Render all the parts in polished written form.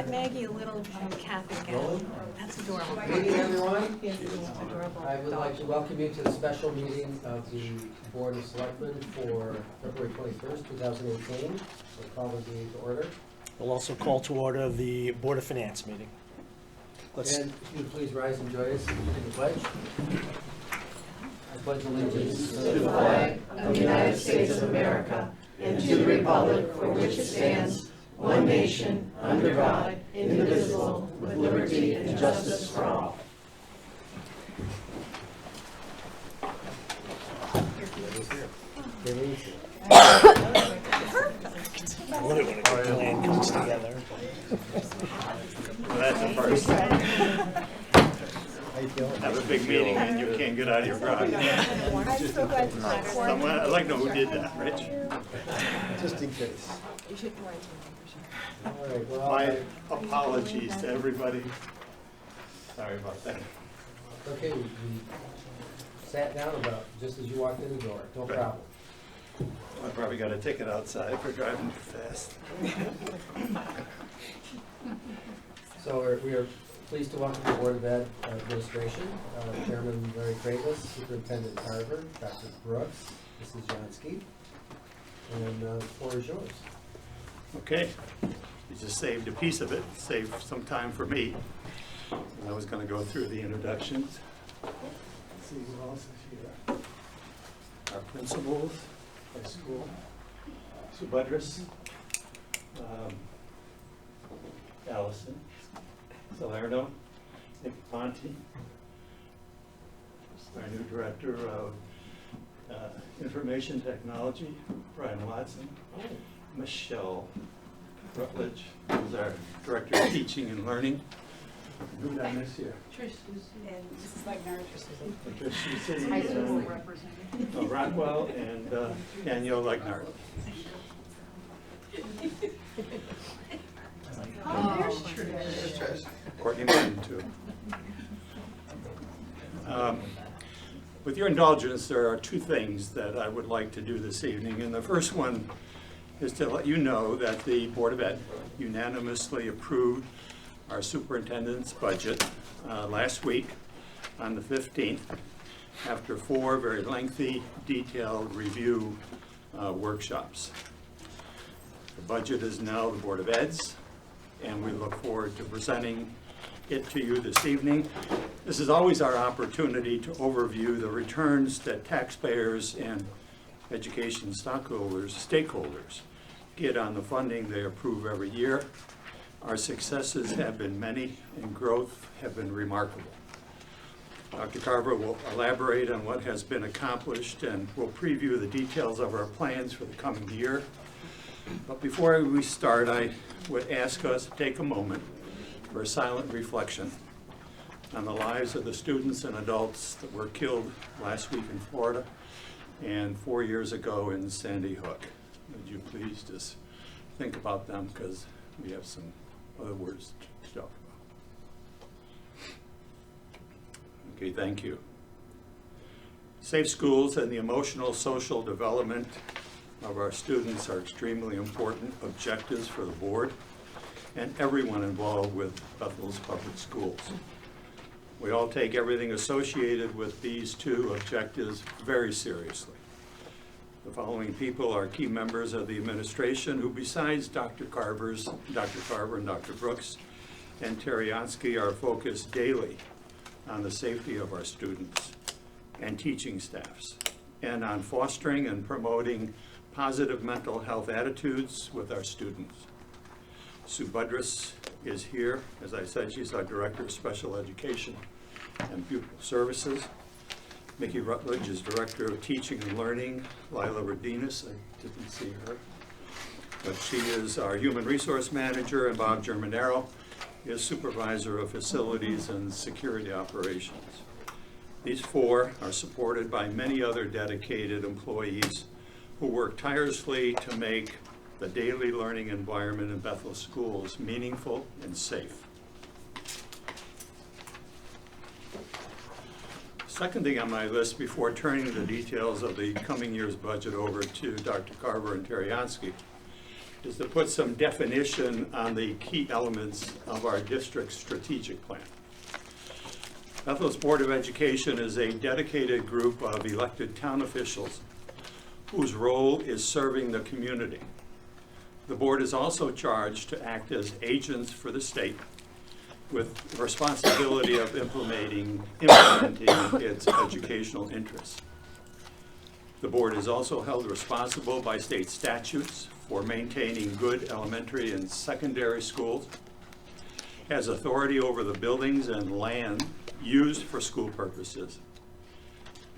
get Maggie a little Catholic gown. That's adorable. Good evening, everyone. Yes, adorable. I would like to welcome you to the special meeting of the Board of Selectmen for February 21st, 2018. We'll call the meeting to order. We'll also call to order the Board of Finance meeting. And if you would please rise and join us in the pledge. I pledge allegiance to the flag of the United States of America and to the republic for which it stands, one nation, under God, indivisible, with liberty and justice for all. I love it when a good plan comes together. Well, that's a first. Have a big meeting and you can't get out of your garage. I'm so glad to have Someone, I'd like to know who did that, Rich. Just in case. You should write to me for sure. All right, well, My apologies to everybody. Sorry about that. okay, we sat down about just as you walked in the door. No problem. I probably got a ticket outside for driving too fast. So we are pleased to welcome the Board of Ed Administration, Chairman Larry Kravis, Superintendent Carver, Dr. Brooks, Mrs. Jansky, and the floor is yours. Okay, you just saved a piece of it, saved some time for me. I was going to go through the introductions. Let's see who else is here. Our principals, high school, Subhadris, Allison, Salerno, Nick Ponte, our new director of information technology, Brian Watson, Michelle Rutledge, who's our director of teaching and learning. Who did I miss here? Trish and Mrs. Legner. Patricia City, High school representative. Rockwell, and Danielle Legnard. Oh, there's Trish. Courtney Martin, too. With your indulgence, there are two things that I would like to do this evening. And the first one is to let you know that the Board of Ed unanimously approved our superintendent's budget last week on the 15th after 4 very lengthy, detailed review workshops. The budget is now the Board of Ed's, and we look forward to presenting it to you this evening. This is always our opportunity to overview the returns that taxpayers and education stakeholders get on the funding they approve every year. Our successes have been many and growth have been remarkable. Dr. Carver will elaborate on what has been accomplished and will preview the details of our plans for the coming year. But before we start, I would ask us to take a moment for a silent reflection on the lives of the students and adults that were killed last week in Florida and 4 years ago in Sandy Hook. Would you please just think about them, because we have some other words to talk about. Okay, thank you. Safe schools and the emotional social development of our students are extremely important objectives for the board and everyone involved with Bethel's Public Schools. We all take everything associated with these two objectives very seriously. The following people are key members of the administration who, besides Dr. Carver and Dr. Brooks and Teryansky, are focused daily on the safety of our students and teaching staffs and on fostering and promoting positive mental health attitudes with our students. Subhadris is here. As I said, she's our Director of Special Education and Pupil Services. Mickey Rutledge is Director of Teaching and Learning. Lila Rodinas, I didn't see her, but she is our Human Resource Manager, and Bob Germanero is Supervisor of Facilities and Security Operations. These 4 are supported by many other dedicated employees who work tirelessly to make the daily learning environment in Bethel schools meaningful and safe. Second thing on my list before turning the details of the coming year's budget over to Dr. Carver and Teryansky is to put some definition on the key elements of our district's strategic plan. Bethel's Board of Education is a dedicated group of elected town officials whose role is serving the community. The board is also charged to act as agents for the state with the responsibility of implementing its educational interests. The board is also held responsible by state statutes for maintaining good elementary and secondary schools, has authority over the buildings and land used for school purposes,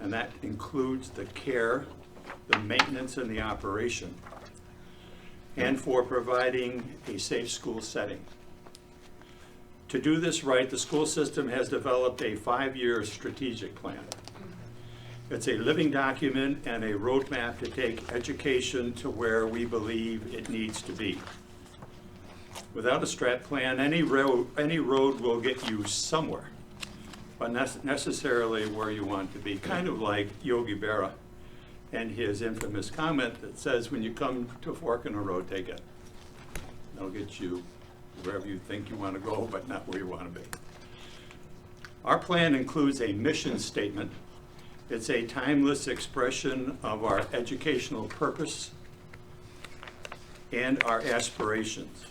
and that includes the care, the maintenance, and the operation, and for providing a safe school setting. To do this right, the school system has developed a 5-year strategic plan. It's a living document and a roadmap to take education to where we believe it needs to be. Without a strat plan, any road will get you somewhere, but not necessarily where you want to be. Kind of like Yogi Berra and his infamous comment that says, when you come to a fork in the road, take it. That'll get you wherever you think you want to go, but not where you want to be. Our plan includes a mission statement. It's a timeless expression of our educational purpose and our aspirations.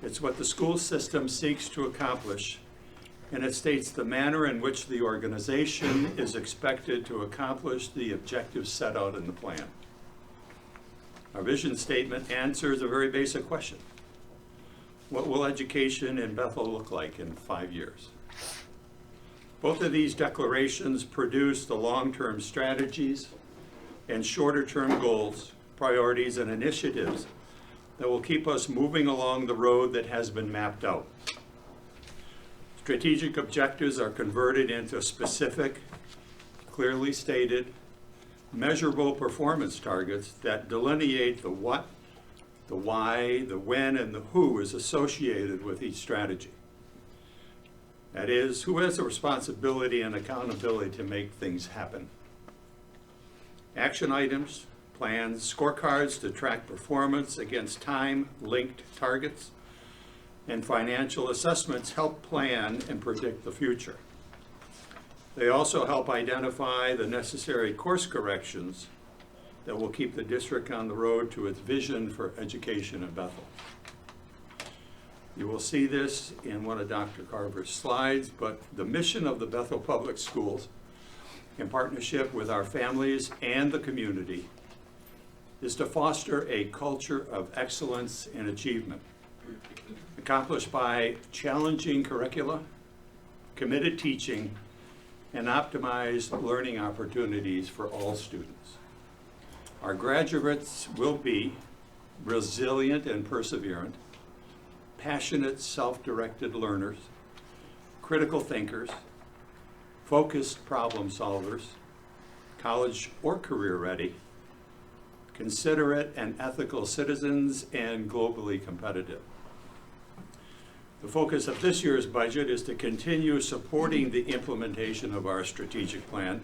It's what the school system seeks to accomplish, and it states the manner in which the organization is expected to accomplish the objectives set out in the plan. Our vision statement answers a very basic question. What will education in Bethel look like in 5 years? Both of these declarations produce the long-term strategies and shorter-term goals, priorities, and initiatives that will keep us moving along the road that has been mapped out. Strategic objectives are converted into specific, clearly stated, measurable performance targets that delineate the what, the why, the when, and the who is associated with each strategy. That is, who has the responsibility and accountability to make things happen. Action items, plans, scorecards to track performance against time-linked targets, and financial assessments help plan and predict the future. They also help identify the necessary course corrections that will keep the district on the road to its vision for education in Bethel. You will see this in one of Dr. Carver's slides, but the mission of the Bethel Public Schools, in partnership with our families and the community, is to foster a culture of excellence and achievement, accomplished by challenging curricula, committed teaching, and optimized learning opportunities for all students. Our graduates will be resilient and perseverant, passionate, self-directed learners, critical thinkers, focused problem solvers, college or career ready, considerate and ethical citizens, and globally competitive. The focus of this year's budget is to continue supporting the implementation of our strategic plan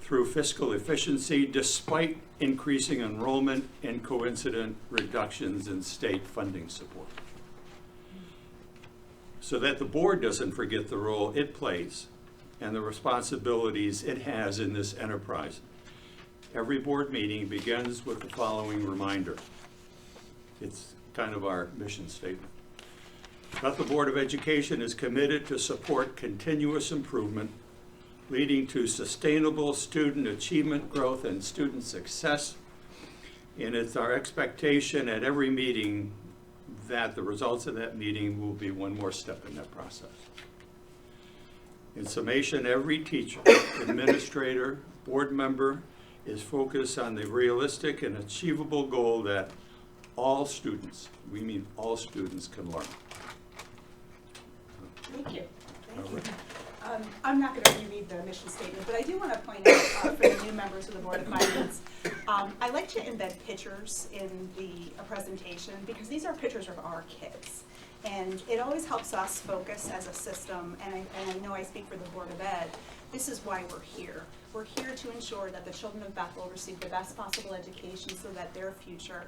through fiscal efficiency despite increasing enrollment and coincident reductions in state funding support, so that the board doesn't forget the role it plays and the responsibilities it has in this enterprise. Every board meeting begins with the following reminder. It's kind of our mission statement. Bethel Board of Education is committed to support continuous improvement, leading to sustainable student achievement growth and student success. And it's our expectation at every meeting that the results of that meeting will be one more step in that process. In summation, every teacher, administrator, board member is focused on the realistic and achievable goal that all students, we mean all students, can learn. Thank you. Thank you. I'm not going to reread the mission statement, but I do want to point out for the new members of the Board of Finance, I like to embed pictures in the presentation because these are pictures of our kids. And it always helps us focus as a system, and I know I speak for the Board of Ed, this is why we're here. We're here to ensure that the children of Bethel receive the best possible education so that their future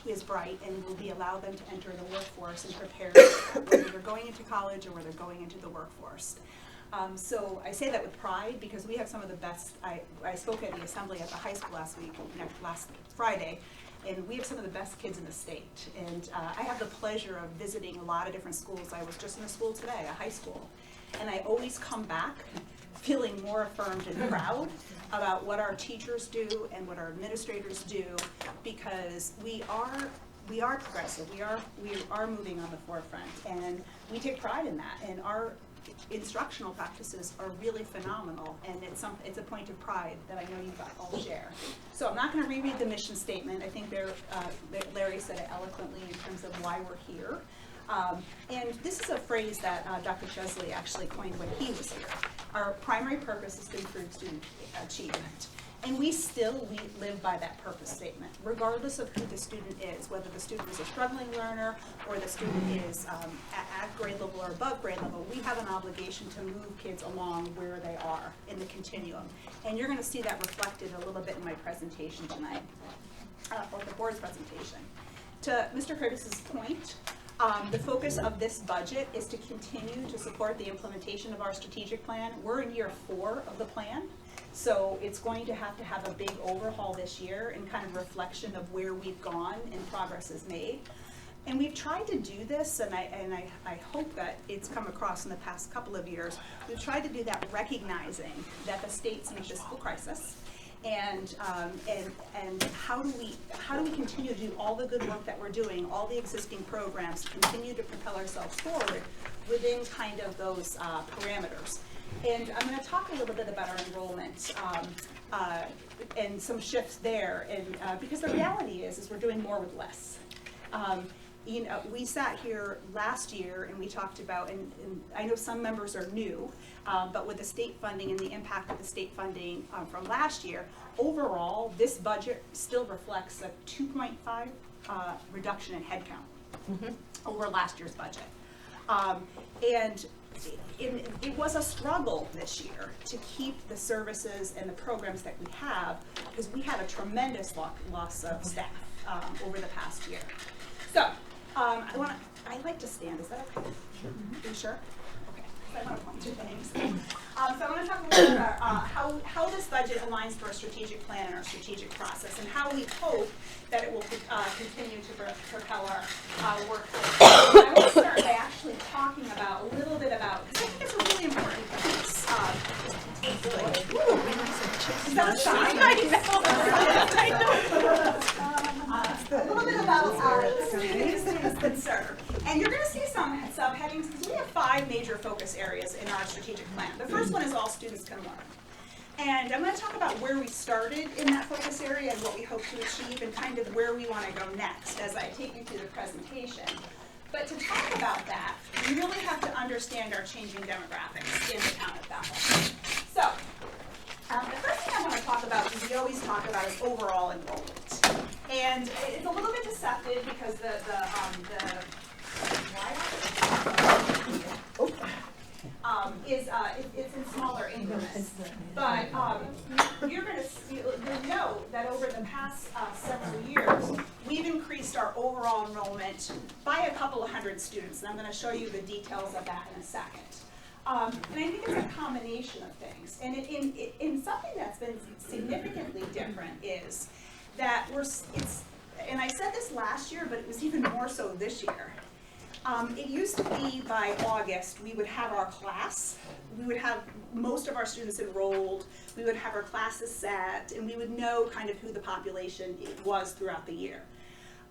is bright and will be allowed them to enter the workforce and prepare whether they're going into college or whether they're going into the workforce. So I say that with pride because we have some of the best. I spoke at the assembly at the high school last Friday, and we have some of the best kids in the state. And I have the pleasure of visiting a lot of different schools. I was just in a school today, a high school, and I always come back feeling more affirmed and proud about what our teachers do and what our administrators do, because we are progressive. We are moving on the forefront, and we take pride in that. And our instructional practices are really phenomenal, and it's a point of pride that I know you all share. So I'm not going to reread the mission statement. I think Larry said it eloquently in terms of why we're here. And this is a phrase that Dr. Chesley actually coined when he was here. Our primary purpose is to improve student achievement. And we still live by that purpose statement, regardless of who the student is, whether the student is a struggling learner or the student is at grade level or above grade level. We have an obligation to move kids along where they are in the continuum. And you're going to see that reflected a little bit in my presentation tonight, or the board's presentation. To Mr. Curtis's point, the focus of this budget is to continue to support the implementation of our strategic plan. We're in year 4 of the plan, so it's going to have a big overhaul this year and kind of reflection of where we've gone and progress is made. And we've tried to do this, and I hope that it's come across in the past couple of years. We've tried to do that recognizing that the state's in a fiscal crisis. And how do we continue to do all the good work that we're doing, all the existing programs, continue to propel ourselves forward within kind of those parameters. And I'm going to talk a little bit about our enrollment and some shifts there, and because the reality is we're doing more with less. You know, we sat here last year and we talked about, and I know some members are new, but with the state funding and the impact of the state funding from last year, overall, this budget still reflects a 2.5 reduction in headcount over last year's budget. And it was a struggle this year to keep the services and the programs that we have, because we had a tremendous loss of staff over the past year. So, I like to stand, is that okay? Sure. Are you sure? Okay, so I want to point to things. So I want to talk a little bit about how this budget aligns to our strategic plan and our strategic process, and how we hope that it will continue to propel our work. I want to start by actually talking about a little bit about, because I think it's a really important piece. Is that a sign? I know. A little bit about the students that serve. And you're going to see some subheadings, because we have 5 major focus areas in our strategic plan. The first one is all students can learn. And I'm going to talk about where we started in that focus area and what we hope to achieve and kind of where we want to go next as I take you through the presentation. But to talk about that, we really have to understand our changing demographics in the town of Bethel. So, the first thing I want to talk about, is we always talk about, is overall enrollment. And it's a little bit deceptive because it's in smaller increments. But you'll know that over the past several years, we've increased our overall enrollment by a couple of hundred students. And I'm going to show you the details of that in a second. And I think it's a combination of things. And in something that's been significantly different is that and I said this last year, but it was even more so this year. It used to be by August, we would have our class. We would have most of our students enrolled. We would have our classes set, and we would know kind of who the population was throughout the year.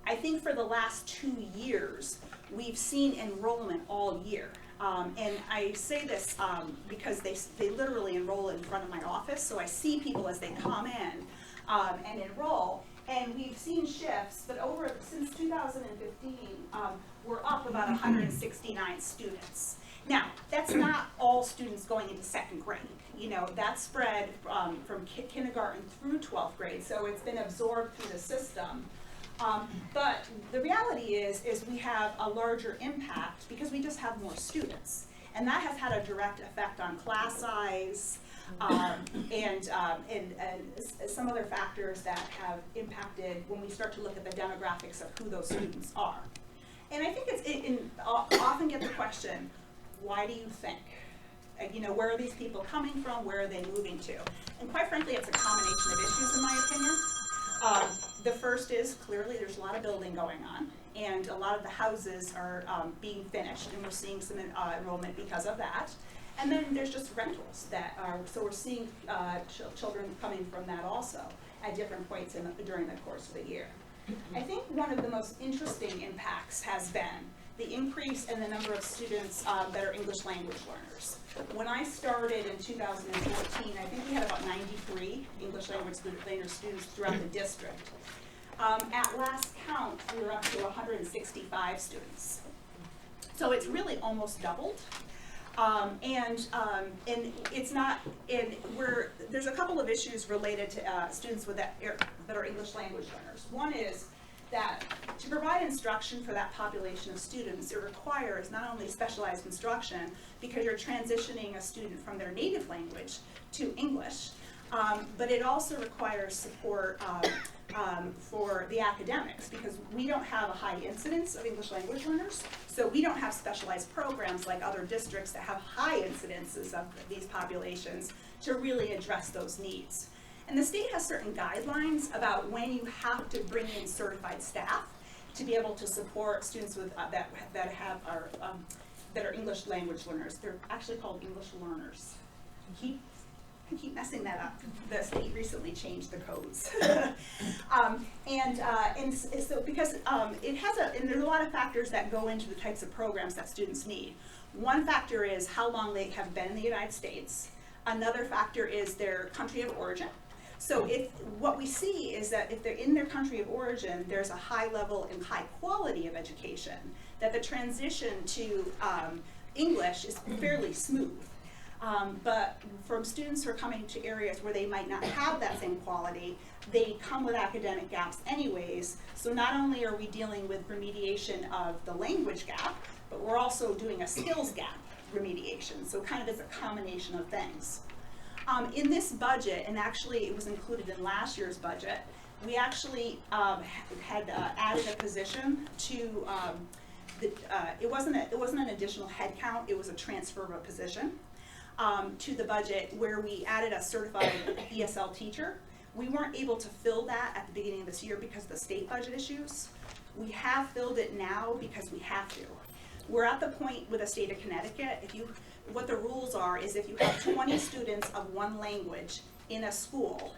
I think for the last 2 years, we've seen enrollment all year. And I say this because they literally enroll in front of my office, so I see people as they come in and enroll. And we've seen shifts, but since 2015, we're up about 169 students. Now, that's not all students going into 2nd grade. You know, that's spread from kindergarten through 12th grade, so it's been absorbed through the system. But the reality is we have a larger impact because we just have more students. And that has had a direct effect on class size, and some other factors that have impacted when we start to look at the demographics of who those students are. And I think often get the question, why do you think? You know, where are these people coming from? Where are they moving to? And quite frankly, it's a combination of issues in my opinion. The first is clearly there's a lot of building going on, and a lot of the houses are being finished, and we're seeing some enrollment because of that. And then there's just rentals that are, so we're seeing children coming from that also at different points during the course of the year. I think one of the most interesting impacts has been the increase in the number of students that are English language learners. When I started in 2014, I think we had about 93 English language learner students throughout the district. At last count, we were up to 165 students. So it's really almost doubled. And it's not, there's a couple of issues related to students that are English language learners. One is that to provide instruction for that population of students, it requires not only specialized instruction, because you're transitioning a student from their native language to English, but it also requires support for the academics, because we don't have a high incidence of English language learners, so we don't have specialized programs like other districts that have high incidences of these populations to really address those needs. And the state has certain guidelines about when you have to bring in certified staff to be able to support students with that are English language learners. They're actually called English learners. I keep messing that up. The state recently changed the codes. And so because it has and there's a lot of factors that go into the types of programs that students need. One factor is how long they have been in the United States. Another factor is their country of origin. So what we see is that if they're in their country of origin, there's a high level and high quality of education, that the transition to English is fairly smooth. But from students who are coming to areas where they might not have that same quality, they come with academic gaps anyways. So not only are we dealing with remediation of the language gap, but we're also doing a skills gap remediation. So kind of it's a combination of things. In this budget, and actually it was included in last year's budget, we actually had added a position to, it wasn't an additional head count, it was a transfer of a position to the budget, where we added a certified ESL teacher. We weren't able to fill that at the beginning of this year because of the state budget issues. We have filled it now because we have to. We're at the point with the state of Connecticut, what the rules are is if you have 20 students of one language in a school,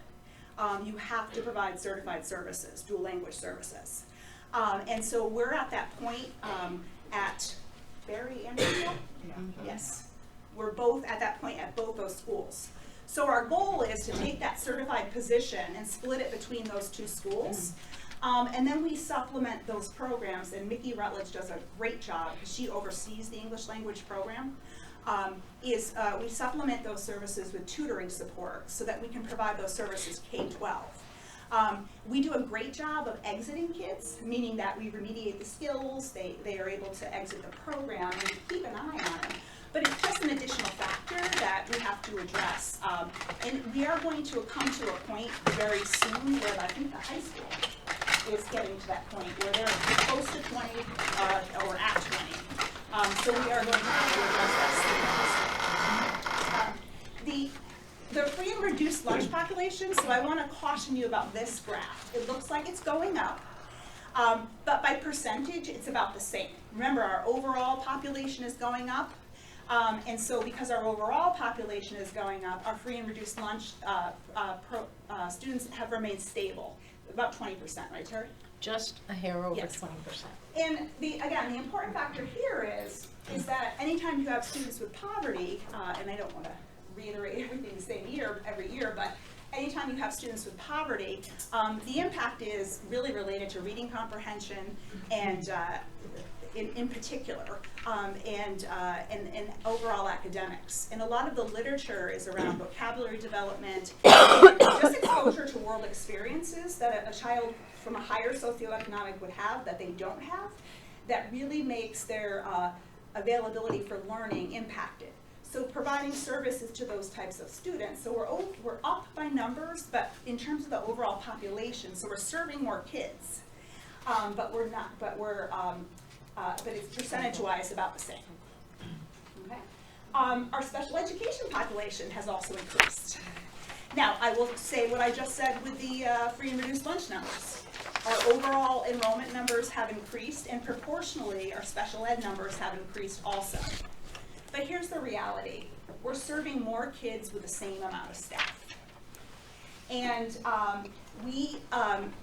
you have to provide certified services, dual language services. And so we're at that point at Barry and Rachel? Yes. We're both at that point at both those schools. So our goal is to take that certified position and split it between those two schools. And then we supplement those programs, and Mickey Rutledge does a great job because she oversees the English language program. We supplement those services with tutoring support so that we can provide those services K-12. We do a great job of exiting kids, meaning that we remediate the skills, they are able to exit the program, and we keep an eye on them. But it's just an additional factor that we have to address. And we are going to come to a point very soon where I think the high school is getting to that point where they're close to 20 or at 20. So we are going to have to address that soon. The free and reduced lunch population, so I want to caution you about this graph. It looks like it's going up, but by percentage, it's about the same. Remember, our overall population is going up, and so because our overall population is going up, our free and reduced lunch students have remained stable, about 20%, right, Terry? Just a hair over Yes. 20%. And again, the important factor here is that anytime you have students with poverty, and I don't want to reiterate everything the same every year, but anytime you have students with poverty, the impact is really related to reading comprehension and in particular, and overall academics. And a lot of the literature is around vocabulary development, and just exposure to world experiences that a child from a higher socioeconomic would have that they don't have, that really makes their availability for learning impacted. So providing services to those types of students. So we're up by numbers, but in terms of the overall population, so we're serving more kids, but we're not. But it's percentage-wise about the same. Okay. Our special education population has also increased. Now, I will say what I just said with the free and reduced lunch numbers. Our overall enrollment numbers have increased, and proportionally, our special ed numbers have increased also. But here's the reality. We're serving more kids with the same amount of staff. And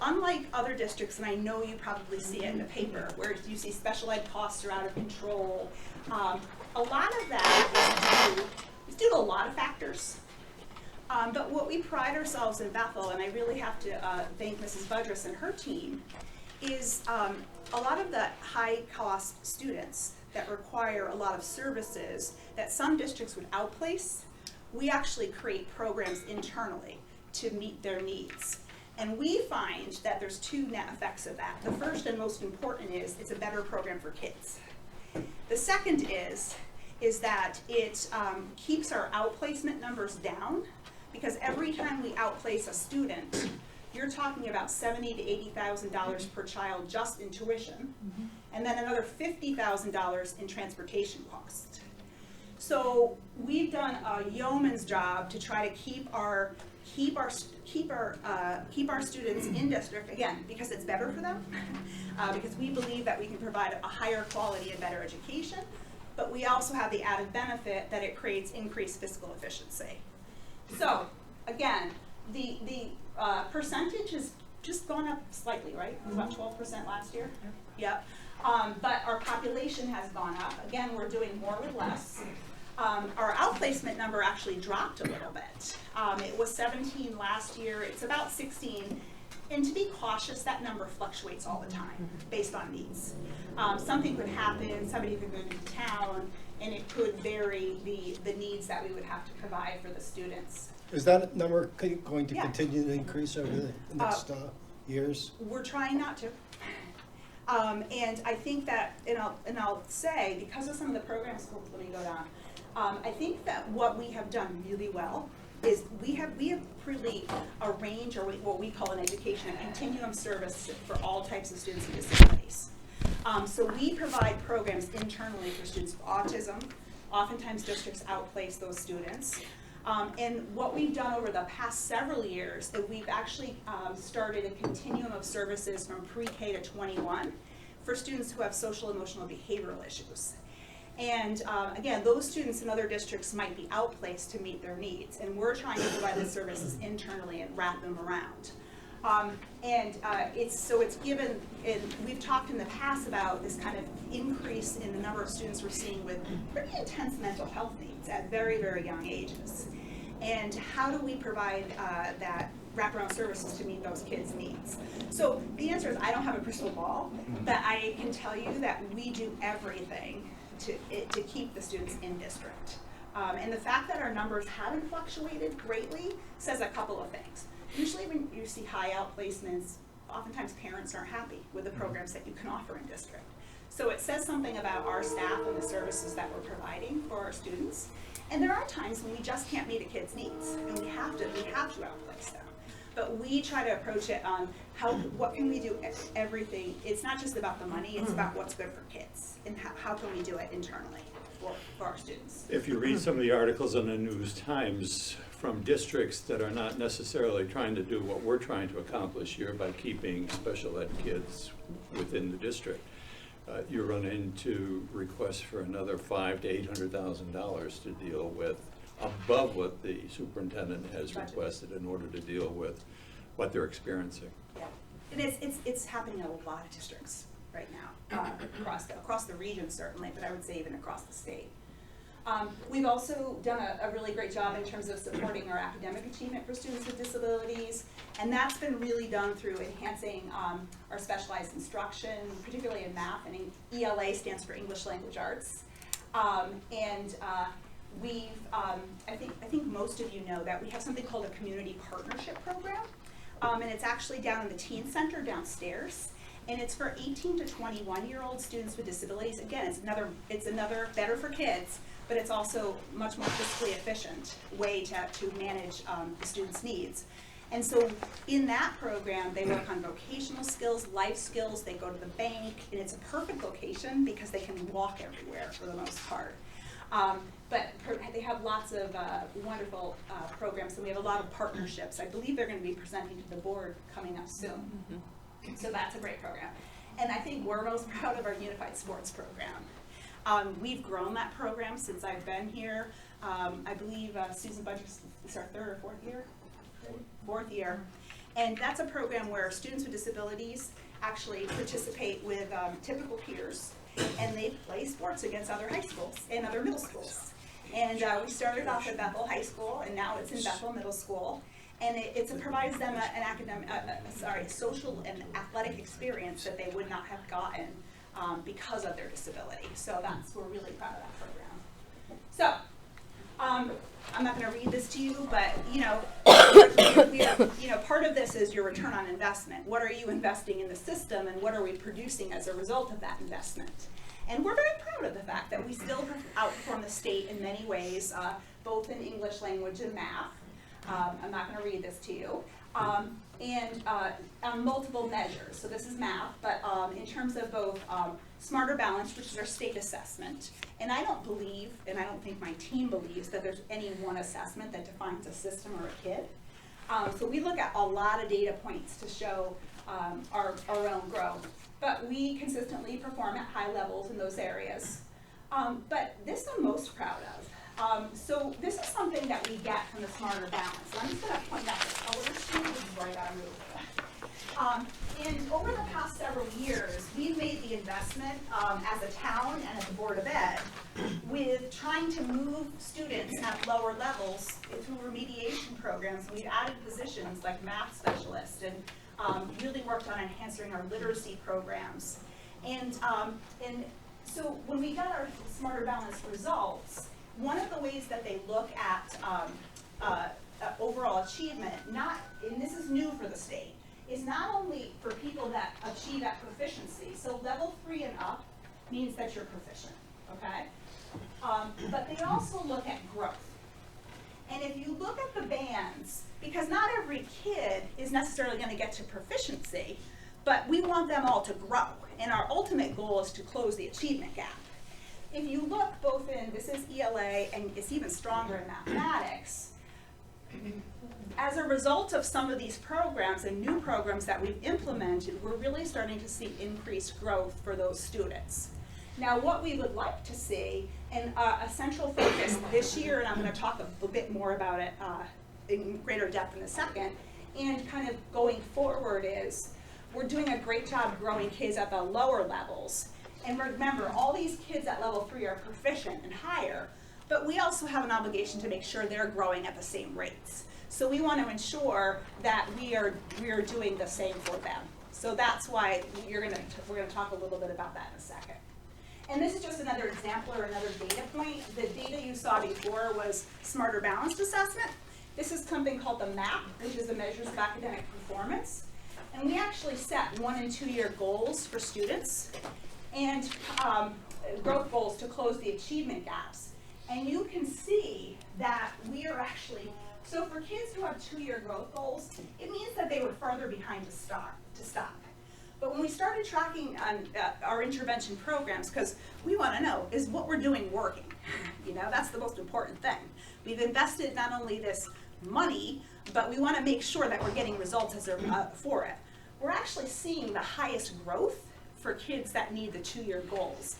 unlike other districts, and I know you probably see it in the paper, where you see special ed costs are out of control, a lot of that is due to a lot of factors. But what we pride ourselves in Bethel, and I really have to thank Mrs. Budrus and her team, is a lot of the high-cost students that require a lot of services that some districts would outplace, we actually create programs internally to meet their needs. And we find that there's two net effects of that. The first and most important is it's a better program for kids. The second is that it keeps our outplacement numbers down, because every time we outplace a student, you're talking about $70,000 to $80,000 per child just in tuition, and then another $50,000 in transportation costs. So we've done a yeoman's job to try to keep our students in district, again, because it's better for them, because we believe that we can provide a higher quality and better education, but we also have the added benefit that it creates increased fiscal efficiency. So again, the percentage has just gone up slightly, right? It was about 12% last year. Yep. But our population has gone up. Again, we're doing more with less. Our outplacement number actually dropped a little bit. It was 17 last year. It's about 16. And to be cautious, that number fluctuates all the time based on needs. Something could happen, somebody could move to town, and it could vary the needs that we would have to provide for the students. Is that number going to Yeah. continue to increase over the next years? We're trying not to. And I think that, and I'll say, because of some of the programs, let me go down. I think that what we have done really well is we have really arranged, or what we call an education, a continuum service for all types of students with disabilities. So we provide programs internally for students with autism. Oftentimes districts outplace those students. And what we've done over the past several years is we've actually started a continuum of services from pre-K to 21 for students who have social, emotional, behavioral issues. And again, those students in other districts might be outplaced to meet their needs, and we're trying to provide the services internally and wrap them around. It's given, and we've talked in the past about this kind of increase in the number of students we're seeing with pretty intense mental health needs at very, very young ages. And how do we provide that wraparound services to meet those kids' needs? So the answer is I don't have a crystal ball, but I can tell you that we do everything to keep the students in district. And the fact that our numbers haven't fluctuated greatly says a couple of things. Usually when you see high outplacements, oftentimes parents aren't happy with the programs that you can offer in district. So it says something about our staff and the services that we're providing for our students. And there are times when we just can't meet a kid's needs, and we have to outplace them. But we try to approach it on what can we do everything. It's not just about the money, it's about what's good for kids, and how can we do it internally for our students. If you read some of the articles in the News Times from districts that are not necessarily trying to do what we're trying to accomplish here by keeping special ed kids within the district, you run into requests for another $500,000 to $800,000 to deal with above what the superintendent has requested in order to deal with what they're experiencing. Yeah, and it's happening in a lot of districts right now, across the region certainly, but I would say even across the state. We've also done a really great job in terms of supporting our academic achievement for students with disabilities, and that's been really done through enhancing our specialized instruction, particularly in math, and ELA stands for English Language Arts. We've, I think most of you know that we have something called a community partnership program, and it's actually down in the teen center downstairs. And it's for 18 to 21-year-old students with disabilities. Again, it's another better for kids, but it's also much more fiscally efficient way to manage the students' needs. And so in that program, they work on vocational skills, life skills, they go to the bank, and it's a perfect location because they can walk everywhere for the most part. But they have lots of wonderful programs, and we have a lot of partnerships. I believe they're going to be presenting to the board coming up soon. So that's a great program. And I think we're most proud of our Unified Sports program. We've grown that program since I've been here. I believe Susan Budge's is our third or fourth year? Fourth year. And that's a program where students with disabilities actually participate with typical peers, and they play sports against other high schools and other middle schools. And we started off at Bethel High School, and now it's in Bethel Middle School. And it provides them an academic, social and athletic experience that they would not have gotten because of their disability. So we're really proud of that program. So, I'm not going to read this to you, but part of this is your return on investment. What are you investing in the system, and what are we producing as a result of that investment? And we're very proud of the fact that we still outperform the state in many ways, both in English language and math. I'm not going to read this to you. And on multiple measures. So this is math, but in terms of both Smarter Balance, which is our state assessment, and I don't believe, and I don't think my team believes, that there's any one assessment that defines a system or a kid. So we look at a lot of data points to show our own growth, but we consistently perform at high levels in those areas. But this I'm most proud of. So this is something that we get from the Smarter Balance. So I'm just going to point out the color scheme, which is right on move. And over the past several years, we've made the investment as a town and as the Board of Ed with trying to move students at lower levels into remediation programs. We've added positions like math specialists and really worked on enhancing our literacy programs. And so when we got our Smarter Balance results, one of the ways that they look at overall achievement, and this is new for the state, is not only for people that achieve at proficiency. So level 3 and up means that you're proficient, okay? But they also look at growth. And if you look at the bands, because not every kid is necessarily going to get to proficiency, but we want them all to grow. And our ultimate goal is to close the achievement gap. If you look both in, this is ELA, and it's even stronger in mathematics, as a result of some of these programs and new programs that we've implemented, we're really starting to see increased growth for those students. Now, what we would like to see, and a central focus this year, and I'm going to talk a bit more about it in greater depth in a second, and kind of going forward is, we're doing a great job growing kids at the lower levels. And remember, all these kids at level 3 are proficient and higher, but we also have an obligation to make sure they're growing at the same rates. So we want to ensure that we are doing the same for them. So that's why we're going to talk a little bit about that in a second. And this is just another example or another data point. The data you saw before was Smarter Balanced Assessment. This is something called the MAP, which is the Measures of Academic Performance. And we actually set 1- and 2-year goals for students and growth goals to close the achievement gaps. And you can see that we are actually, so for kids who have 2-year growth goals, it means that they were farther behind to stop. But when we started tracking on our intervention programs, because we want to know, is what we're doing working? That's the most important thing. We've invested not only this money, but we want to make sure that we're getting results for it. We're actually seeing the highest growth for kids that need the 2-year goals.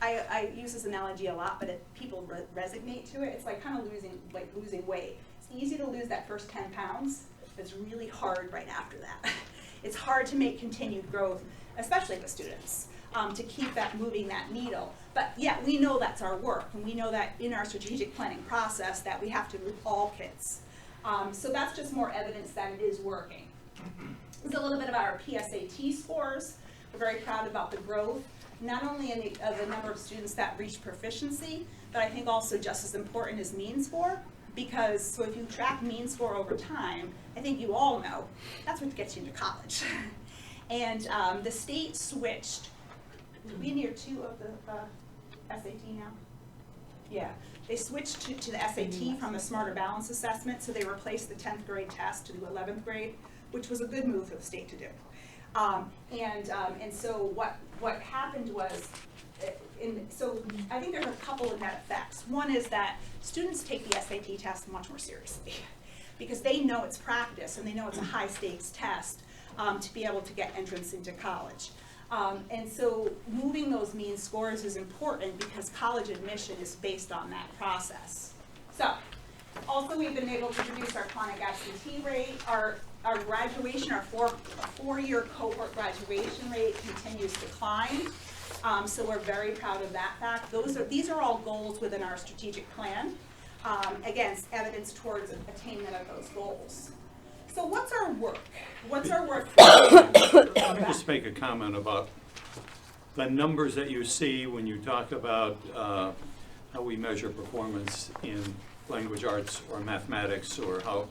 I use this analogy a lot, but people resonate to it. It's like kind of losing weight. It's easy to lose that first 10 pounds. It's really hard right after that. It's hard to make continued growth, especially with students, to keep that moving that needle. But yeah, we know that's our work, and we know that in our strategic planning process that we have to move all kids. So that's just more evidence that it is working. This is a little bit about our PSAT scores. We're very proud about the growth, not only in the number of students that reach proficiency, but I think also just as important is mean score. Because, so if you track mean score over time, I think you all know, that's what gets you into college. And the state switched, are we in year 2 of the SAT now? Yeah, they switched to the SAT from the Smarter Balance assessment, so they replaced the 10th grade test to the 11th grade, which was a good move for the state to do. And so what happened was, so I think there's a couple of net effects. One is that students take the SAT test much more seriously because they know it's practice and they know it's a high stakes test to be able to get entrance into college. And so moving those mean scores is important because college admission is based on that process. So also we've been able to reduce our chronic absentee rate. Our graduation, our four-year cohort graduation rate continues to climb. So we're very proud of that fact. These are all goals within our strategic plan. Again, evidence towards attainment of those goals. So what's our work? What's our work? Let me just make a comment about the numbers that you see when you talk about how we measure performance in language arts or mathematics, or how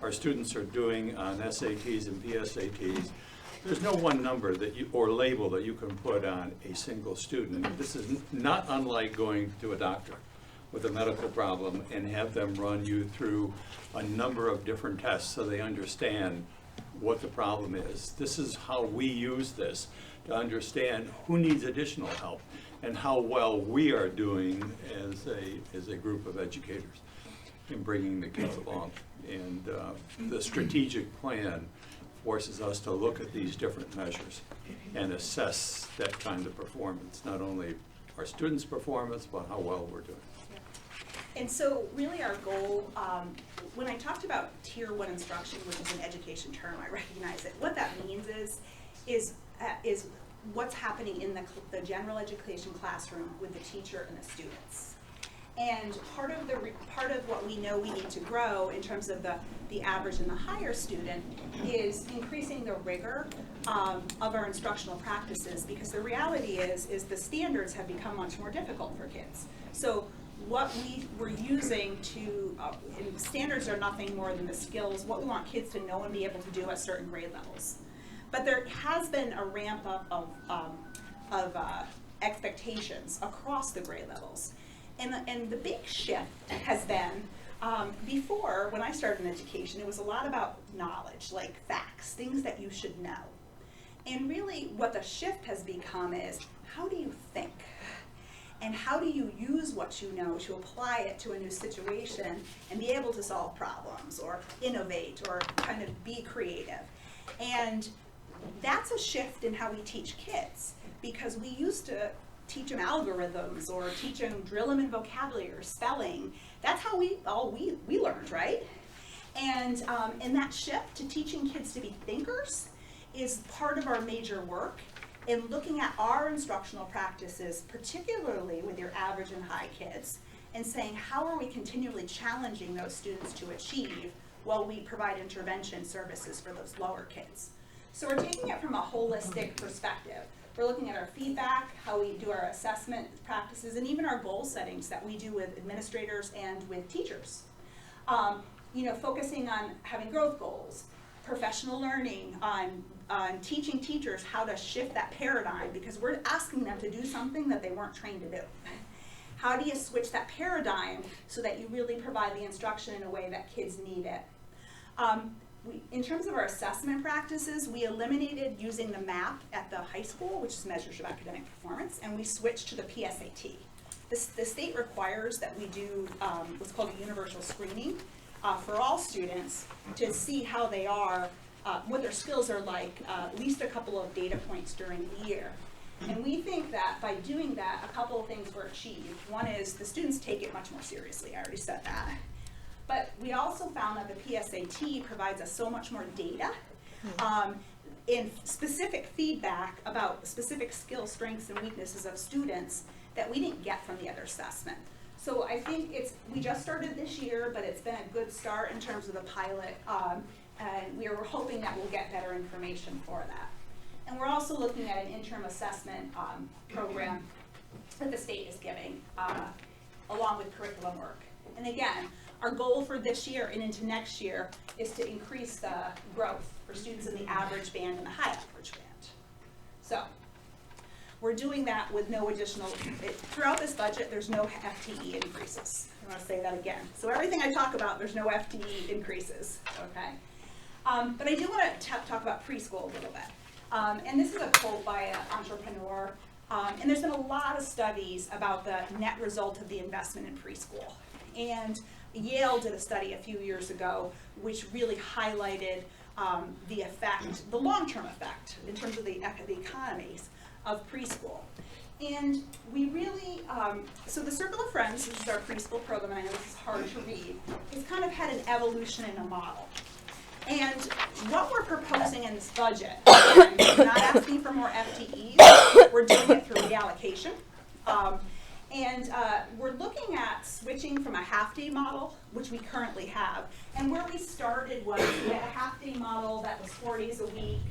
our students are doing on SATs and PSATs. There's no one number that you, or label that you can put on a single student. This is not unlike going to a doctor with a medical problem and have them run you through a number of different tests so they understand what the problem is. This is how we use this to understand who needs additional help and how well we are doing as a group of educators in bringing the kids along. And the strategic plan forces us to look at these different measures and assess that kind of performance, not only our students' performance, but how well we're doing. And so really our goal, when I talked about Tier 1 instruction, which is an education term, I recognize it. What that means is what's happening in the general education classroom with the teacher and the students. And part of what we know we need to grow in terms of the average and the higher student is increasing the rigor of our instructional practices, because the reality is the standards have become much more difficult for kids. So what we were using to, and standards are nothing more than the skills, what we want kids to know and be able to do at certain grade levels. But there has been a ramp up of expectations across the grade levels. And the big shift has been, before, when I started in education, it was a lot about knowledge, like facts, things that you should know. And really what the shift has become is, how do you think? And how do you use what you know to apply it to a new situation and be able to solve problems or innovate or kind of be creative? And that's a shift in how we teach kids, because we used to teach them algorithms or teach them, drill them in vocabulary or spelling. That's how we learned, right? And that shift to teaching kids to be thinkers is part of our major work in looking at our instructional practices, particularly with your average and high kids, and saying, how are we continually challenging those students to achieve while we provide intervention services for those lower kids? So we're taking it from a holistic perspective. We're looking at our feedback, how we do our assessment practices, and even our goal settings that we do with administrators and with teachers. Focusing on having growth goals, professional learning, on teaching teachers how to shift that paradigm, because we're asking them to do something that they weren't trained to do. How do you switch that paradigm so that you really provide the instruction in a way that kids need it? In terms of our assessment practices, we eliminated using the MAP at the high school, which is measures of academic performance, and we switched to the PSAT. The state requires that we do what's called a universal screening for all students to see how they are, what their skills are like, at least a couple of data points during the year. And we think that by doing that, a couple of things were achieved. One is the students take it much more seriously. I already said that. But we also found that the PSAT provides us so much more data in specific feedback about specific skills, strengths, and weaknesses of students that we didn't get from the other assessment. So I think we just started this year, but it's been a good start in terms of the pilot, and we are hoping that we'll get better information for that. And we're also looking at an interim assessment program that the state is giving, along with curriculum work. And again, our goal for this year and into next year is to increase the growth for students in the average band and the high average band. So, we're doing that with no additional, throughout this budget, there's no FTE increases. I want to say that again. So everything I talk about, there's no FTE increases, okay? But I do want to talk about preschool a little bit. And this is a quote by an entrepreneur. And there's been a lot of studies about the net result of the investment in preschool. And Yale did a study a few years ago which really highlighted the effect, the long-term effect in terms of the economies of preschool. And we really, so the Circle of Friends, which is our preschool program, and I know this is hard to read, has kind of had an evolution in a model. And what we're proposing in this budget, and we're not asking for more FTEs, we're doing it through reallocation. We're looking at switching from a half-day model, which we currently have. And where we started was we had a half-day model that was 4 days a week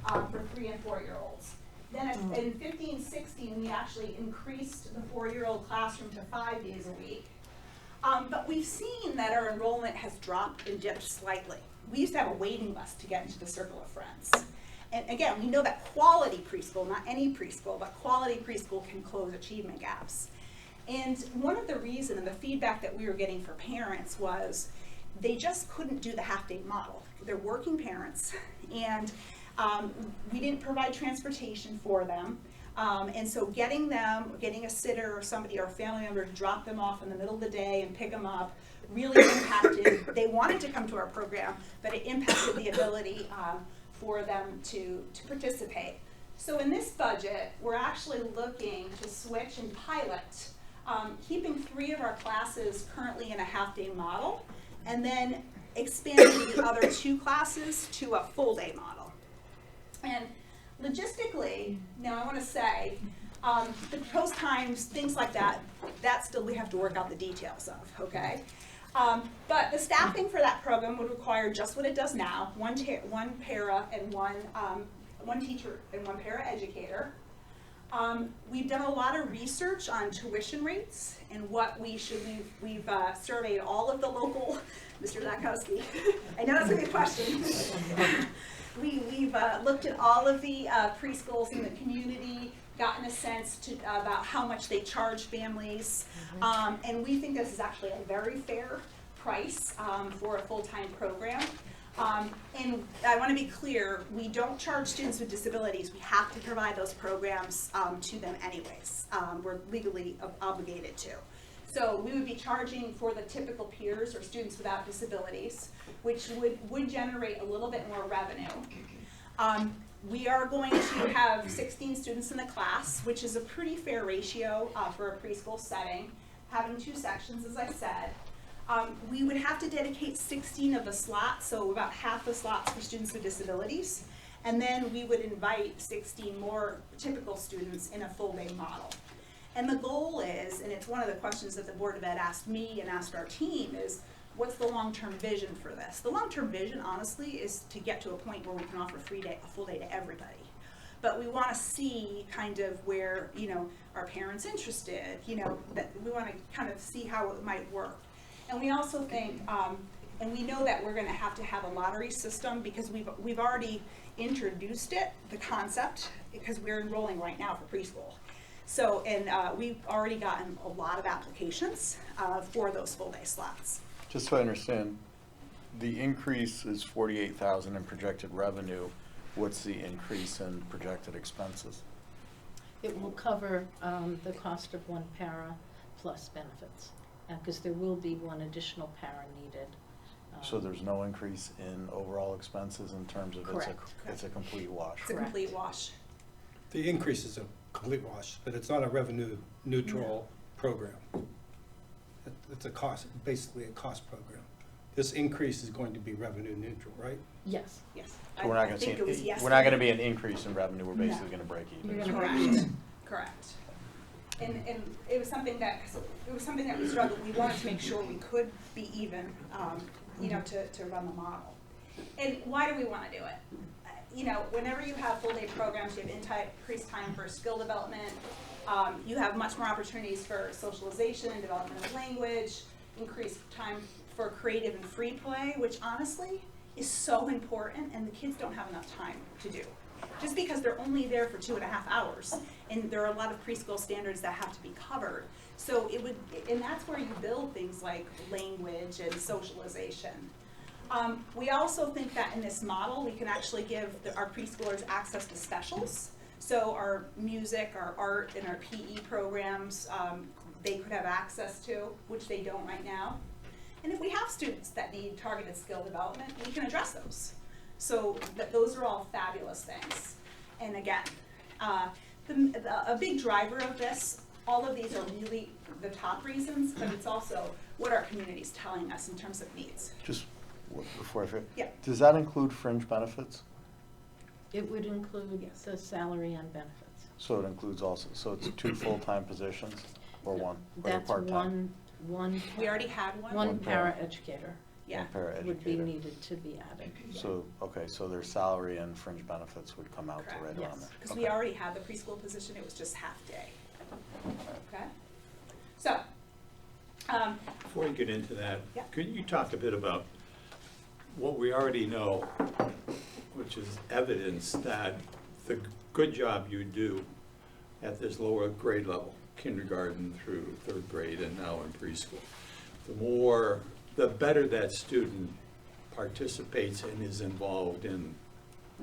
for 3 and 4-year-olds. Then in 15-16, we actually increased the 4-year-old classroom to 5 days a week. But we've seen that our enrollment has dropped and dipped slightly. We used to have a waiting list to get into the Circle of Friends. And again, we know that quality preschool, not any preschool, but quality preschool can close achievement gaps. And one of the reasons and the feedback that we were getting for parents was they just couldn't do the half-day model. They're working parents, and we didn't provide transportation for them. And so getting a sitter or somebody or a family member to drop them off in the middle of the day and pick them up really impacted, they wanted to come to our program, but it impacted the ability for them to participate. So in this budget, we're actually looking to switch and pilot, keeping 3 of our classes currently in a half-day model, and then expanding the other 2 classes to a full-day model. And logistically, now I want to say, the proposed times, things like that, still we have to work out the details of, okay? But the staffing for that program would require just what it does now, one para and one teacher and one para educator. We've done a lot of research on tuition rates and what we've surveyed all of the local, Mr. Zakowski, I know that's a good question. We've looked at all of the preschools in the community, gotten a sense about how much they charge families, and we think this is actually a very fair price for a full-time program. And I want to be clear, we don't charge students with disabilities. We have to provide those programs to them anyways. We're legally obligated to. So we would be charging for the typical peers or students without disabilities, which would generate a little bit more revenue. We are going to have 16 students in the class, which is a pretty fair ratio for a preschool setting, having 2 sections, as I said. We would have to dedicate 16 of the slots, so about half the slots for students with disabilities, and then we would invite 16 more typical students in a full-day model. And the goal is, and it's one of the questions that the Board of Ed asked me and asked our team, is what's the long-term vision for this? The long-term vision, honestly, is to get to a point where we can offer a full day to everybody. But we want to see kind of where, are parents interested, that we want to kind of see how it might work. And we also think, and we know that we're going to have a lottery system because we've already introduced it, the concept, because we're enrolling right now for preschool. So, and we've already gotten a lot of applications for those full day slots. Just so I understand, the increase is 48,000 in projected revenue. What's the increase in projected expenses? It will cover the cost of 1 para plus benefits, because there will be 1 additional para needed. So there's no increase in overall expenses in terms of Correct. It's a complete wash. It's a complete wash. The increase is a complete wash, but it's not a revenue neutral program. It's a cost, basically a cost program. This increase is going to be revenue neutral, right? Yes. Yes. So we're not going to see, it was yes. we're not going to be an increase in revenue, we're basically No. going to break You're even. gonna Correct. break even. Correct. And it was something that we struggled. We wanted to make sure we could be even, to run the model. And why do we want to do it? Whenever you have full day programs, you have increased time for skill development. You have much more opportunities for socialization and development of language, increased time for creative and free play, which honestly is so important, and the kids don't have enough time to do. just because they're only there for 2.5 hours. And there are a lot of preschool standards that have to be covered. So and that's where you build things like language and socialization. We also think that in this model, we can actually give our preschoolers access to specials. So our music, our art, and our PE programs, they could have access to, which they don't right now. And if we have students that need targeted skill development, we can address those. So those are all fabulous things. And again, a big driver of this, all of these are really the top reasons, but it's also what our community's telling us in terms of needs. Just before I forget. Yeah. Does that include fringe benefits? It would include Yes. the salary and benefits. So it includes also, so it's 2 full-time positions or one? Or they're That's part-time? one. We already had one. One para. Para-educator Yeah. One paraeducator. would be needed to be added. So, okay, so their salary and fringe benefits would come out to Correct. right Yes. around there? Because Okay. we already had the preschool position, it was just half day. Okay? So, Before you get into that, Yeah. could you talk a bit about what we already know, which is evidence that the good job you do at this lower grade level, kindergarten through 3rd grade and now in preschool, the better that student participates and is involved in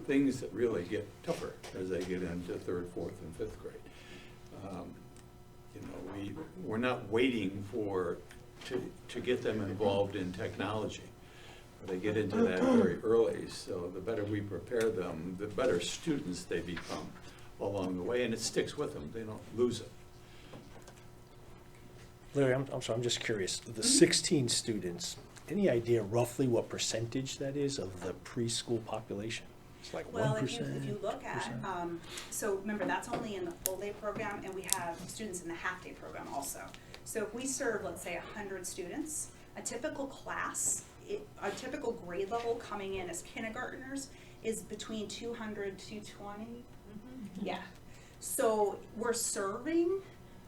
things that really get tougher as they get into 3rd, 4th, and 5th grade. We're not waiting to get them involved in technology. They get into that very early, so the better we prepare them, the better students they become along the way, and it sticks with them, they don't lose it. Larry, I'm sorry, I'm just curious. The 16 students, any idea roughly what percentage that is of the preschool population? It's like 1%? well, if you look at, 2%? so remember, that's only in the full day program, and we have students in the half day program also. So if we serve, let's say, 100 students, a typical class, a typical grade level coming in as kindergartners is between 200 to 220. Yeah. So we're serving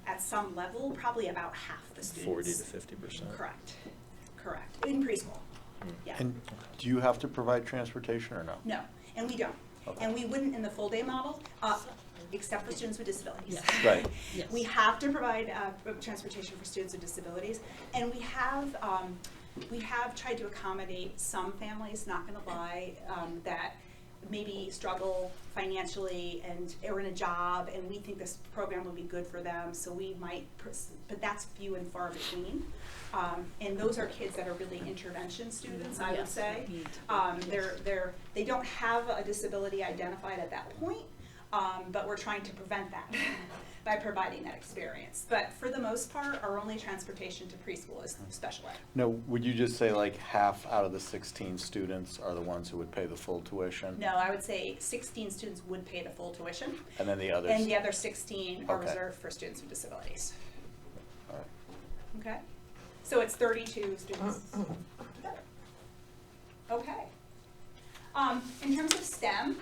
at some level probably about half the students. 40 to 50%. Correct. In preschool. Yeah. And do you have to provide transportation or no? No, and we don't. Okay. And we wouldn't in the full day model, except for students with disabilities. Yes. Right. Yes. We have to provide transportation for students with disabilities, and we have tried to accommodate some families, not gonna lie, that maybe struggle financially and are in a job, and we think this program would be good for them, so we might, but that's few and far between. And those are kids that are really intervention students, I would Yes. say. They don't have a disability identified at that point, but we're trying to prevent that by providing that experience. But for the most part, our only transportation to preschool is special ed. No, would you just say like half out of the 16 students are the ones who would pay the full tuition? No, I would say 16 students would pay the full tuition, And then the others? and the other 16 are Okay. reserved for students with disabilities. All right. Okay? So it's 32 students together. Okay. In terms of STEM,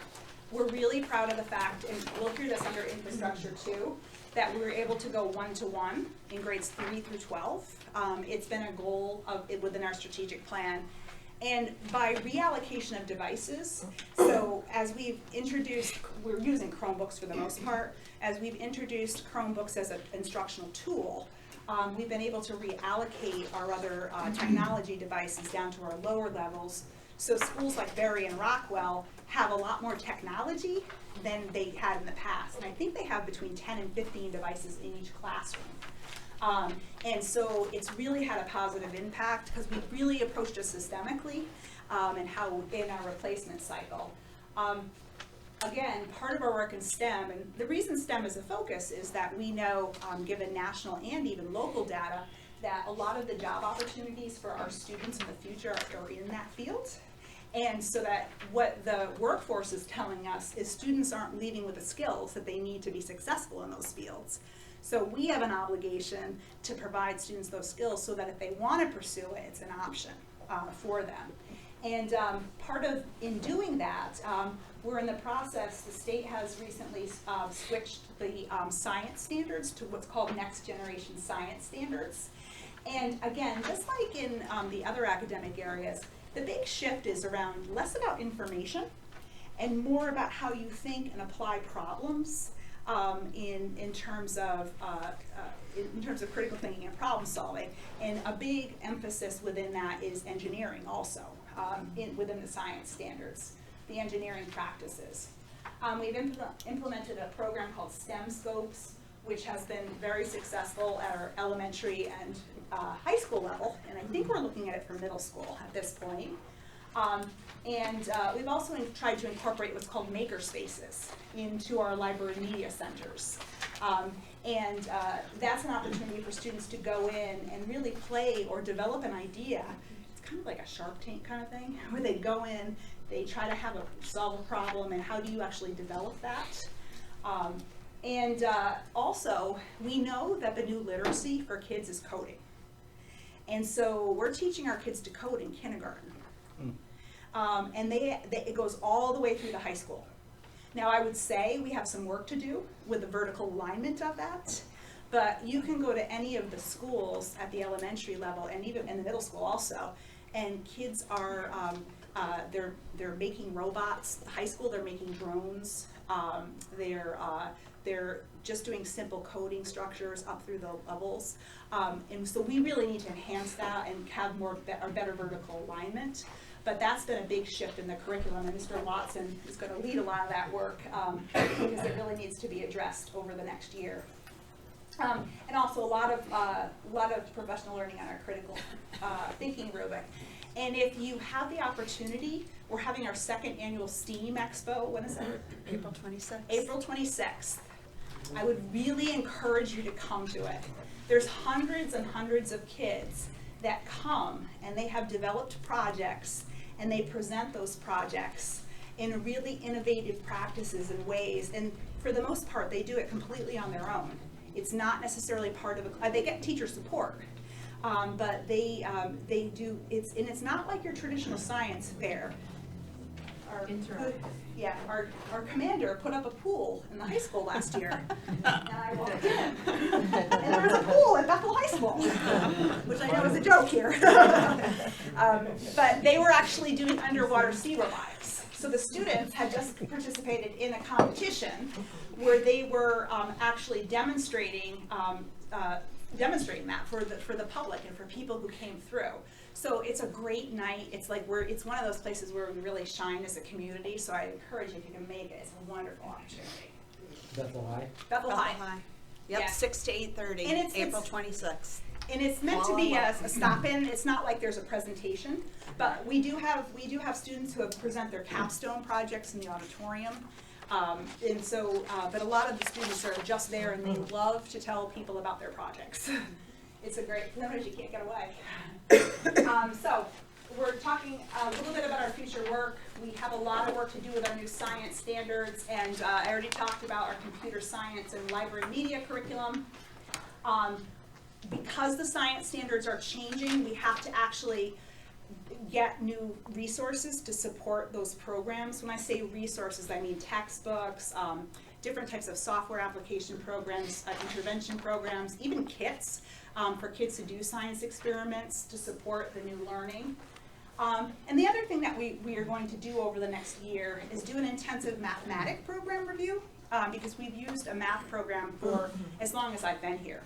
we're really proud of the fact, and we'll hear this under infrastructure too, that we were able to go 1-to-1 in grades 3 through 12. It's been a goal within our strategic plan. And by reallocation of devices, so as we've introduced, we're using Chromebooks for the most part, as we've introduced Chromebooks as an instructional tool, we've been able to reallocate our other technology devices down to our lower levels. So schools like Berry and Rockwell have a lot more technology than they had in the past. And I think they have between 10 and 15 devices in each classroom. And so it's really had a positive impact because we've really approached it systemically and how in our replacement cycle. Again, part of our work in STEM, and the reason STEM is a focus is that we know, given national and even local data, that a lot of the job opportunities for our students in the future are in that field. And so that what the workforce is telling us is students aren't leaving with the skills that they need to be successful in those fields. So we have an obligation to provide students those skills so that if they want to pursue it, it's an option for them. And in doing that, we're in the process, the state has recently switched the science standards to what's called next generation science standards. And again, just like in the other academic areas, the big shift is around less about information and more about how you think and apply problems in terms of critical thinking and problem solving. And a big emphasis within that is engineering also, within the science standards, the engineering practices. We've implemented a program called STEM Scopes, which has been very successful at our elementary and high school level, and I think we're looking at it for middle school at this point. We've also tried to incorporate what's called maker spaces into our library media centers. That's an opportunity for students to go in and really play or develop an idea. It's kind of like a Shark Tank kind of thing, where they go in, they try to solve a problem, and how do you actually develop that? Also, we know that the new literacy for kids is coding. And so we're teaching our kids to code in kindergarten. It goes all the way through to high school. Now, I would say we have some work to do with the vertical alignment of that, but you can go to any of the schools at the elementary level and even in the middle school also, and kids are, they're making robots. High school, they're making drones. They're just doing simple coding structures up through the levels. And so we really need to enhance that and have better vertical alignment. But that's been a big shift in the curriculum, and Mr. Watson is going to lead a lot of that work because it really needs to be addressed over the next year. And also a lot of professional learning on our critical thinking rubric. And if you have the opportunity, we're having our second annual STEAM Expo. When is that? April 26th. April 26th. I would really encourage you to come to it. There's hundreds and hundreds of kids that come, and they have developed projects, and they present those projects in really innovative practices and ways. And for the most part, they do it completely on their own. It's not necessarily part of they get teacher support. But they do, it's not like your traditional science fair. Our commander put up a pool in the high school last year. And I walked in, and there was a pool at Bethel High School, which I know is a joke here. But they were actually doing underwater sea revives. So the students had just participated in a competition where they were actually demonstrating that for the public and for people who came through. So it's a great night. It's one of those places where we really shine as a community. So I encourage you, if you can make it, it's a wonderful opportunity. Bethel High? Bethel High. Yep, Yeah. 6 to 8:30, And April 26th. And it's meant to be a stop-in. It's not like there's a presentation, but we do have students who have present their capstone projects in the auditorium. But a lot of the students are just there, and they love to tell people about their projects. It's a great, sometimes you can't get away. So we're talking a little bit about our future work. We have a lot of work to do with our new science standards, and I already talked about our computer science and library media curriculum. Because the science standards are changing, we have to actually get new resources to support those programs. When I say resources, I mean textbooks, different types of software application programs, intervention programs, even kits for kids to do science experiments to support the new learning. And the other thing that we are going to do over the next year is do an intensive mathematic program review because we've used a math program for as long as I've been here.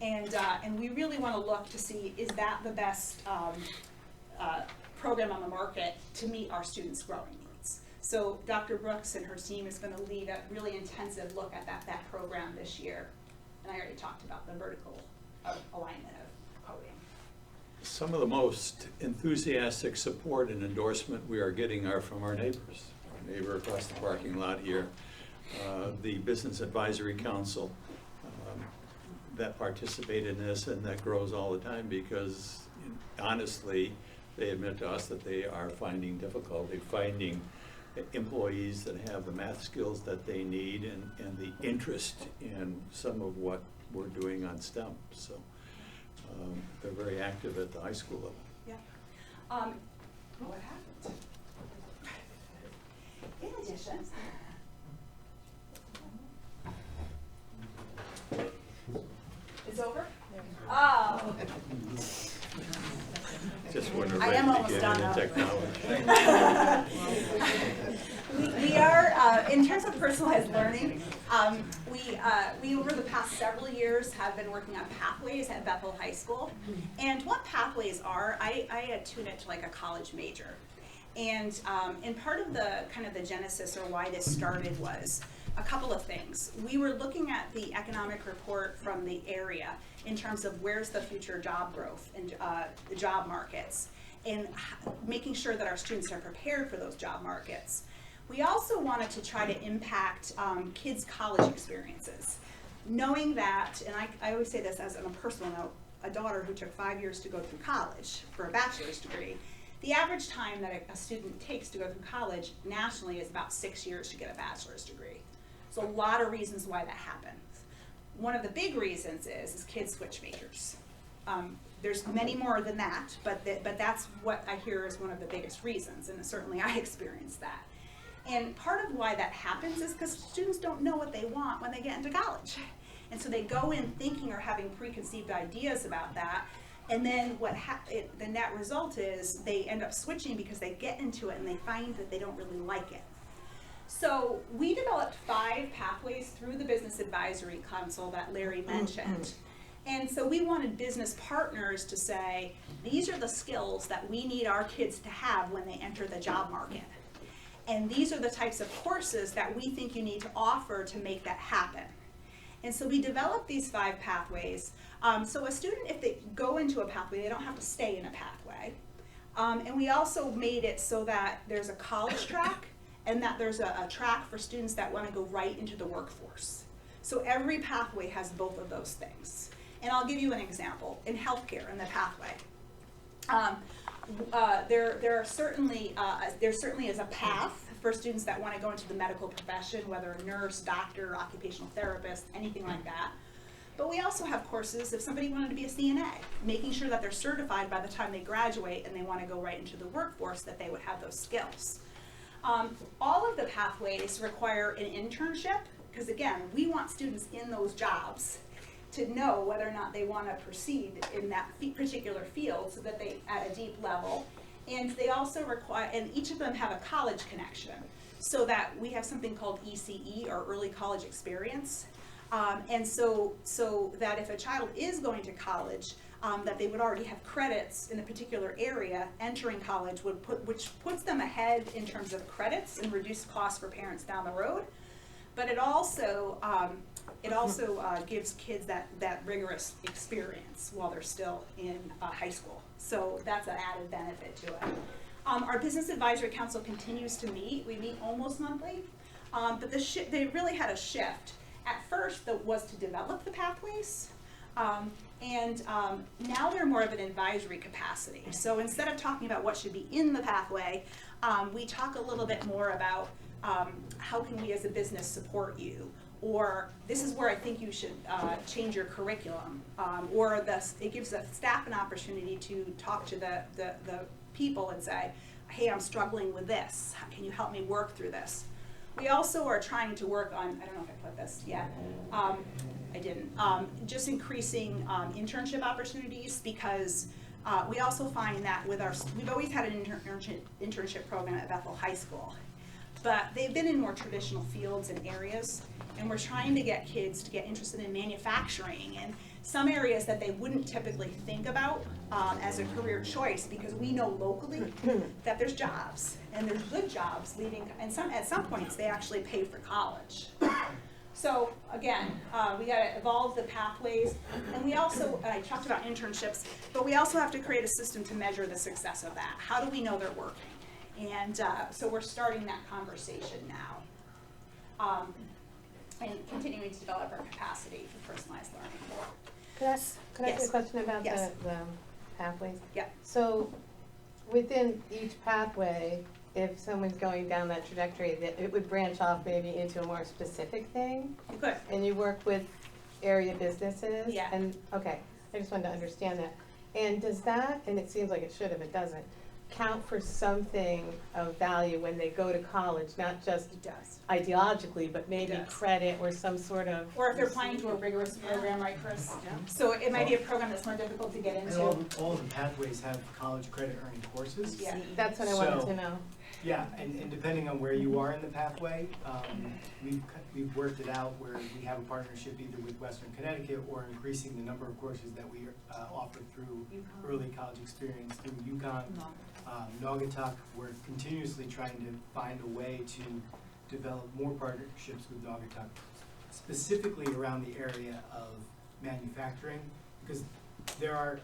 And we really want to look to see, is that the best program on the market to meet our students' growing needs. So Dr. Brooks and her team is going to lead a really intensive look at that program this year. And I already talked about the vertical alignment of coding. Some of the most enthusiastic support and endorsement we are getting are from our neighbors. Our neighbor across the parking lot here, the Business Advisory Council that participated in this, and that grows all the time because honestly, they admit to us that they are finding difficulty finding employees that have the math skills that they need and the interest in some of what we're doing on STEM. So they're very active at the high school level. Yeah. What happened? In addition, it's over? Oh. Just when we're I ready am to almost get done into now. technology. In terms of personalized learning, we over the past several years have been working on pathways at Bethel High School. And what pathways are, I attune it to like a college major. And part of the kind of the genesis or why this started was a couple of things. We were looking at the economic report from the area in terms of where's the future job growth and the job markets, and making sure that our students are prepared for those job markets. We also wanted to try to impact kids' college experiences, knowing that, and I always say this as on a personal note, a daughter who took 5 years to go through college for a bachelor's degree, the average time that a student takes to go through college nationally is about 6 years to get a bachelor's degree. So a lot of reasons why that happens. One of the big reasons is kids switch majors. There's many more than that, but that's what I hear is one of the biggest reasons, and certainly I experienced that. And part of why that happens is because students don't know what they want when they get into college. And so they go in thinking or having preconceived ideas about that, and then the net result is they end up switching because they get into it and they find that they don't really like it. So we developed 5 pathways through the Business Advisory Council that Larry mentioned. And so we wanted business partners to say, these are the skills that we need our kids to have when they enter the job market. And these are the types of courses that we think you need to offer to make that happen. And so we developed these 5 pathways. So a student, if they go into a pathway, they don't have to stay in a pathway. And we also made it so that there's a college track and that there's a track for students that want to go right into the workforce. So every pathway has both of those things. And I'll give you an example. In healthcare, in the pathway, there certainly is a path for students that want to go into the medical profession, whether a nurse, doctor, occupational therapist, anything like that. But we also have courses if somebody wanted to be a CNA, making sure that they're certified by the time they graduate and they want to go right into the workforce, that they would have those skills. All of the pathways require an internship, because again, we want students in those jobs to know whether or not they want to proceed in that particular field so that they at a deep level. And they also require, and each of them have a college connection, so that we have something called ECE, or early college experience. And so that if a child is going to college, that they would already have credits in a particular area entering college, which puts them ahead in terms of credits and reduced costs for parents down the road. But it also gives kids that rigorous experience while they're still in high school. So that's an added benefit to it. Our Business Advisory Council continues to meet. We meet almost monthly, but they really had a shift. At first, that was to develop the pathways, and now they're more of an advisory capacity. So instead of talking about what should be in the pathway, we talk a little bit more about how can we as a business support you, or this is where I think you should change your curriculum, or it gives the staff an opportunity to talk to the people and say, hey, I'm struggling with this, can you help me work through this? We also are trying to work on, I don't know if I put this yet, I didn't, just increasing internship opportunities, because we also find that we've always had an internship program at Bethel High School, but they've been in more traditional fields and areas, and we're trying to get kids to get interested in manufacturing and some areas that they wouldn't typically think about as a career choice, because we know locally that there's jobs, and there's good jobs leading, and at some points they actually pay for college. So again, we got to evolve the pathways, and we also, I talked about internships, but we also have to create a system to measure the success of that. How do we know they're working? And so we're starting that conversation now, and continuing to develop our capacity for personalized learning. Could I ask Yes. a question about Yes. the pathways? Yeah. So within each pathway, if someone's going down that trajectory, that it would branch off maybe into a more specific thing? You could. And you work with area businesses? Yeah. And, okay, I just wanted to understand that. And does that, and it seems like it should if it doesn't, count for something of value when they go to college, not just It does. ideologically, but maybe does. credit or some sort of. Or if they're applying to a rigorous program, right, Chris? Yeah. So it might be a program that's more difficult to get And into. all the pathways have college credit earning courses. Yeah. That's what I wanted So- to know. Yeah, and depending on where you are in the pathway, we've worked it out where we have a partnership either with Western Connecticut or increasing the number of courses that we offer through early college experience through UConn, Naugatuck. We're continuously trying to find a way to develop more partnerships with Naugatuck, specifically around the area of manufacturing, because there are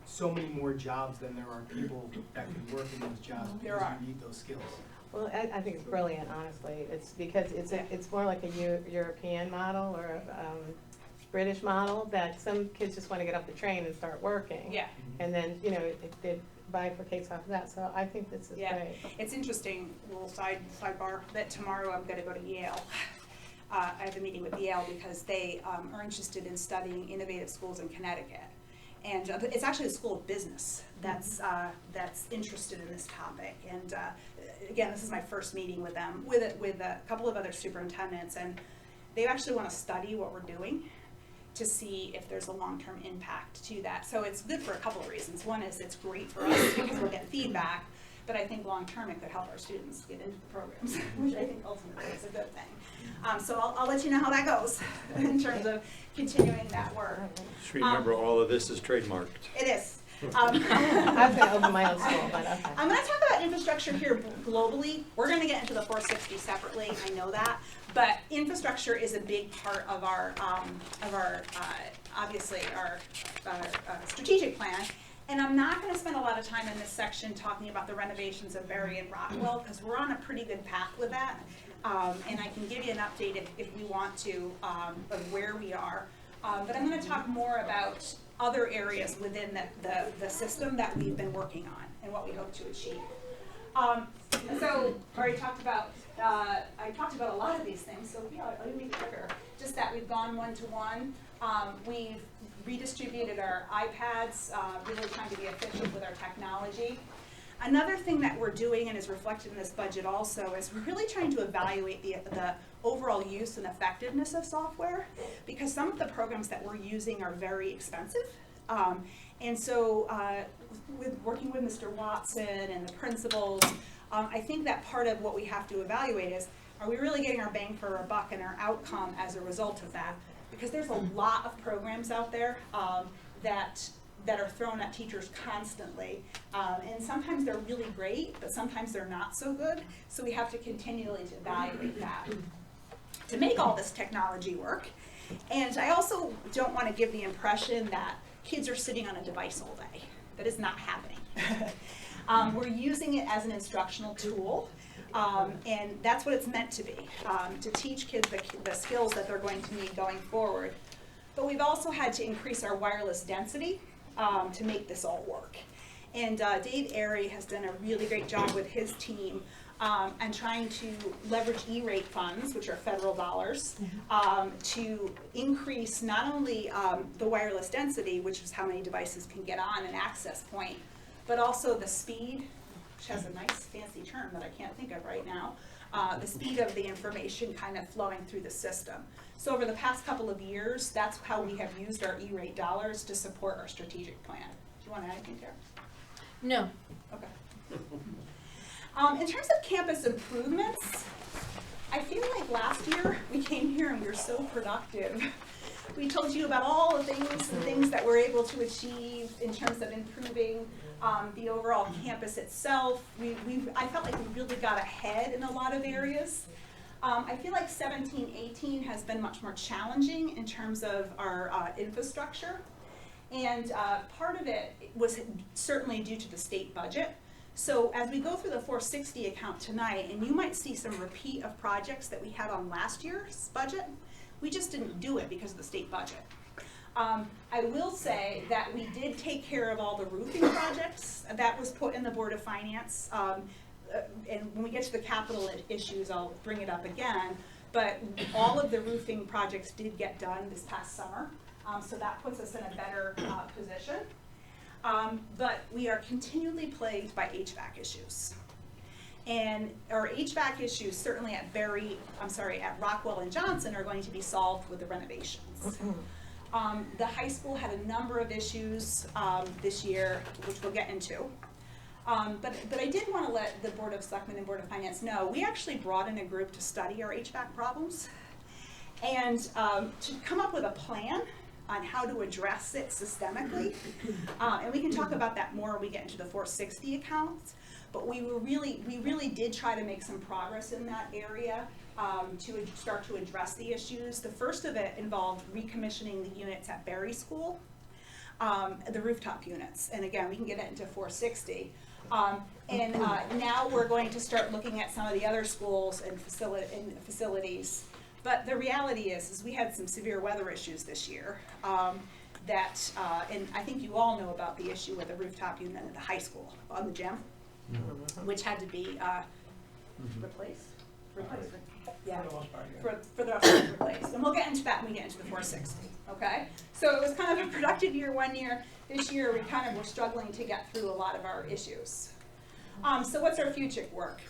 so many more jobs than there are people that can work in those jobs because you need those skills. Well, I think it's brilliant, honestly. It's because it's more like a European model or a British model that some kids just want to get off the train and start working. Yeah. And then, it bifurcates off of that. So I think this is great. It's interesting, little sidebar, that tomorrow I'm going to go to Yale. I have a meeting with Yale because they are interested in studying innovative schools in Connecticut. And it's actually a school of business that's interested in this topic. And again, this is my first meeting with them, with a couple of other superintendents, and they actually want to study what we're doing to see if there's a long-term impact to that. So it's good for a couple of reasons. One is it's great for us because we'll get feedback, but I think long-term it could help our students get into the programs, which I think ultimately is a good thing. So I'll let you know how that goes in terms of continuing that work. Just remember, all of this is trademarked. It is. I was going to open my own school, but okay. I'm going to talk about infrastructure here globally. We're going to get into the 460 separately. I know that, but infrastructure is a big part of our obviously our strategic plan. And I'm not going to spend a lot of time in this section talking about the renovations of Berry and Rockwell because we're on a pretty good path with that. And I can give you an update if we want to of where we are. But I'm going to talk more about other areas within the system that we've been working on and what we hope to achieve. So I already talked about, I talked about a lot of these things, so yeah, let me make it quicker. Just that we've gone one-to-one. We've redistributed our iPads, really trying to be efficient with our technology. Another thing that we're doing and is reflected in this budget also is we're really trying to evaluate the overall use and effectiveness of software because some of the programs that we're using are very expensive. And so with working with Mr. Watson and the principals, I think that part of what we have to evaluate is, are we really getting our bang for our buck and our outcome as a result of that? Because there's a lot of programs out there that are thrown at teachers constantly. And sometimes they're really great, but sometimes they're not so good. So we have to continually evaluate that to make all this technology work. And I also don't want to give the impression that kids are sitting on a device all day. That is not happening. We're using it as an instructional tool. And that's what it's meant to be, to teach kids the skills that they're going to need going forward. But we've also had to increase our wireless density to make this all work. And Dave Airy has done a really great job with his team and trying to leverage E-rate funds, which are federal dollars, to increase not only the wireless density, which is how many devices can get on an access point, but also the speed, which has a nice fancy term that I can't think of right now, the speed of the information kind of flowing through the system. So over the past couple of years, that's how we have used our E-rate dollars to support our strategic plan. Do you want to add anything there? No. Okay. In terms of campus improvements, I feel like last year we came here and we were so productive. We told you about all the things that we're able to achieve in terms of improving the overall campus itself. I felt like we really got ahead in a lot of areas. I feel like 17-18 has been much more challenging in terms of our infrastructure. And part of it was certainly due to the state budget. So as we go through the 460 account tonight, and you might see some repeat of projects that we had on last year's budget, we just didn't do it because of the state budget. I will say that we did take care of all the roofing projects that was put in the Board of Finance. And when we get to the capital issues, I'll bring it up again. But all of the roofing projects did get done this past summer. So that puts us in a better position. But we are continually plagued by HVAC issues. And our HVAC issues, certainly at Rockwell and Johnson, are going to be solved with the renovations. The high school had a number of issues this year, which we'll get into. But I did want to let the Board of Selectmen and Board of Finance know, we actually brought in a group to study our HVAC problems and to come up with a plan on how to address it systemically. And we can talk about that more when we get into the 460 accounts. But we really did try to make some progress in that area to start to address the issues. The first of it involved recommissioning the units at Berry School, the rooftop units. And again, we can get into 460. Now we're going to start looking at some of the other schools and facilities. But the reality is we had some severe weather issues this year and I think you all know about the issue with the rooftop unit at the high school on the gym, which had to be replaced. Yeah, for the most part replaced. And we'll get into that when we get into the 460, okay? So it was kind of a productive year one year. This year we kind of were struggling to get through a lot of our issues. So what's our future work?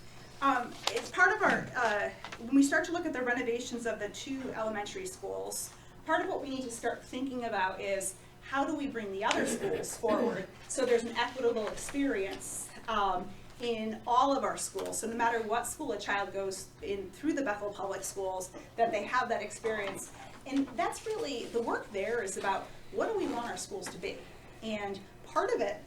It's part of our, when we start to look at the renovations of the 2 elementary schools, part of what we need to start thinking about is how do we bring the other schools forward so there's an equitable experience in all of our schools. So no matter what school a child goes in through the Bethel Public Schools, that they have that experience. And that's really, the work there is about what do we want our schools to be? And part of it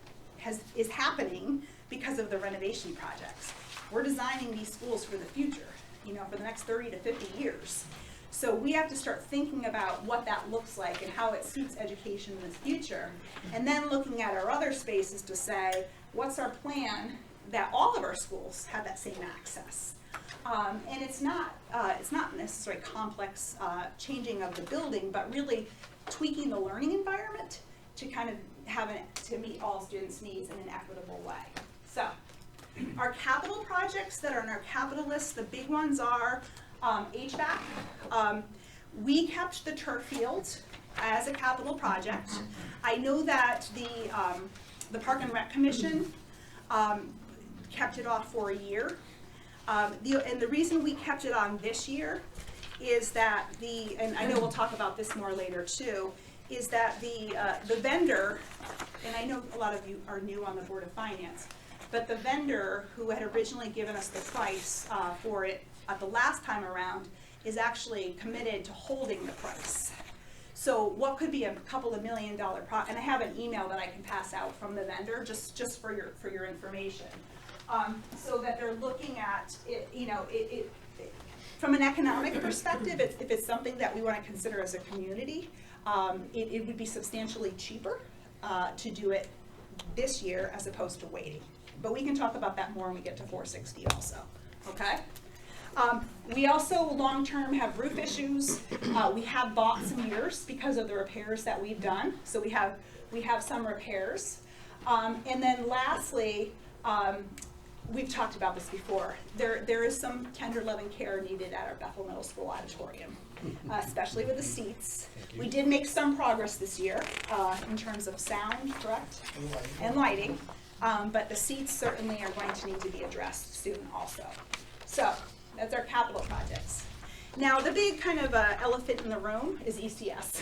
is happening because of the renovation projects. We're designing these schools for the future, for the next 30 to 50 years. So we have to start thinking about what that looks like and how it suits education in the future. And then looking at our other spaces to say, what's our plan that all of our schools have that same access? And it's not necessarily complex changing of the building, but really tweaking the learning environment to kind of to meet all students' needs in an equitable way. So our capital projects that are on our capital list, the big ones are HVAC. We kept the turf field as a capital project. I know that the Park and Rec Commission kept it off for a year. And the reason we kept it on this year is that and I know we'll talk about this more later too, is that the vendor, and I know a lot of you are new on the Board of Finance, but the vendor who had originally given us the price for it at the last time around is actually committed to holding the price. So what could be a couple of $1 million and I have an email that I can pass out from the vendor just for your information, so that they're looking at it, from an economic perspective. If it's something that we want to consider as a community, it would be substantially cheaper to do it this year as opposed to waiting. But we can talk about that more when we get to 460 also, okay? We also long-term have roof issues. We have bought some years because of the repairs that we've done. So we have some repairs. And then lastly, we've talked about this before. There is some tender loving care needed at our Bethel Middle School auditorium, especially with the seats. We did make some progress this year in terms of sound, correct? And lighting. But the seats certainly are going to need to be addressed soon also. So that's our capital projects. Now the big kind of elephant in the room is ECS.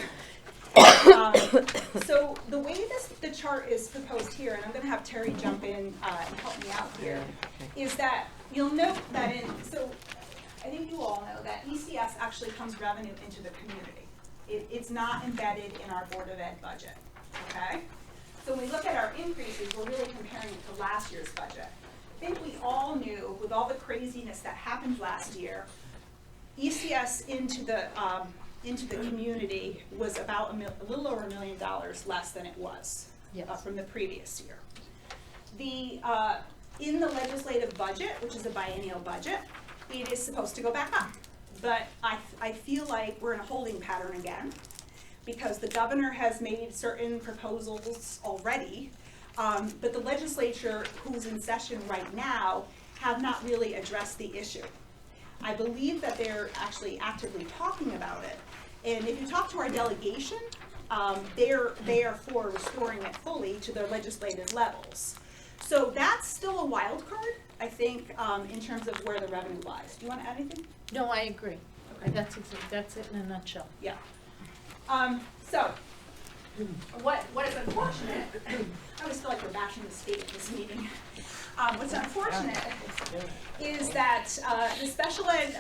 So the way the chart is proposed here, and I'm going to have Terry jump in and help me out here, is that you'll note that so I think you all know that ECS actually comes revenue into the community. It's not embedded in our Board of Ed budget, okay? So when we look at our increases, we're really comparing it to last year's budget. I think we all knew, with all the craziness that happened last year, ECS into the community was about a little over $1 million less than it was from the previous year. In the legislative budget, which is a biennial budget, it is supposed to go back up. But I feel like we're in a holding pattern again, because the governor has made certain proposals already, but the legislature, who's in session right now, have not really addressed the issue. I believe that they're actually actively talking about it. And if you talk to our delegation, they are for restoring it fully to their legislative levels. So that's still a wild card, I think, in terms of where the revenue lies. Do you want to add anything? No, I agree. Okay. That's it in a nutshell. Yeah. So, what is unfortunate, I always feel like we're bashing the state at this meeting. What's unfortunate is that the special ed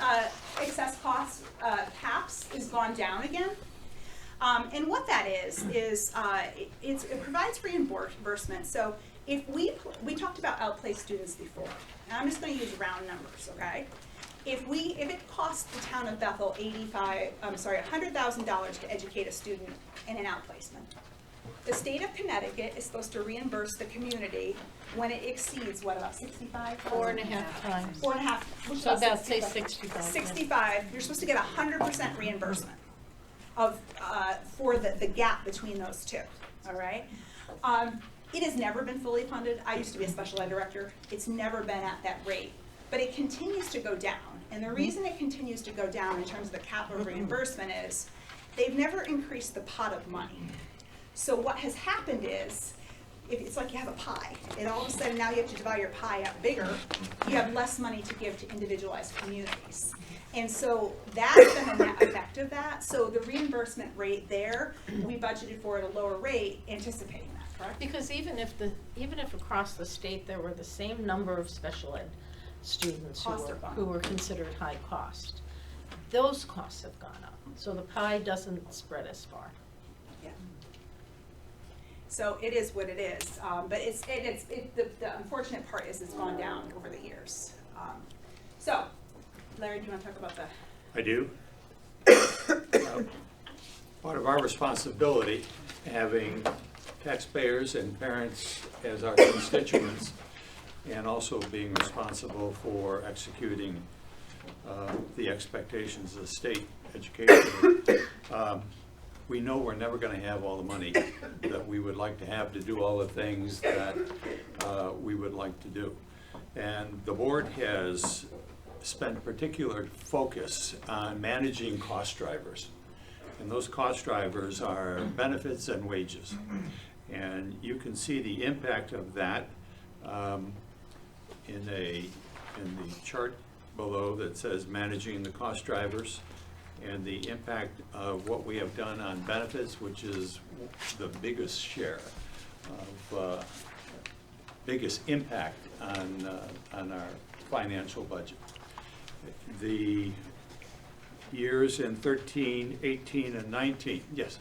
excess cost caps is gone down again. And what that is it provides reimbursement. So if we talked about outplaced students before, and I'm just going to use round numbers, okay? If it costs the town of Bethel $100,000 to educate a student in an outplacement, the state of Connecticut is supposed to reimburse the community when it exceeds, what, about 65? 4.5 times. 4.5. which is So about, say, 65. 65. 65, you're supposed to get 100% reimbursement of, for the gap between those two, all right? It has never been fully funded. I used to be a special ed director. It's never been at that rate, but it continues to go down. And the reason it continues to go down in terms of the capital reimbursement is they've never increased the pot of money. So what has happened is, if it's like you have a pie, and all of a sudden now you have to divide your pie up bigger, you have less money to give to individualized communities. And so that's been a net effect of that. So the reimbursement rate there, we budgeted for at a lower rate, anticipating that, correct? Because even if across the state there were the same number of special ed students who were considered high cost, those costs have gone up. So the pie doesn't spread as far. Yeah. So it is what it is, but the unfortunate part is it's gone down over the years. So, Larry, do you want to talk about that? I do. Part of our responsibility, having taxpayers and parents as our constituents, and also being responsible for executing the expectations of state education. We know we're never going to have all the money that we would like to have to do all the things that we would like to do. And the board has spent particular focus on managing cost drivers. And those cost drivers are benefits and wages. And you can see the impact of that in the chart below that says managing the cost drivers, and the impact of what we have done on benefits, which is the biggest share of biggest impact on our financial budget. The years in 13, 18, and 19, yes,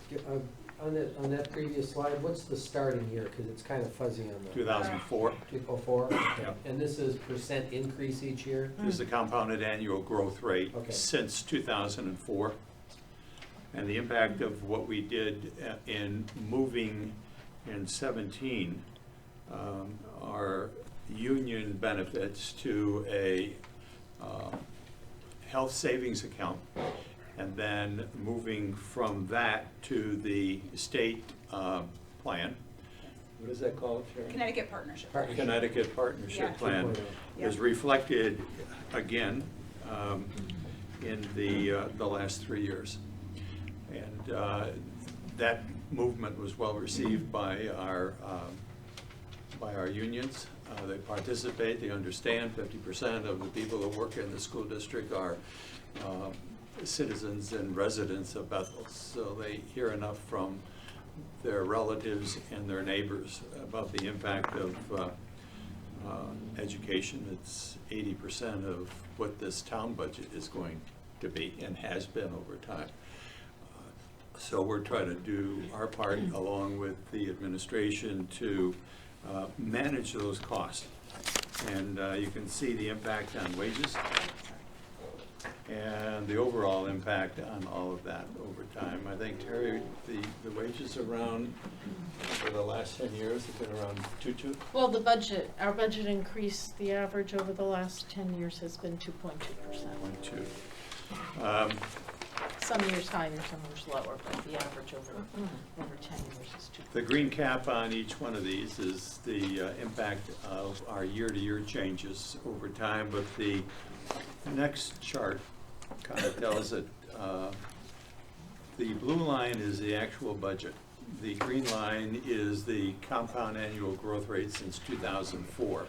On that previous slide, what's the starting year? Because it's kind of fuzzy on the. 2004. 2004? Okay. Yeah. And this is percent increase each year? This is the compounded annual growth rate Okay. since 2004. And the impact of what we did in moving in 17 our union benefits to a health savings account, and then moving from that to the state plan. What is that called, Sharon? Connecticut Partnership. Connecticut Partnership Yeah. Plan 2.0. is reflected again in the last 3 years. And that movement was well received by our unions. They participate, they understand 50% of the people that work in the school district are citizens and residents of Bethel. So they hear enough from their relatives and their neighbors about the impact of education. It's 80% of what this town budget is going to be and has been over time. So we're trying to do our part along with the administration to manage those costs. And you can see the impact on wages and the overall impact on all of that over time. I think, Terry, the wages around, for the last 10 years, have been around 2.2? Well, our budget increase, the average over the last 10 years has been 2.2%. 1.2. Some years higher, some years lower, but the average over 10 years is 2%. The green cap on each one of these is the impact of our year-to-year changes over time, but the next chart kind of tells it. The blue line is the actual budget. The green line is the compound annual growth rate since 2004.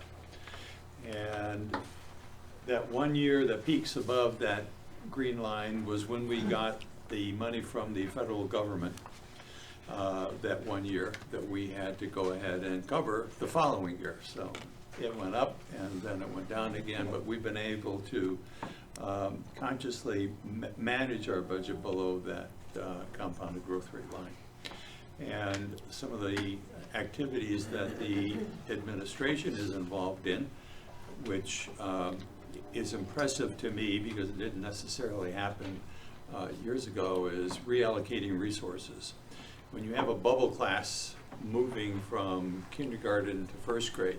And that 1 year that peaks above that green line was when we got the money from the federal government that 1 year that we had to go ahead and cover the following year. So it went up and then it went down again, but we've been able to consciously manage our budget below that compounded growth rate line. And some of the activities that the administration is involved in, which is impressive to me because it didn't necessarily happen years ago, is reallocating resources. When you have a bubble class moving from kindergarten to first grade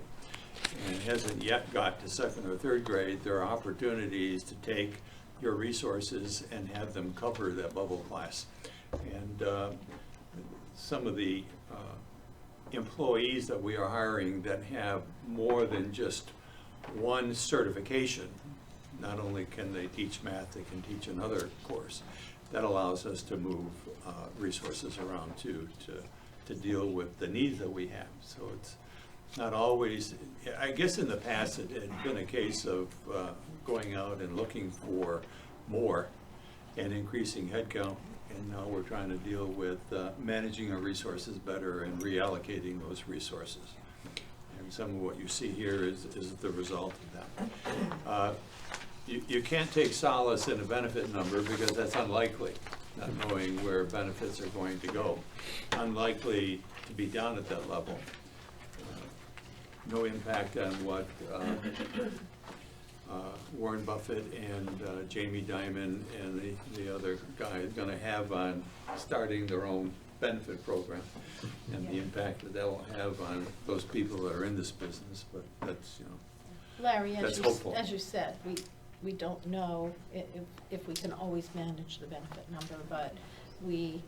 and it hasn't yet got to second or third grade, there are opportunities to take your resources and have them cover that bubble class. And some of the employees that we are hiring that have more than just one certification, not only can they teach math, they can teach another course. That allows us to move resources around to deal with the needs that we have. So it's not always, I guess in the past it had been a case of going out and looking for more and increasing headcount, and now we're trying to deal with managing our resources better and reallocating those resources. And some of what you see here is the result of that. You can't take solace in a benefit number because that's unlikely, not knowing where benefits are going to go. Unlikely to be down at that level. No impact on what Warren Buffett and Jamie Dimon and the other guy is going to have on starting their own benefit program and the impact that will have on those people that are in this business. But that's, Larry, that's hopeful. as you said, we don't know if we can always manage the benefit number, but we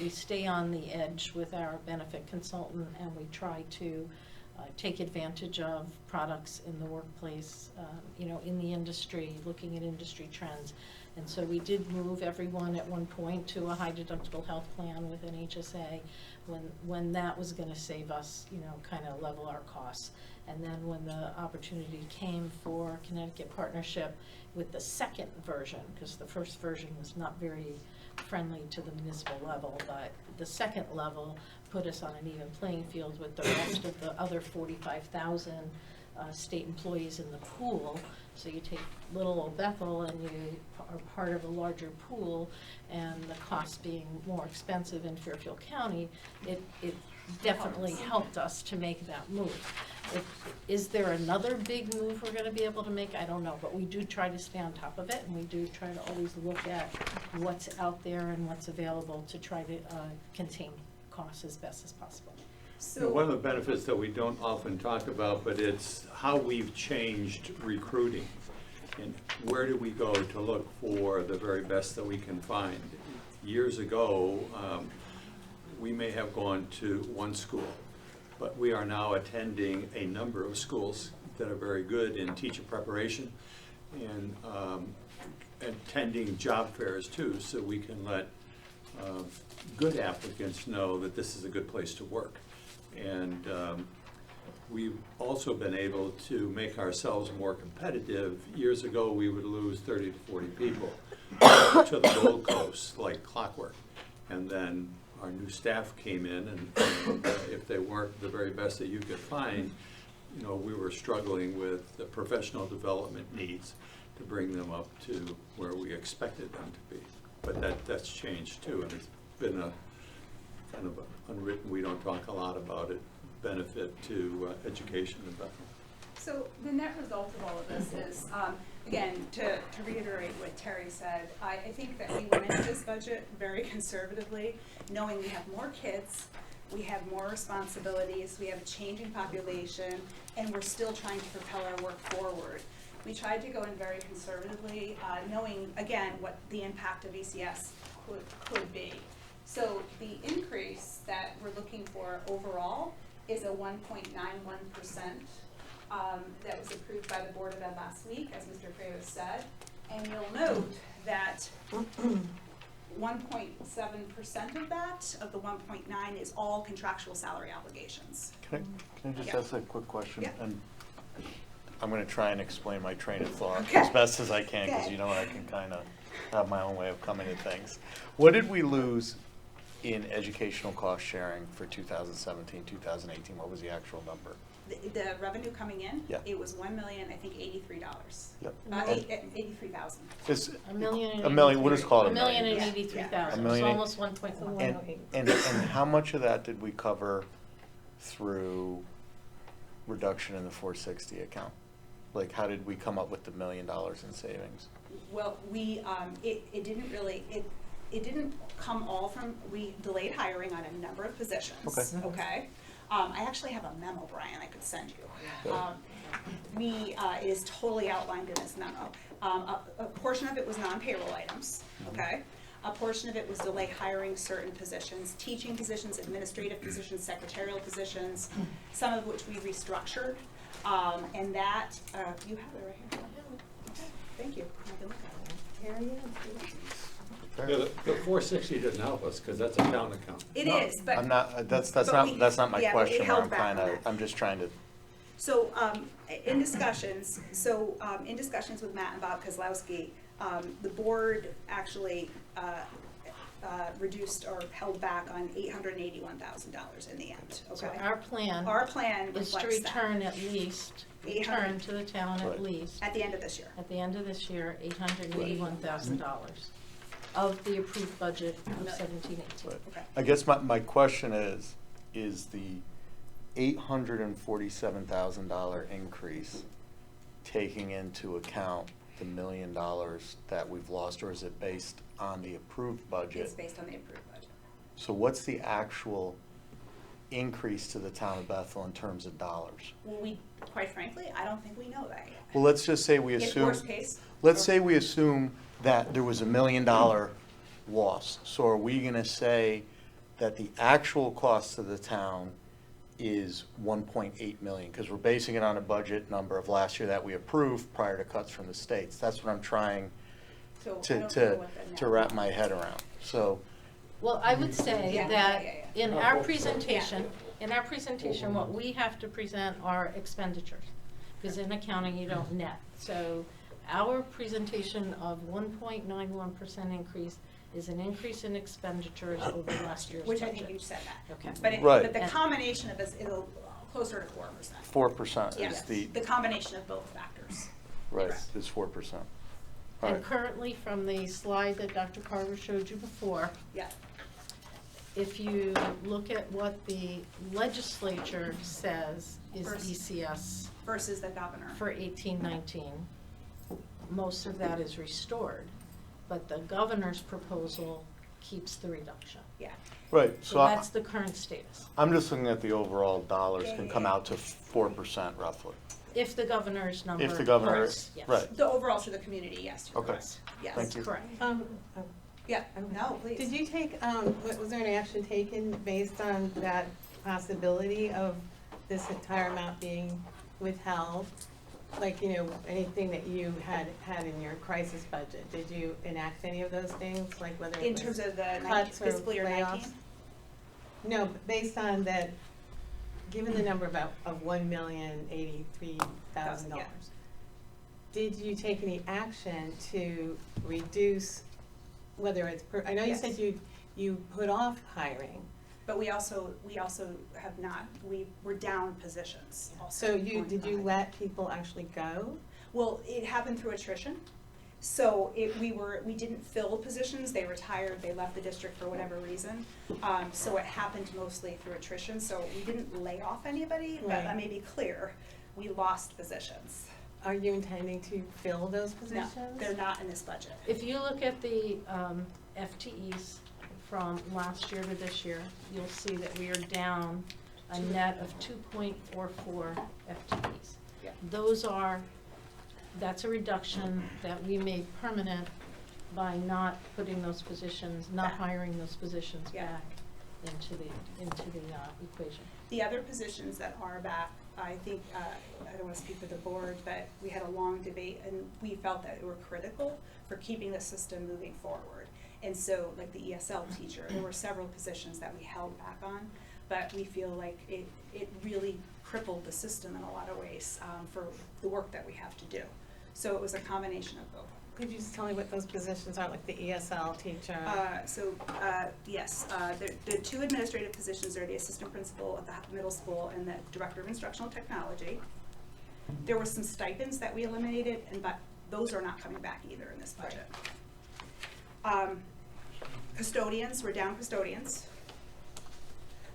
stay on the edge with our benefit consultant, and we try to take advantage of products in the workplace, in the industry, looking at industry trends. And so we did move everyone at one point to a high deductible health plan with an HSA when that was going to save us, kind of level our costs. And then when the opportunity came for Connecticut Partnership with the second version, because the first version was not very friendly to the municipal level, but the second level put us on an even playing field with the rest of the other 45,000 state employees in the pool. So you take little old Bethel and you are part of a larger pool, and the costs being more expensive in Fairfield County, it definitely helped us to make that move. Is there another big move we're going to be able to make? I don't know, but we do try to stay on top of it, and we do try to always look at what's out there and what's available to try to contain costs as best as possible. So One of the benefits that we don't often talk about, but it's how we've changed recruiting. And where do we go to look for the very best that we can find? Years ago, we may have gone to one school, but we are now attending a number of schools that are very good in teacher preparation and attending job fairs too, so we can let good applicants know that this is a good place to work. And we've also been able to make ourselves more competitive. Years ago, we would lose 30 to 40 people to the Gold Coast like clockwork. And then our new staff came in, and if they weren't the very best that you could find, we were struggling with the professional development needs to bring them up to where we expected them to be. But that's changed too, and it's been a kind of unwritten, we don't talk a lot about it, benefit to education in Bethel. So the net result of all of this is, again, to reiterate what Terry said, I think that we went into this budget very conservatively, knowing we have more kids, we have more responsibilities, we have a changing population, and we're still trying to propel our work forward. We tried to go in very conservatively, knowing, again, what the impact of ECS could be. So the increase that we're looking for overall is a 1.91%. That was approved by the Board of Ed last week, as Mr. Kratos said. And you'll note that 1.7% of that, of the 1.9, is all contractual salary obligations. Can I just Yeah. ask a quick question? Yeah. And I'm going to try and explain my train of thought Okay. as best as I can, because Okay. I can kind of have my own way of coming at things. What did we lose in educational cost sharing for 2017, 2018? What was the actual number? The revenue coming in? Yeah. It was $1,083,000. Yep. $83,000. It's A million. a million, what is called a A million million? and 83,000, A it's million. almost 1.1. And how much of that did we cover through reduction in the 460 account? Like, how did we come up with the $1 million in savings? Well, it didn't really, it didn't come all from, we delayed hiring on a number of positions. Okay. Okay? I actually have a memo, Brian, I could send you. Good. It is totally outlined in this memo. A portion of it was non-payroll items, okay? A portion of it was delayed hiring certain positions, teaching positions, administrative positions, secretarial positions, some of which we restructured. And that, you have it right here. Okay, thank you. I can look at it. Here he is. Yeah, the 460 didn't help us, because that's a town account. It is, but. I'm not, that's but not my yeah, question, it where held I'm back trying on to, that. I'm just trying to, So, in discussions with Matt and Bob Kozlowski, the board actually, reduced or held back on $881,000 in the end, So okay? our plan Our plan is to reflects that. return at least, return to the town at Right. least, At the end of this year. at the end of this year, $881,000 of the approved budget of Right. 17-18. but Okay. I guess my question is the $847,000 increase taking into account the $1 million that we've lost, or is it based on the approved budget? It's based on the approved budget. So what's the actual increase to the town of Bethel in terms of dollars? Well, quite frankly, I don't think we know that yet. Well, let's just say we In assume. worst case. Let's say we assume that there was $1 million loss. So are we gonna say that the actual cost to the town is 1.8 million? Because we're basing it on a budget number of last year that we approved prior to cuts from the states. That's what I'm trying So I don't know to what the net wrap my number head is. around. So, Well, I would say Yeah, that yeah, yeah. in our presentation, what we have to present are expenditures. Because in accounting, you don't net. So our presentation of 1.91% increase is an increase in expenditures over last year's budget. Which I think you said that. Okay. Right. But the combination of it is closer to 4%. 4% is Yes, the, the combination of both factors. right, Correct. is 4%. All And right. currently, from the slide that Dr. Carver showed you before, Yeah. if you look at what the legislature says is Versus- ECS Versus the governor. for 18-19, most of that is restored, but the governor's proposal keeps the reduction. Yeah. Right, So so that's the current status. I'm just looking at the overall dollars Yeah, can yeah, come yeah. out to 4% roughly. If the governor's number If the governor, holds, yes. right. The overall to the community, yes. you're Okay. correct. Yes. Thank you. Correct. Oh, Yeah, no, please. Did you take, was there any action taken based on that possibility of this entire amount being withheld? Like, anything that you had in your crisis budget, did you enact any of those things, like whether it In was terms of the cuts or fiscal year layoffs? 19? No, but based on that, given the number of $1,083,000, Yeah. did you take any action to reduce, whether it's I know you Yes. said you put off hiring, But we also have not, we're down positions also. so did you 25. let people actually go? Well, it happened through attrition. So we didn't fill positions, they retired, they left the district for whatever reason. So it happened mostly through attrition, so we didn't lay off anybody, but Right. let me be clear, we lost positions. Are you intending to fill those No, positions? they're not in this budget. If you look at the FTEs from last year to this year, you'll see that we are down a net of 2.44 FTEs. Yeah. That's a reduction that we made permanent by not putting those positions, not Back. hiring those positions Yeah. back into the equation. The other positions that are back, I think, I don't want to speak for the board, but we had a long debate and we felt that they were critical for keeping the system moving forward. And so, like the ESL teacher, there were several positions that we held back on, but we feel like it really crippled the system in a lot of ways for the work that we have to do. So it was a combination of both. Could you just tell me what those positions are, like the ESL teacher? Yes, the two administrative positions are the assistant principal at the middle school and the director of instructional technology. There were some stipends that we eliminated, but those are not coming back either in this budget. Custodians, we're down custodians.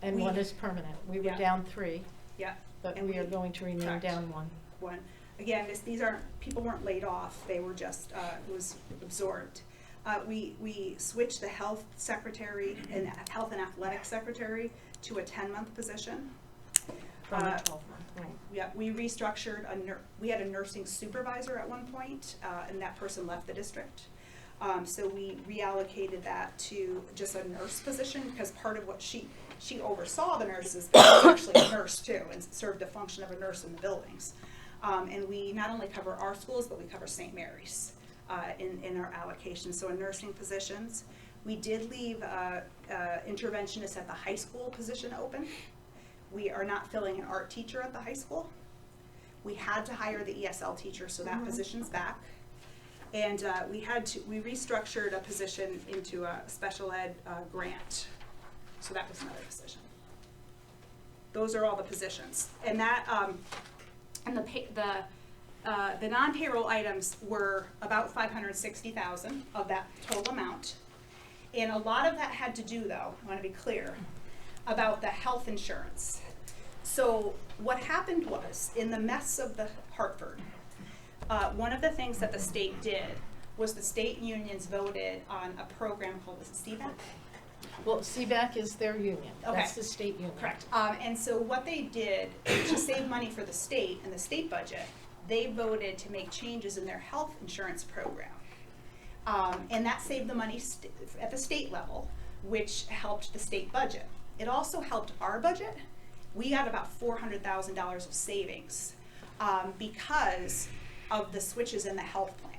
And one is permanent. We were Yeah. down 3, Yeah. but and we are going to remain correct. down 1. One. Again, these aren't, people weren't laid off, they were just, it was absorbed. We switched the health secretary and health and athletic secretary to a 10-month position. From a 12-month, right. Yeah, we restructured we had a nursing supervisor at one point, and that person left the district. So we reallocated that to just a nurse position, because part of what she oversaw the nurses, but she was actually a nurse too, and served the function of a nurse in the buildings. And we not only cover our schools, but we cover St. Mary's in our allocation. So in nursing positions, we did leave interventionist at the high school position open. We are not filling an art teacher at the high school. We had to hire the ESL teacher, so that position's back. And we restructured a position into a special ed grant. So that was another position. Those are all the positions. And that, and the non-payroll items were about $560,000 of that total amount. And a lot of that had to do, though, I want to be clear, about the health insurance. So what happened was, in the mess of the Hartford, one of the things that the state did was the state unions voted on a program called, was it CBAC? Well, CBAC is their union. Okay. That's the state union. Correct. And so what they did to save money for the state and the state budget, they voted to make changes in their health insurance program. And that saved the money at the state level, which helped the state budget. It also helped our budget. We got about $400,000 of savings because of the switches in the health plan.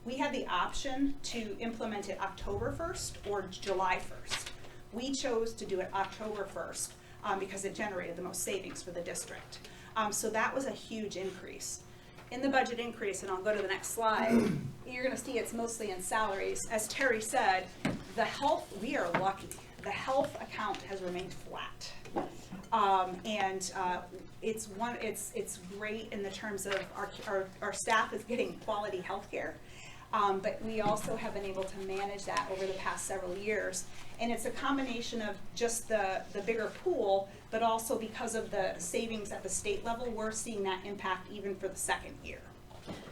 We had the option to implement it October 1st or July 1st. We chose to do it October 1st because it generated the most savings for the district. So that was a huge increase. In the budget increase, and I'll go to the next slide, you're gonna see it's mostly in salaries. As Terry said, the health, we are lucky. The health account has remained flat. It's great in the terms of our staff is getting quality health care. But we also have been able to manage that over the past several years. And it's a combination of just the bigger pool, but also because of the savings at the state level, we're seeing that impact even for the second year.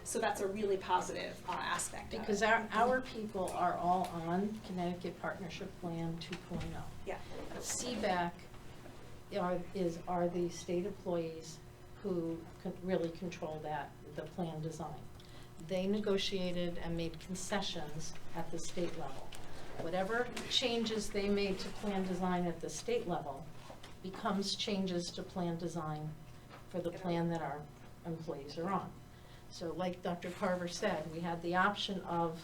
So that's a really positive aspect of it. Because our people are all on Connecticut Partnership Plan 2.0. Yeah. CBAC are the state employees who really control the plan design. They negotiated and made concessions at the state level. Whatever changes they made to plan design at the state level becomes changes to plan design for the plan that our employees are on. So like Dr. Carver said, we had the option of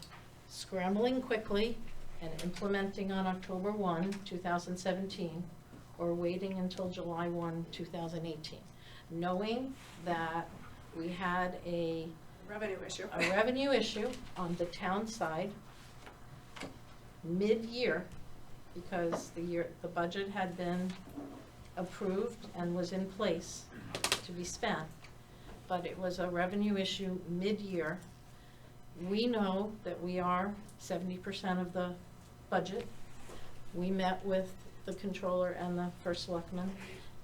scrambling quickly and implementing on October 1, 2017, or waiting until July 1, 2018, knowing that we had a revenue issue on the town side mid-year, because the budget had been approved and was in place to be spent, but it was a revenue issue mid-year. We know that we are 70% of the budget. We met with the controller and the first selectman,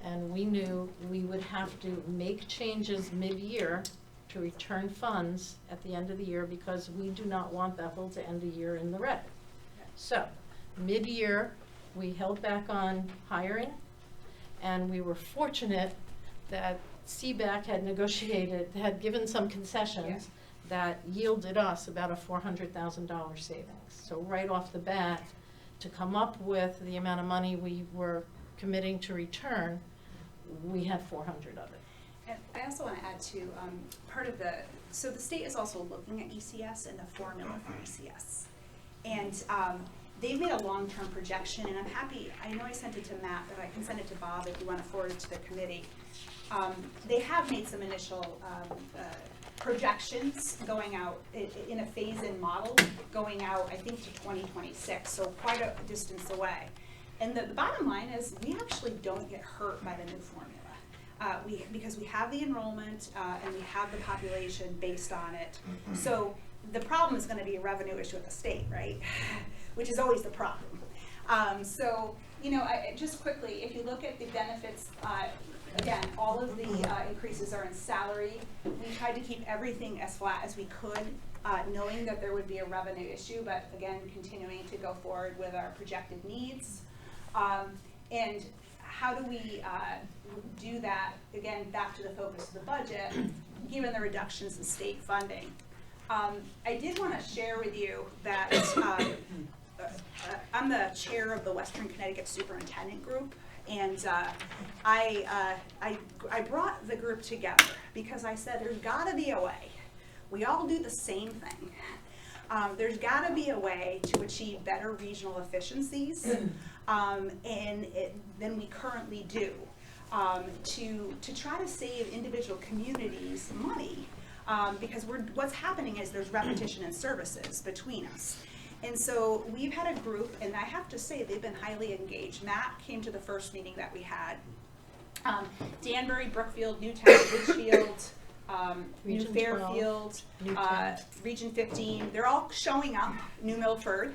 and we knew we would have to make changes mid-year to return funds at the end of the year, because we do not want Bethel to end the year in the red. So, mid-year, we held back on hiring, and we were fortunate that CBAC had given some concessions that yielded us about a $400,000 savings. So right off the bat, to come up with the amount of money we were committing to return, we had 400 of it. And I also want to add to so the state is also looking at ECS and the formula for ECS. And they've made a long-term projection, and I'm happy, I know I sent it to Matt, but I can send it to Bob if you want to forward it to the committee. They have made some initial projections going out in a phase-in model going out, I think, to 2026, so quite a distance away. And the bottom line is we actually don't get hurt by the new formula. Because we have the enrollment and we have the population based on it. So the problem is going to be a revenue issue at the state, right? Which is always the problem. So, you know, just quickly, if you look at the benefits, again, all of the increases are in salary. We tried to keep everything as flat as we could, knowing that there would be a revenue issue, but again, continuing to go forward with our projected needs. And how do we do that, again, back to the focus of the budget, given the reductions in state funding? I did want to share with you that I'm the chair of the Western Connecticut Superintendent Group, and I brought the group together because I said there's got to be a way. We all do the same thing. There's got to be a way to achieve better regional efficiencies than we currently do, to try to save individual communities money, because what's happening is there's repetition in services between us. And so we've had a group, and I have to say they've been highly engaged. Matt came to the first meeting that we had. Danbury, Brookfield, Newtown, Litchfield, New Region Fairfield, 12, Region 15, they're all showing up, New Milford.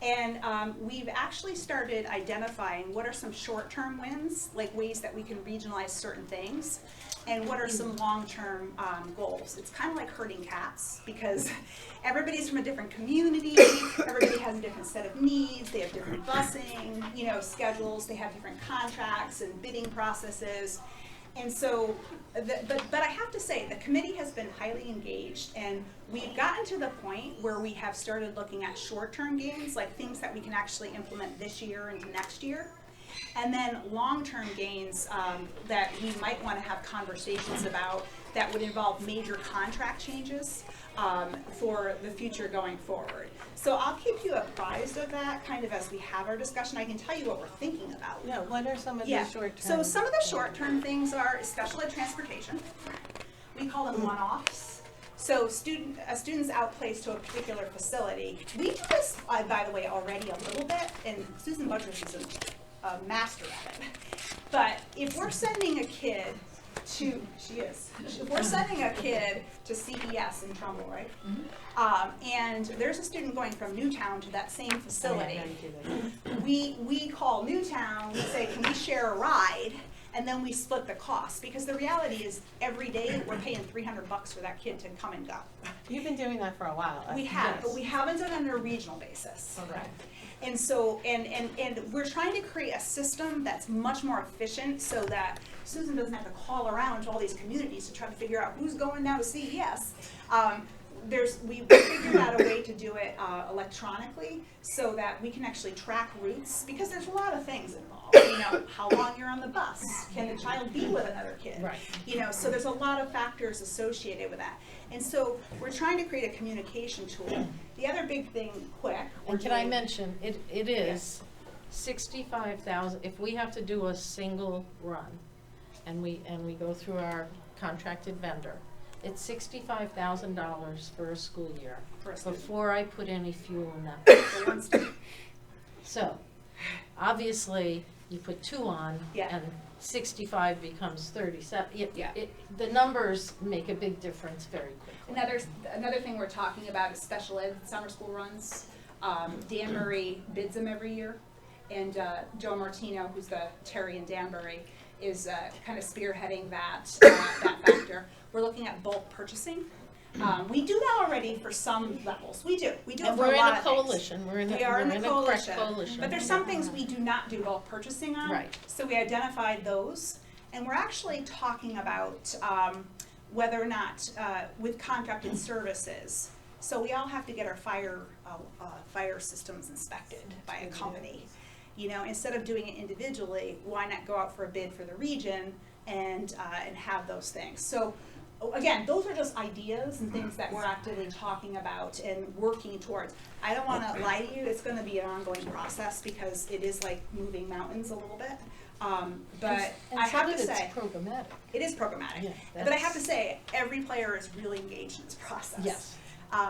And we've actually started identifying what are some short-term wins, like ways that we can regionalize certain things, and what are some long-term goals. It's kind of like herding cats, because everybody's from a different community, everybody has a different set of needs, they have different busing, you know, schedules, they have different contracts and bidding processes. And so, but I have to say, the committee has been highly engaged, and we've gotten to the point where we have started looking at short-term gains, like things that we can actually implement this year into next year, and then long-term gains that we might want to have conversations about that would involve major contract changes for the future going forward. So I'll keep you apprised of that kind of as we have our discussion. I can tell you what we're thinking about. Yeah, what are some of the Yeah, short-term? so some of the short-term things are special ed transportation. We call them one-offs. So students outplaced to a particular facility. We do this, by the way, already a little bit, and Susan Budress is a master at it. But if we're sending a kid if we're sending a kid to CES in Trumbull, right? And there's a student going from Newtown to that same facility. We call Newtown, we say, can we share a ride? And then we split the cost, because the reality is every day we're paying $300 for that kid to come and go. You've been doing that for a while. We have, but we haven't done it on a regional basis. Okay. And so, and we're trying to create a system that's much more efficient so that Susan doesn't have to call around to all these communities to try to figure out who's going now to CES. We figured out a way to do it electronically so that we can actually track routes, because there's a lot of things involved. You know, how long you're on the bus, can the child be with another kid? Right. You know, so there's a lot of factors associated with that. And so we're trying to create a communication tool. The other big thing, quick. And can I mention, it is 65,000, if we have to do a single run, and we go through our contracted vendor, it's $65,000 for a school year, before I put any fuel in that. So, obviously, you put 2 on, Yeah. and 65 becomes 37. The numbers make a big difference very quickly. Another thing we're talking about is special ed summer school runs. Danbury bids them every year, and Joe Martino, who's the Terry in Danbury, is kind of spearheading that factor. We're looking at bulk purchasing. We do that already for some levels. We do it And for we're a in lot a of things. coalition, we're in a correct coalition. But there's some things we do not do bulk purchasing on. Right. So we identified those, and we're actually talking about whether or not with contracted services. So we all have to get our fire systems inspected by a company. You know, instead of doing it individually, why not go out for a bid for the region and have those things? So again, those are just ideas and things that we're actively talking about and working towards. I don't want to lie to you, it's going to be an ongoing process because it is like moving mountains a little bit. But And I have some to of it's say, programmatic. it is programmatic. Yeah, But I have to that's- say, every player is really engaged in this process. Yes.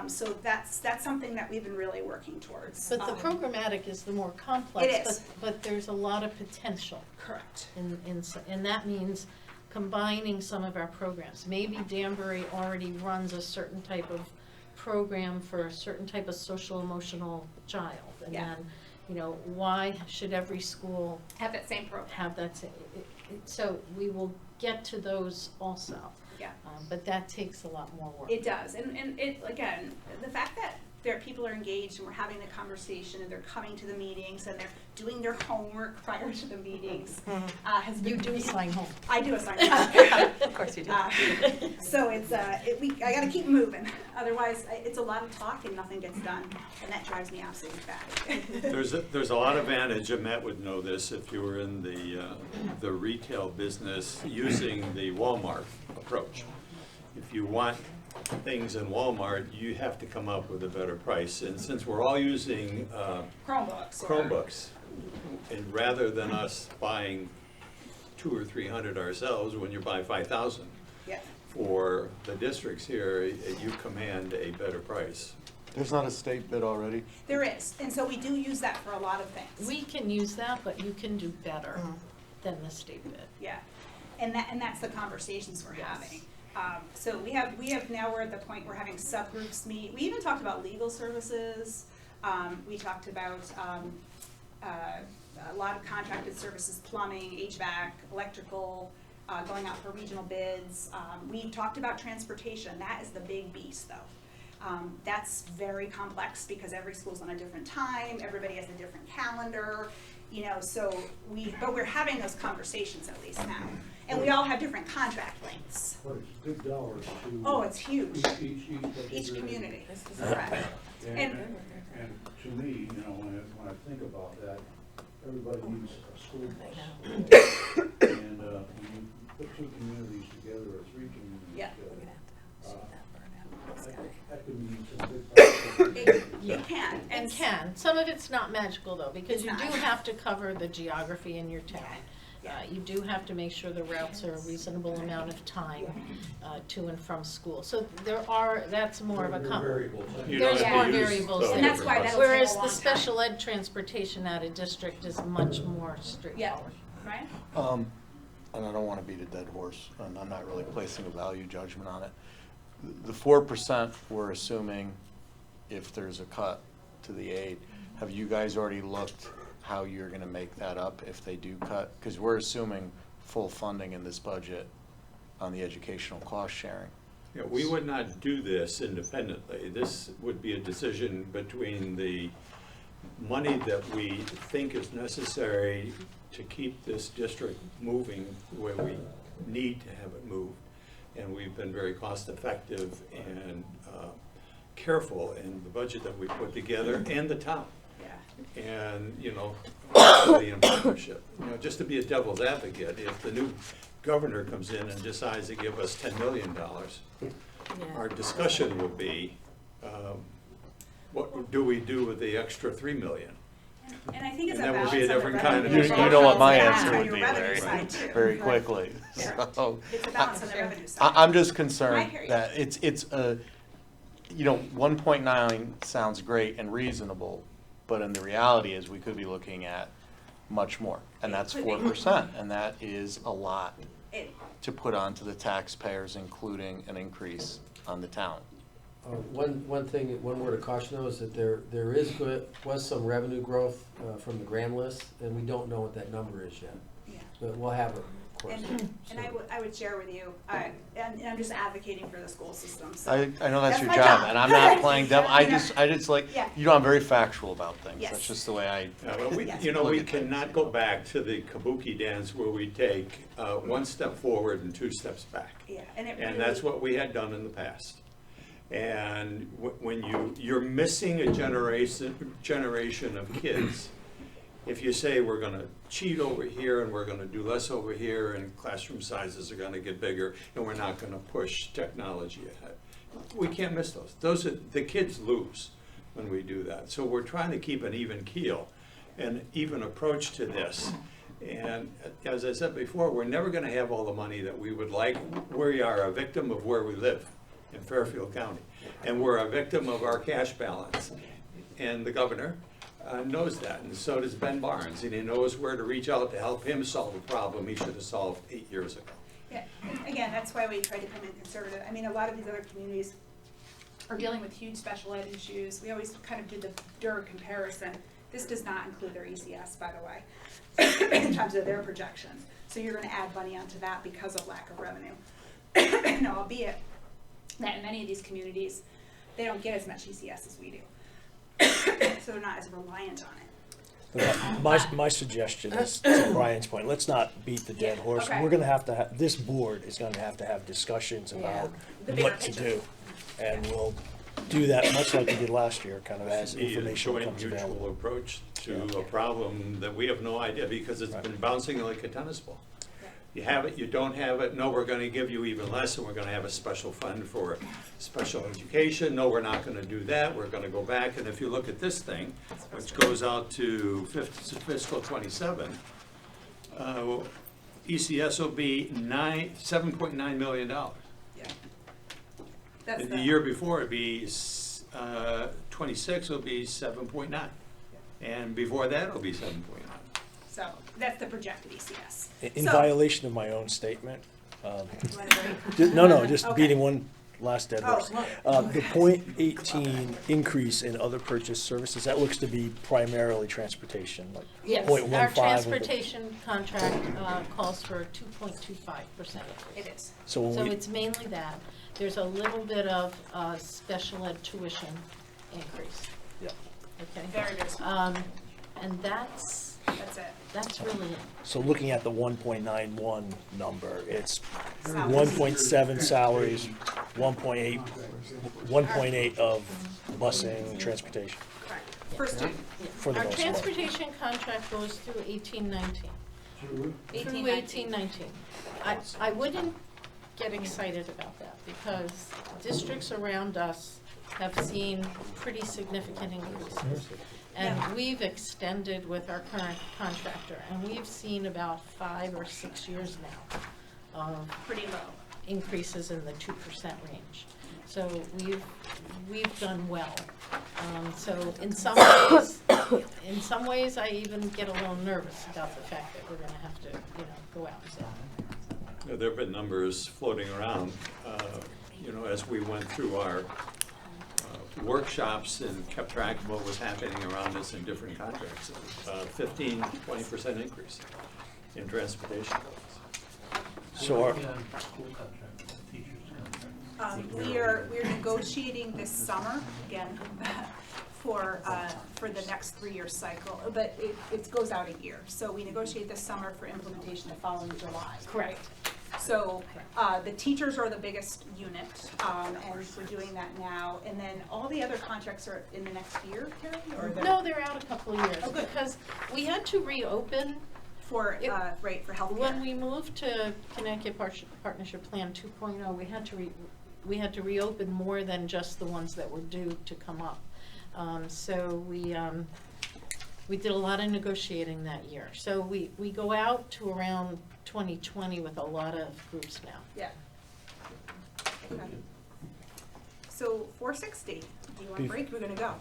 So that's something that we've been really working towards. But the programmatic is the more complex. It is. But there's a lot of potential. Correct. And that means combining some of our programs. Maybe Danbury already runs a certain type of program for a certain type of social emotional child. And Yeah. then, you know, why should every school Have that same program. have that? So we will get to those also. Yeah. But that takes a lot more work. It does, and it, again, the fact that people are engaged and we're having the conversation and they're coming to the meetings and they're doing their homework prior to the meetings, has been. You do assign home. I do assign homework. Of course you do. So it's, I gotta keep moving, otherwise it's a lot of talk and nothing gets done, and that drives me absolutely batty. There's a lot of advantage, and Matt would know this, if you were in the retail business using the Walmart approach. If you want things in Walmart, you have to come up with a better price. And since we're all using Chromebooks, and rather than us buying 200 or 300 ourselves, when you buy 5,000 Yeah. for the districts here, you command a better price. There's not a state bid already? There is, and so we do use that for a lot of things. We can use that, but you can do better than the state bid. Yeah, and that's the conversations we're having. So we have now, we're at the point we're having subgroups meet. We even talked about legal services. We talked about a lot of contracted services, plumbing, HVAC, electrical, going out for regional bids. We talked about transportation. That is the big beast, though. That's very complex because every school's on a different time. Everybody has a different calendar. You know, so but we're having those conversations at least now. And we all have different contract lengths. But it's big dollars to. Oh, it's huge. Each Community, correct. And to me, you know, when I think about that, everybody needs a school bus. And when you put two communities together or three communities Yeah. together, that could mean some big problems. It can. And can. Some of it's not magical though, because It's you do not. have to cover the geography in your town. Yeah. You do have to make sure the routes are a reasonable amount of time to and from school. So that's more of a. There are variables. You There's don't have more to use variables the there. And that's why that'll take a Whereas long the time. special ed transportation out of district is much more Yeah, straightforward. right? And I don't want to beat a dead horse, and I'm not really placing a value judgment on it. The 4% we're assuming if there's a cut to the aid, have you guys already looked how you're going to make that up if they do cut? Because we're assuming full funding in this budget on the educational cost sharing. Yeah, we would not do this independently. This would be a decision between the money that we think is necessary to keep this district moving where we need to have it moved. And we've been very cost effective and careful in the budget that we put together, and the town. Yeah. And, you know, hopefully in partnership. You know, just to be a devil's advocate, if the new governor comes in and decides to give us $10 million, our discussion will be, what do we do with the extra $3 million? And I think it's And a that would balance be a on the different kind of revenue. discussion. You know what my Yeah, answer on would your be, revenue Larry, side, too. very Right. quickly. Yeah. So, It's a balance on the revenue side. I'm just I concerned hear you. that it's a, you know, 1.9 sounds great and reasonable, but in the reality is we could be looking at much more, and that's It could be. 4%, and that is a lot It- to put onto the taxpayers, including an increase on the town. One word of caution though is that there was some revenue growth from the grand list, and we don't know what that number is yet. Yeah. But we'll have it, of course. And I would share with you, and I'm just advocating for the school system, so. I know that's your my job, and I'm not playing devil, I You know? just like, Yeah. you know, I'm very factual about things, Yes. that's just the way I. Yeah, but we, Yes. you know, Look we at things. cannot go back to the kabuki dance where we take one step forward and two steps back. Yeah, and it And that's really- what we had done in the past. And when you're missing a generation of kids, if you say we're gonna cheat over here and we're gonna do less over here and classroom sizes are gonna get bigger and we're not gonna push technology ahead, we can't miss those. The kids lose when we do that. So we're trying to keep an even keel, an even approach to this. And as I said before, we're never gonna have all the money that we would like. We are a victim of where we live in Fairfield County. And we're a victim of our cash balance. And the governor knows that, and so does Ben Barnes, and he knows where to reach out to help him solve a problem he should have solved 8 years ago. Yeah, and again, that's why we try to come in conservative. I mean, a lot of these other communities are dealing with huge special ed issues. We always kind of do the DER comparison. This does not include their ECS, by the way, in terms of their projections. So you're gonna add money onto that because of lack of revenue. Now, albeit that in many of these communities, they don't get as much ECS as we do. So they're not as reliant on it. My suggestion is, to Brian's point, let's not beat the dead horse. Okay. We're gonna have to have, this board is gonna have discussions about The bigger what to picture. do. And we'll do that much like we did last year, kind of as Need a information joint becomes mutual available. approach to a problem that we have no idea, because it's been bouncing like a tennis ball. You have it, you don't have it, no, we're gonna give you even less, and we're gonna have a special fund for special education, no, we're not gonna do that, we're gonna go back, and if you look at this thing, which goes out to fiscal '27, ECS will be $7.9 million. Yeah. That's And the year before, it'd be, 26 will be 7.9, and before that, it'll be 7.9. So that's the projected ECS. In So- violation of my own statement, You wanna break? no, just Okay. beating one last dead horse. Oh, The .18 increase in other purchase services, that looks to be primarily transportation, like Yes, .15. our transportation contract calls for a 2.25% increase. It is. So when So we, it's mainly that. There's a little bit of special ed tuition increase, yeah. okay? Very, very small. And that's That's it. really it. So looking at the 1.91 number, it's Salaries. 1.7 salaries, 1.8 of busing, transportation, Correct. Per student. for the Our most part. transportation contract goes through 18-19. Through 18-19. I wouldn't get excited about that, because districts around us have seen pretty significant increases. And we've extended with our current contractor, and we've seen about 5 or 6 years now of Pretty low. increases in the 2% range. So we've done well. So in some ways, I even get a little nervous about the fact that we're gonna have to, go out and sell. There have been numbers floating around, as we went through our workshops and kept track of what was happening around us in different contracts. 15-20% increase in transportation costs. So our, We are negotiating this summer, again, for the next 3-year cycle, but it goes out a year. So we negotiate this summer for implementation the following July. Correct. So the teachers are the biggest unit, and we're doing that now. And then all the other contracts are in the next year, Carrie? Or they're No, they're out a couple of years, Oh, good. because we had to reopen. for healthcare. When we moved to Connecticut Partnership Plan 2.0, we had to reopen more than just the ones that were due to come up. So we did a lot of negotiating that year. So we go out to around 2020 with a lot of groups now. Yeah. Okay. So 4:60, do you want a break? We're gonna go.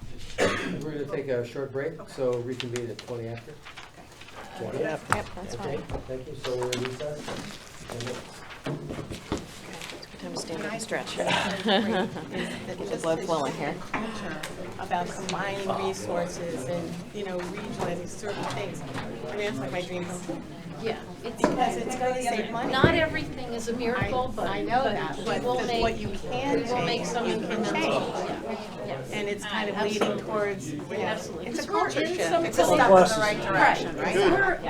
We're gonna take a short break, Okay. so reconvene at 20 after. 20 after. Yep, that's Okay, fine. thank you, so we're in recess. 10 minutes. Good time to stand up and stretch. Get the blood flowing here. About combining resources and, regionalizing certain things. I mean, that's like my dream come true. Yeah, Because it's gonna save money. not everything is a miracle, but I know that, we but will what make, you can we will make change, some you can incremental. change. Yeah. And it's kind of leading Absolutely. towards, Absolutely. it's a Because we're in partnership. some It's a step in Classes. the right direction, right?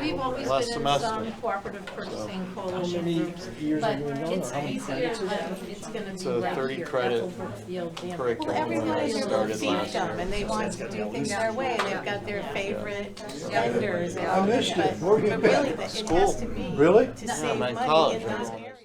We've always Last been semester. in some cooperative purchasing How coalition many groups, years but have we done, or it's how many easier credits is when that? it's gonna It's be a right 30 here, credit Brookfield, Danvers. curriculum. Well, everybody It will started see last them year. and they want to do things their way. They've got their favorite vendors and I all missed that. it. Where'd you But get really, it? it has School. to be Really? to Yeah, save I'm in money college. in those Everyone areas.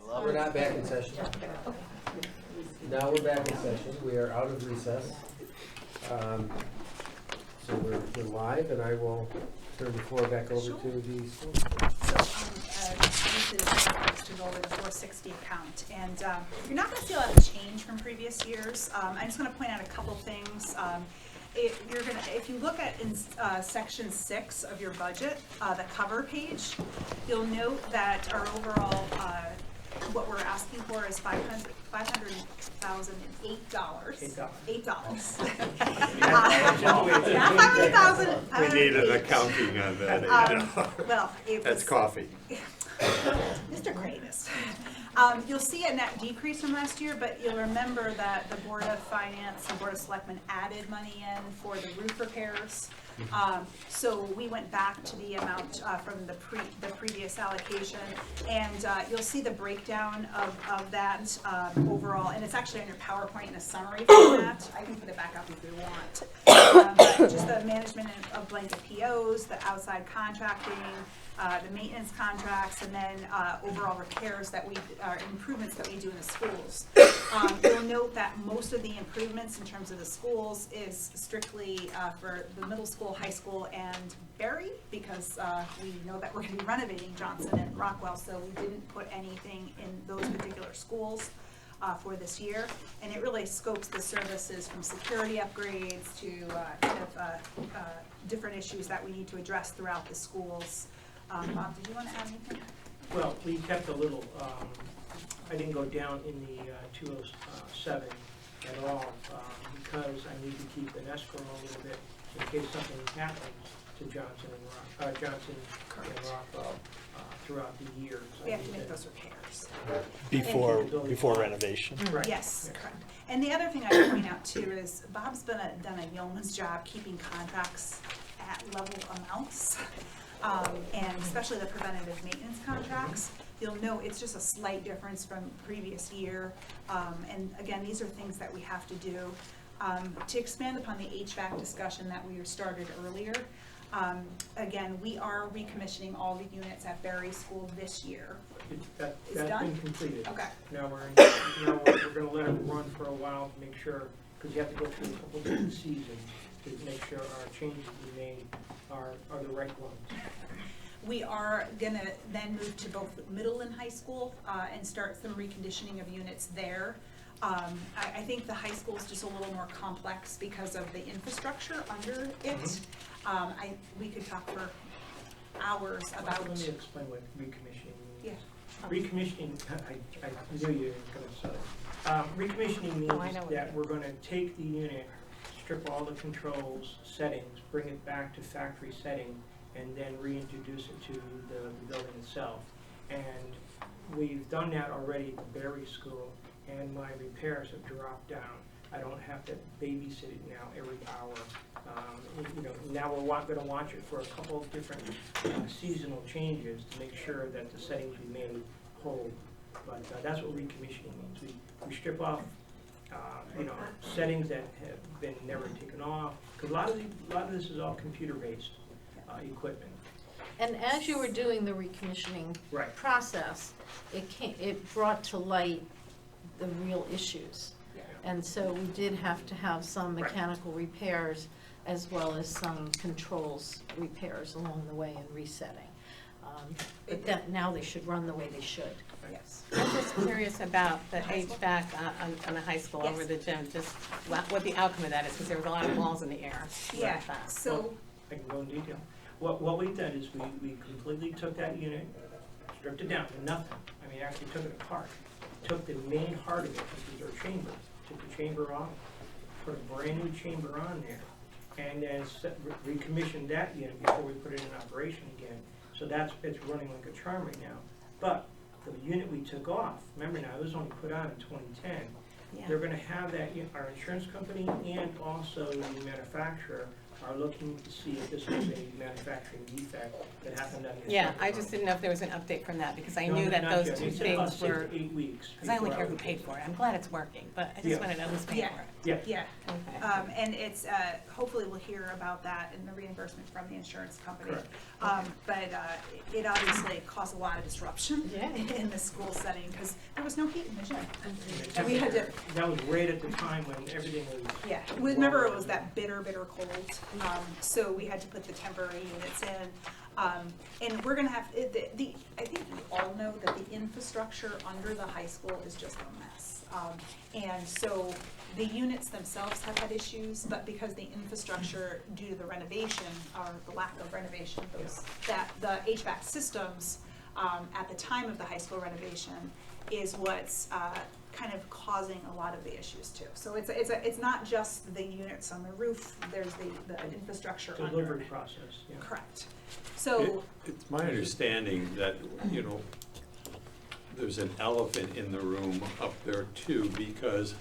We're not back in session. Now we're back in session. We are out of recess. So we're live, and I will turn the floor back over to the school. So, obviously, to go over the 460 account, and you're not going to see a lot of change from previous years. I'm just going to point out a couple things. If you look at in section 6 of your budget, the cover page, you'll note that our overall what we're asking for is $500,008. $8. We need an accounting on that. Well, it That's was coffee. Mr. Kravis. You'll see a net decrease from last year, but you'll remember that the Board of Finance and Board of Selectmen added money in for the roof repairs. So we went back to the amount from the previous allocation, and you'll see the breakdown of that overall, and it's actually on your PowerPoint in a summary format. I can put it back up if you want. But just the management of blanket POs, the outside contracting, the maintenance contracts, and then overall repairs that improvements that we do in the schools. You'll note that most of the improvements in terms of the schools is strictly for the middle school, high school, and Berry, because we know that we're going to be renovating Johnson and Rockwell, so we didn't put anything in those particular schools for this year. And it really scopes the services from security upgrades to different issues that we need to address throughout the schools. Bob, did you want to add anything? Well, we kept a little, I didn't go down in the 207 at all, because I need to keep an escrow a little bit in case something happens to Johnson and Rockwell throughout the year. So We have to make those repairs. Before renovation. Right. Yes, correct. And the other thing I would point out too is Bob's done a yeoman's job keeping contracts at level amounts. And especially the preventative maintenance contracts, you'll know it's just a slight difference from previous year. And again, these are things that we have to do. To expand upon the HVAC discussion that we started earlier, again, we are recommissioning all the units at Berry School this year. That's done? been completed. Okay. Now we're gonna let it run for a while to make sure, because you have to go through a couple different seasons to make sure our changes we made are the right ones. We are gonna then move to both middle and high school and start some reconditioning of units there. I think the high school is just a little more complex because of the infrastructure under it. We could talk for hours about. Let me explain what recommissioning means. Yeah. Recommissioning, I knew you were gonna say it. Recommissioning means that we're gonna take the unit, strip all the controls, settings, bring it back to factory setting, and then reintroduce it to the building itself. And we've done that already at the Berry School, and my repairs have dropped down. I don't have to babysit it now every hour. Now we're going to watch it for a couple of different seasonal changes to make sure that the settings remain whole. But that's what recommissioning means. We strip off settings that have been never taken off, because a lot of this is all computer-based equipment. And as you were doing the recommissioning Right. process, it brought to light the real issues. And so we did have to have some mechanical repairs as well as some controls repairs along the way and resetting. But now they should run the way they should. Yes. I'm just curious about the HVAC on the high school over the gym, just what the outcome of that is, because there was a lot of balls in the air. Yeah, with that. so, I can go in detail. What we've done is we completely took that unit, stripped it down to nothing. I mean, actually took it apart. Took the main heart of it, which is our chamber, took the chamber off, put a brand new chamber on there, and then recommissioned that unit before we put it in operation again. So it's running like a charm right now. But the unit we took off, remember now, it was only put on in 2010. Yeah. They're gonna have that, our insurance company and also the manufacturer are looking to see if this was a manufacturing defect that happened on the. Yeah, assembly I just line. didn't know if there was an update from that, because I No, knew that not those yet. two It said about things 6 were, to 8 weeks. because I only before care who would paid get for it. I'm glad it's working, but I just Yeah. want to know who's paying Yeah. for it. Yeah. Yeah, Okay. and it's, hopefully we'll hear about that in the reimbursement from the insurance company. Correct. But it obviously caused a lot of disruption Yeah. in the school setting, because there was no heat in the gym. The And we had to, That was right at the time when everything was. yeah, remember it was that bitter cold, so we had to put the temporary units in. And we're gonna have, I think we all know that the infrastructure under the high school is just a mess. And so the units themselves have had issues, but because the infrastructure, due to the renovation, or the lack of renovation, that the HVAC systems, at the time of the high school renovation, is what's, kind of causing a lot of the issues too. So it's not just the units on the roof, there's the infrastructure under. Delivery process, yeah. Correct. So, It's my understanding that, you know, there's an elephant in the room up there too, because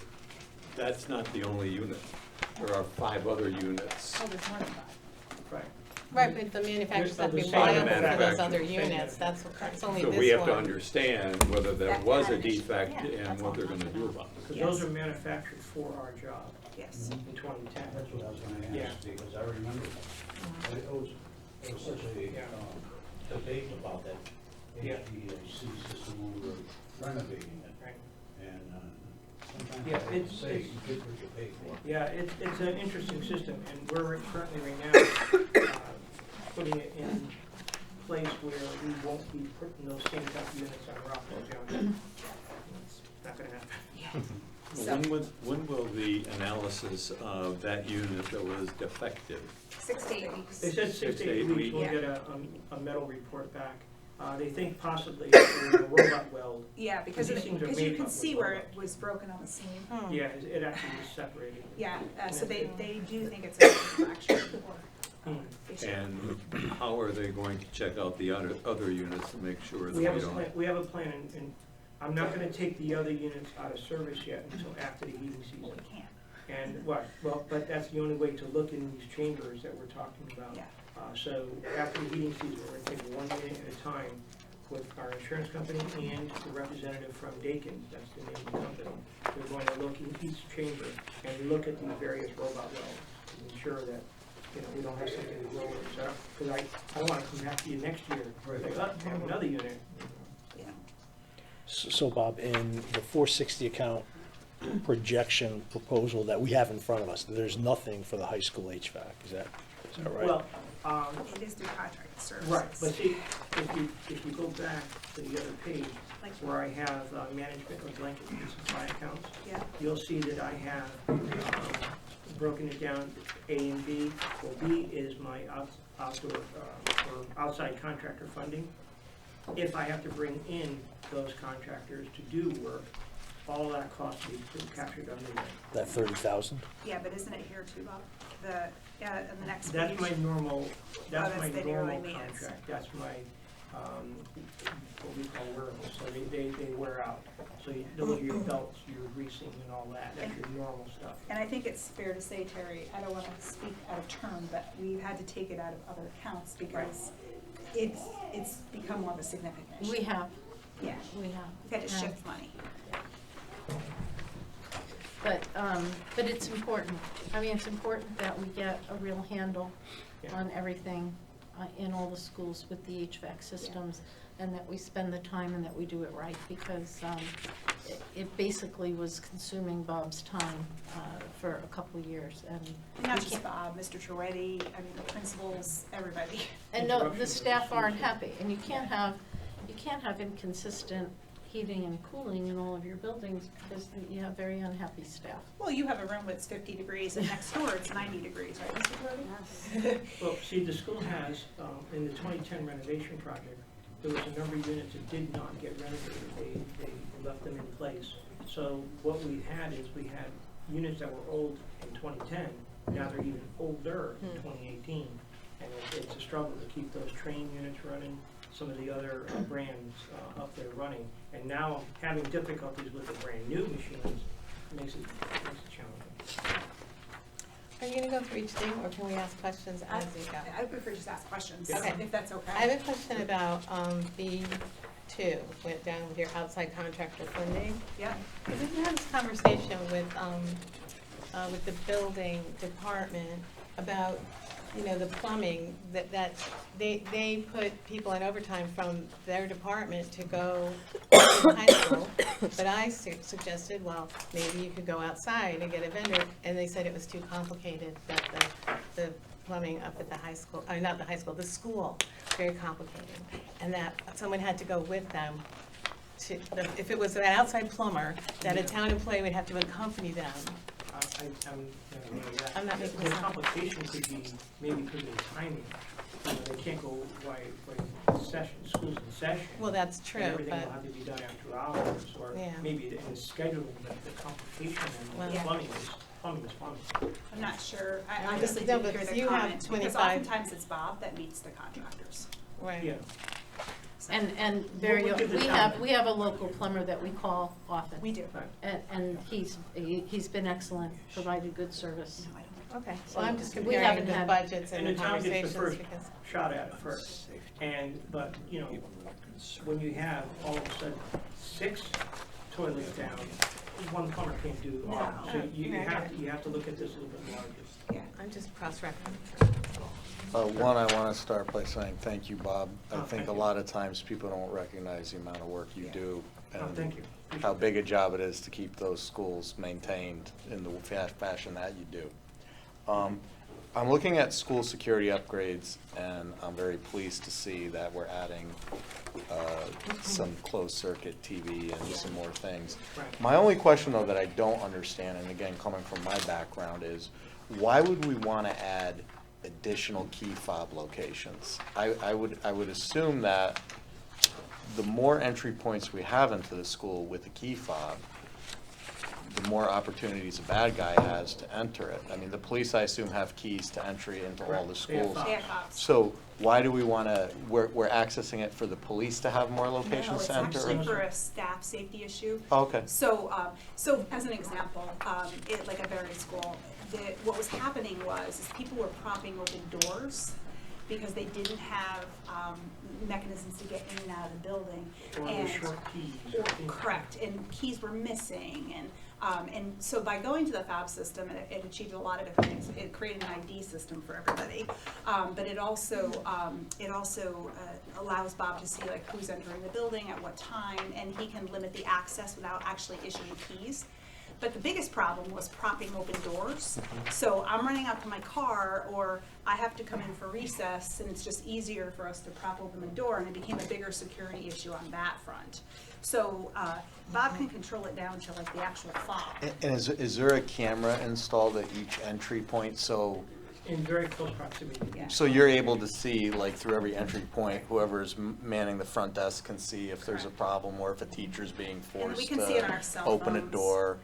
that's not the only unit. There are 5 other units. oh, there's more than that. Right. Right, but the manufacturers have to be Same liable for those manufacturer. other Same units, that's only So this one. we have to understand whether there That was had a an issue. defect Yeah, and that's what all they're I'm gonna talking do about. about it. Because Yes. those are manufactured for our job Yes. in 2010. That's what I was gonna Yeah. ask, because I remember, it was such a, Yeah. debate about that Yeah. HVAC system when we were renovating it, Right. and, sometimes Yeah, I would it's- say you get what you pay for. Yeah, it's an interesting system, and we're currently right now putting it in place where we won't be putting those same type of units on Rockwell Junction. It's not gonna happen. When will the analysis of that unit that was defective? 6 to 8 weeks. They said 6 to 8 weeks, we'll Yeah. get a metal report back. They think possibly it was a robot weld. Yeah, because These things are you made can up see with where it robots. was broken on the seam. Hmm. Yeah, it actually was separated. Yeah, so they do think it's a manufacturing issue. And how are they going to check out the other units to make sure that We we have a don't? plan, we have a plan, and I'm not gonna take the other units out of service yet until after the heating Well, season. we can't. And but that's the only way to look in these chambers that we're talking about. Yeah. So after the heating season, we're gonna take 1 unit at a time with our insurance company and the representative from Dakin, that's the name of the company. We're going to look in each chamber and look at the various robot welds to ensure that, you know, we don't have something to roll it up. Because I don't wanna come back to you next year, Right. like, oh, we have another unit. Yeah. So Bob, in the 460 account projection proposal that we have in front of us, there's nothing for the high school HVAC, is that right? Well, It is through contract services. right, but see, if you go back to the other page, where I have management of blanket and supply accounts, Yeah, you'll see that I have broken it down, A and B. Well, B is my outdoor, or outside contractor funding. If I have to bring in those contractors to do work, all that cost will be captured under there. That 30,000? yeah, but isn't it here too, Bob? In the next page? That's my normal, that's my that's the yearly normal maintenance. contract, that's my, what we call wearables, so they wear out. So those are your belts, your greasing and all that, that's your normal stuff. And I think it's fair to say, Terry, I don't wanna speak out of turn, but we've had to take it out of other accounts because it's become more of a significant issue. We have, Yeah, we have. we've had to Yeah. shift money. But it's important. I mean, it's important that we get a real handle Yeah. on everything in all the schools with the HVAC systems, and that we spend the time and that we do it right, because it basically was consuming Bob's time for a couple of years, and Not we just can't- Bob, Mr. Troetti, I mean, the principals, everybody. And no, the Interruptions staff of aren't school. happy, and you can't have inconsistent heating and cooling in all of your buildings, because you have very unhappy staff. Well, you have a room that's 50 degrees and next door it's 90 degrees, right, Mr. Troetti? Well, see, the school has, in the 2010 renovation project, there was a number of units that did not get renovated. They left them in place. So what we had is we had units that were old in 2010, now they're even older in 2018. And it's a struggle to keep those train units running, some of the other brands up there running. And now having difficulties with the brand new machines makes it challenging. Are you gonna go through each thing, or can we ask questions as we go? I would prefer just ask questions, Okay. if that's okay. I have a question about, B2, went down with your outside contractor funding. Yeah. Because we had this conversation with the building department about, you know, the plumbing, that they put people in overtime from their department to go to high school. But I suggested, well, maybe you could go outside and get a vendor, and they said it was too complicated, that the plumbing up at the high school, not the high school, the school, very complicated. And that someone had to go with them to, if it was an outside plumber, that a town employee would have to accompany them. I'm not making The this up. complication could be, maybe because of the timing. You know, they can't go while session, school's in session. Well, that's true, And everything will but, have to be done after hours, or Yeah. maybe in the scheduling, but the complication Well- and Yeah. plumbing is plumbing. I'm not sure, I No, honestly but didn't hear the you have comment, because 25 oftentimes it's Bob that meets the contractors. right. Yeah. So- And Barry, What would be the we have a local plumber that we call often. We do. Right. And he's been excellent, provided good service. No, I don't. Okay, well, I'm just We comparing haven't the had- budgets and And the the town gets the conversations first because, shot at it first. But, you know, when you have all of a sudden 6 toilets down, one plumber can't do all. No. So you No. have to look at this a little bit more. Yeah. I'm just cross-referencing. One, I want to start by saying thank you, Bob. I Oh, think thank a you. lot of times people don't recognize the amount of work you do. Oh, and thank you. How big a job it is to keep those schools maintained in the fashion that you do. I'm looking at school security upgrades, and I'm very pleased to see that we're adding some closed-circuit TV and some more things. Right. My only question, though, that I don't understand, and again, coming from my background, is why would we want to add additional key fob locations? I would assume that the more entry points we have into the school with a key fob, the more opportunities a bad guy has to enter it. I mean, the police, I assume, have keys to entry into all the They have schools. fobs. Yeah, Bob's. So why do we want to, we're accessing it for the police to have more No, locations it's to enter? actually for a staff safety issue. Oh, okay. So, so as an example, like a Berry school, what was happening was people were propping open doors because they didn't have mechanisms to get in and out of the building. Or the And- short keys. or- Correct, and keys were missing, and so by going to the fob system, it achieved a lot of different things. It created an ID system for everybody, but it also allows Bob to see like who's entering the building at what time, and he can limit the access without actually issuing keys. But the biggest problem was propping open doors. So I'm running out to my car, or I have to come in for recess, and it's just easier for us to prop open the door, and it became a bigger security issue on that front. So Bob can control it down to like the actual fob. And is there a camera installed at each entry point? So In very close proximity. Yeah. So you're able to see, like, through every entry point, whoever's manning the front desk can see if there's a problem or if a teacher's being And we forced can see it on our to cell open a phones. door.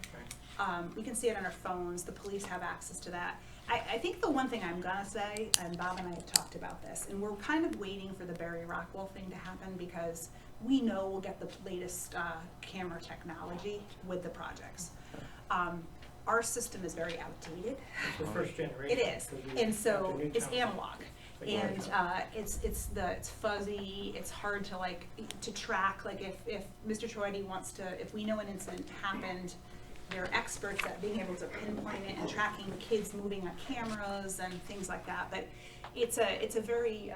We can see it on our phones, the police have access to that. I think the one thing I'm gonna say, and Bob and I have talked about this, and we're kind of waiting for the Barry Rockwell thing to happen because we know we'll get the latest camera technology with the projects. Our system is very outdated. It's the first generation. It is, because we and so got the new it's town. analog. And it's fuzzy, it's hard to like, to track, like if Mr. Troidi wants to, if we know an incident happened, they're experts at being able to pinpoint it and tracking kids moving on cameras and things like that, but it's a very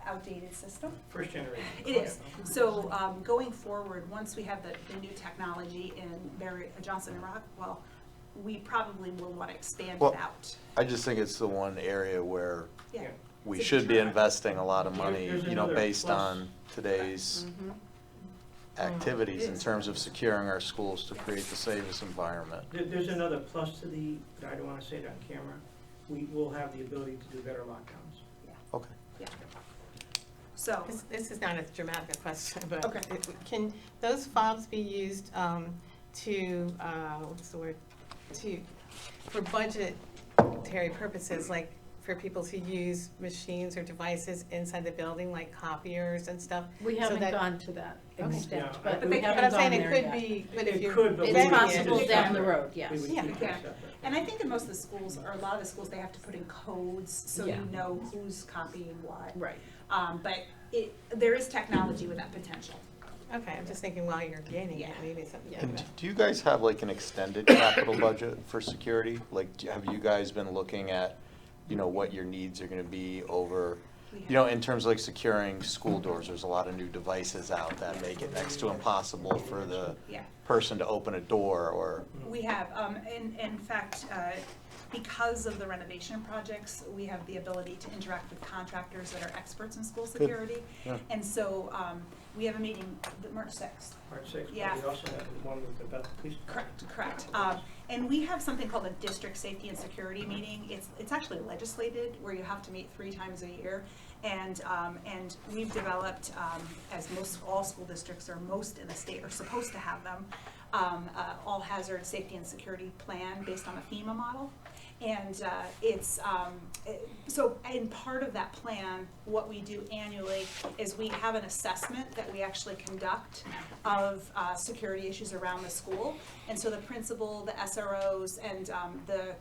outdated system. First generation. It is. So going forward, once we have the new technology in Johnson and Rockwell, we probably will want to expand Well, it out. I just think it's the one area where Yeah. Yeah. we It's a should be deterrent. investing a lot of money, There's you know, another based plus. on today's activities in It is. terms of securing our schools to create the safest environment. There's another plus to but I don't want to say it on camera. We will have the ability to do better lockdowns. Okay. Yeah. So, This is not as dramatic a question, but Okay. Can those fobs be used to, what's the word, for budgetary purposes, like for people to use machines or devices inside the building, like copiers and stuff? We so haven't that- gone to that Okay. extent, Yeah, but but we they- But haven't I'm gone saying it there could yet. be, but It if you're. could, but It's vetting it- possible down the road, We yes. would Yeah. keep that Yeah. separate. And I think in most of the schools, or a lot of the schools, they have to put in codes, so Yeah. you know who's copying what. Right. But there is technology with that potential. Okay, I'm just thinking while you're gaining it, Yeah. maybe something. Yeah. like And that. do you guys have like an extended capital budget for security? Like, have you guys been looking at, what your needs are gonna be over, in terms of like securing school doors? There's a lot of new devices out that make it next to impossible for the Yeah. person to open a door or. We have, in fact, because of the renovation projects, we have the ability to interact with contractors that are experts in school security. Yeah. And so, we have a meeting March 6th. March 6th, Yeah. but we also have one with the Bethel Police Department. Correct. And we have something called a district safety and security meeting. It's actually legislated, where you have to meet 3 times a year. And we've developed, as all school districts, or most in the state are supposed to have them, all hazard safety and security plan based on a FEMA model. And so in part of that plan, what we do annually is we have an assessment that we actually conduct of security issues around the school. And so the principal, the SROs, and the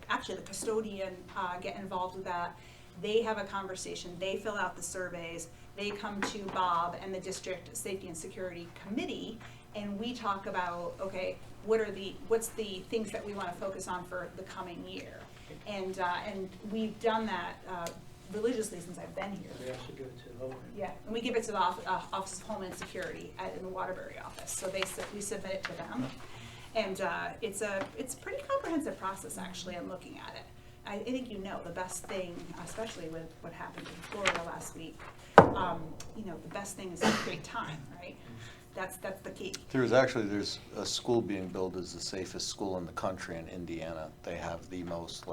custodian get involved with that. They have a conversation, they fill out the surveys, they come to Bob and the district safety and security committee, and we talk about, okay, what's the things that we want to focus on for the coming year. And we've done that religiously since I've been here. We also give it to Lower. Yeah, and we give it to the Office of Homeland Security in the Waterbury office, so we submit it to them. And it's a pretty comprehensive process, actually, in looking at it. I think the best thing, especially with what happened in Florida last week, the best thing is to create time, right? That's the key. There's a school being built as the safest school in the country in Indiana. They have the most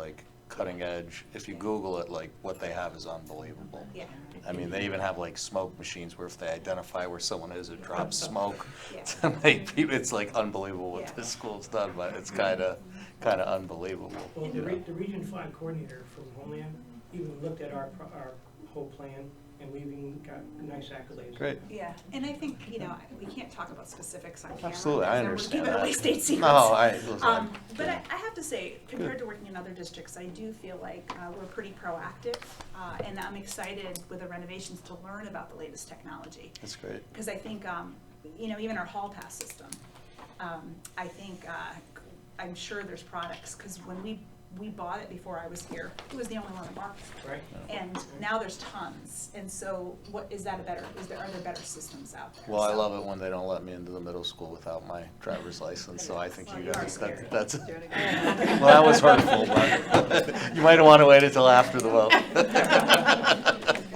cutting edge. If you Google it, what they have is unbelievable. Yeah. I mean, they even have smoke machines where if they identify where someone is, it drops smoke Yeah. to make people. It's unbelievable what Yeah. this school's done, but it's kind of unbelievable. Well, the Region 5 coordinator from Homeland even looked at our whole plan, and we even got nice accolades. Great. Yeah, and I think, we can't talk about specifics on camera. Absolutely, I because then we're understand giving away that. state secrets. No, listen, But I have to say, compared to working in other districts, I do feel like we're pretty proactive, and I'm excited with the renovations to learn about the latest technology. That's great. Because I think, even our hall pass system, I think, I'm sure there's products, because when we bought it before I was here, it was the only one on the market. Right? And now there's tons, and so are there better systems out there? Well, I So- love it when they don't let me into the middle school without my driver's license, so I think Well, you you are guys, scary. that's, well, that was hurtful, but you might have wanted to wait until after the vote.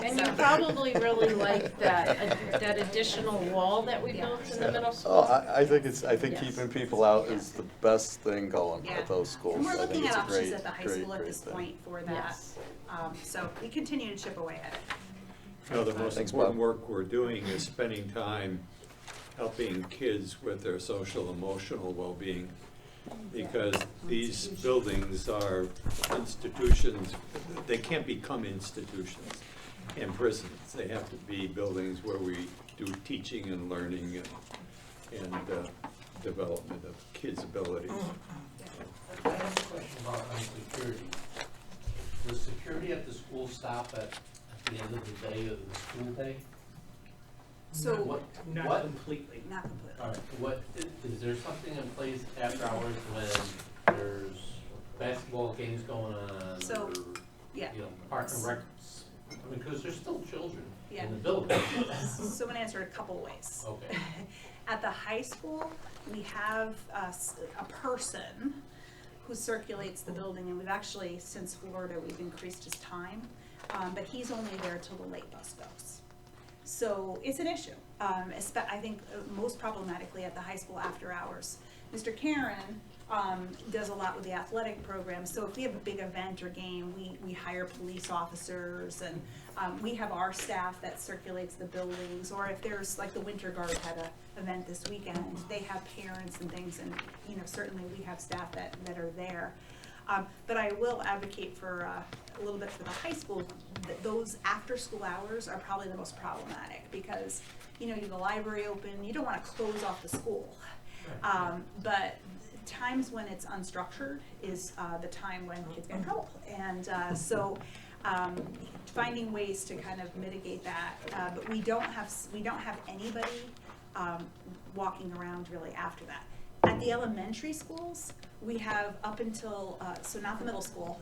And you probably really like that additional wall that we built in the middle school. Oh, I think Yes. keeping people out is the best thing going Yeah. at those schools. And we're I think looking it's at a options great, at the high great, school at great this thing. point for that. Yes. So we continue to chip away at it. The most Thanks, important Bob. work we're doing is spending time helping kids with their social, emotional well-being. Because these buildings are institutions, they can't become institutions and prisons. They have to be buildings where we do teaching and learning and development of kids' abilities. I have a question about security. Does security at the school stop at the end of the day of the school day? So, What? Not completely. not completely. All right, is there something in place after hours when there's basketball games going on? So, or, yeah. Park and Rec? I mean, because there's still children Yeah. in the building. So I'm gonna answer it a couple ways. Okay. At the high school, we have a person who circulates the building, and we've actually, since Florida, we've increased his time, but he's only there till the late bus goes. So it's an issue, I think most problematically at the high school after hours. Mr. Karen does a lot with the athletic program, so if we have a big event or game, we hire police officers, and we have our staff that circulates the buildings, or if there's, like the Winter Guard had an event this weekend, they have parents and things, and certainly we have staff that are there. But I will advocate for a little bit for the high school, those after-school hours are probably the most problematic, because, you know, you have the library open, you don't wanna close off the school. But times when it's unstructured is the time when kids get in trouble. And so finding ways to kind of mitigate that, but we don't have anybody walking around really after that. At the elementary schools, we have up until, so not the middle school,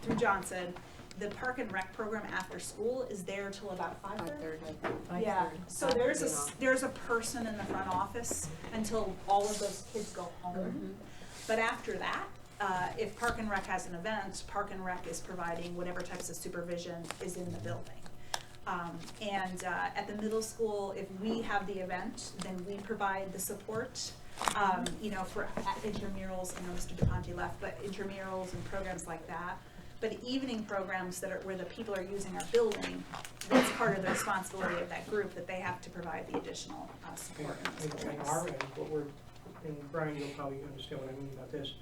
through Johnson, the Park and Rec program after school is there till about 5:30. Yeah, so there's a person in the front office until all of those kids go home. But after that, if Park and Rec has an event, Park and Rec is providing whatever types of supervision is in the building. And at the middle school, if we have the event, then we provide the support, you know, for intramurals. I know Mr. DePonte left, but intramurals and programs like that. But evening programs that are where the people are using our building, that's part of the responsibility of that group, that they have to provide the additional support in those And buildings. our end, what we're, and Brian, you'll probably understand what I mean about this.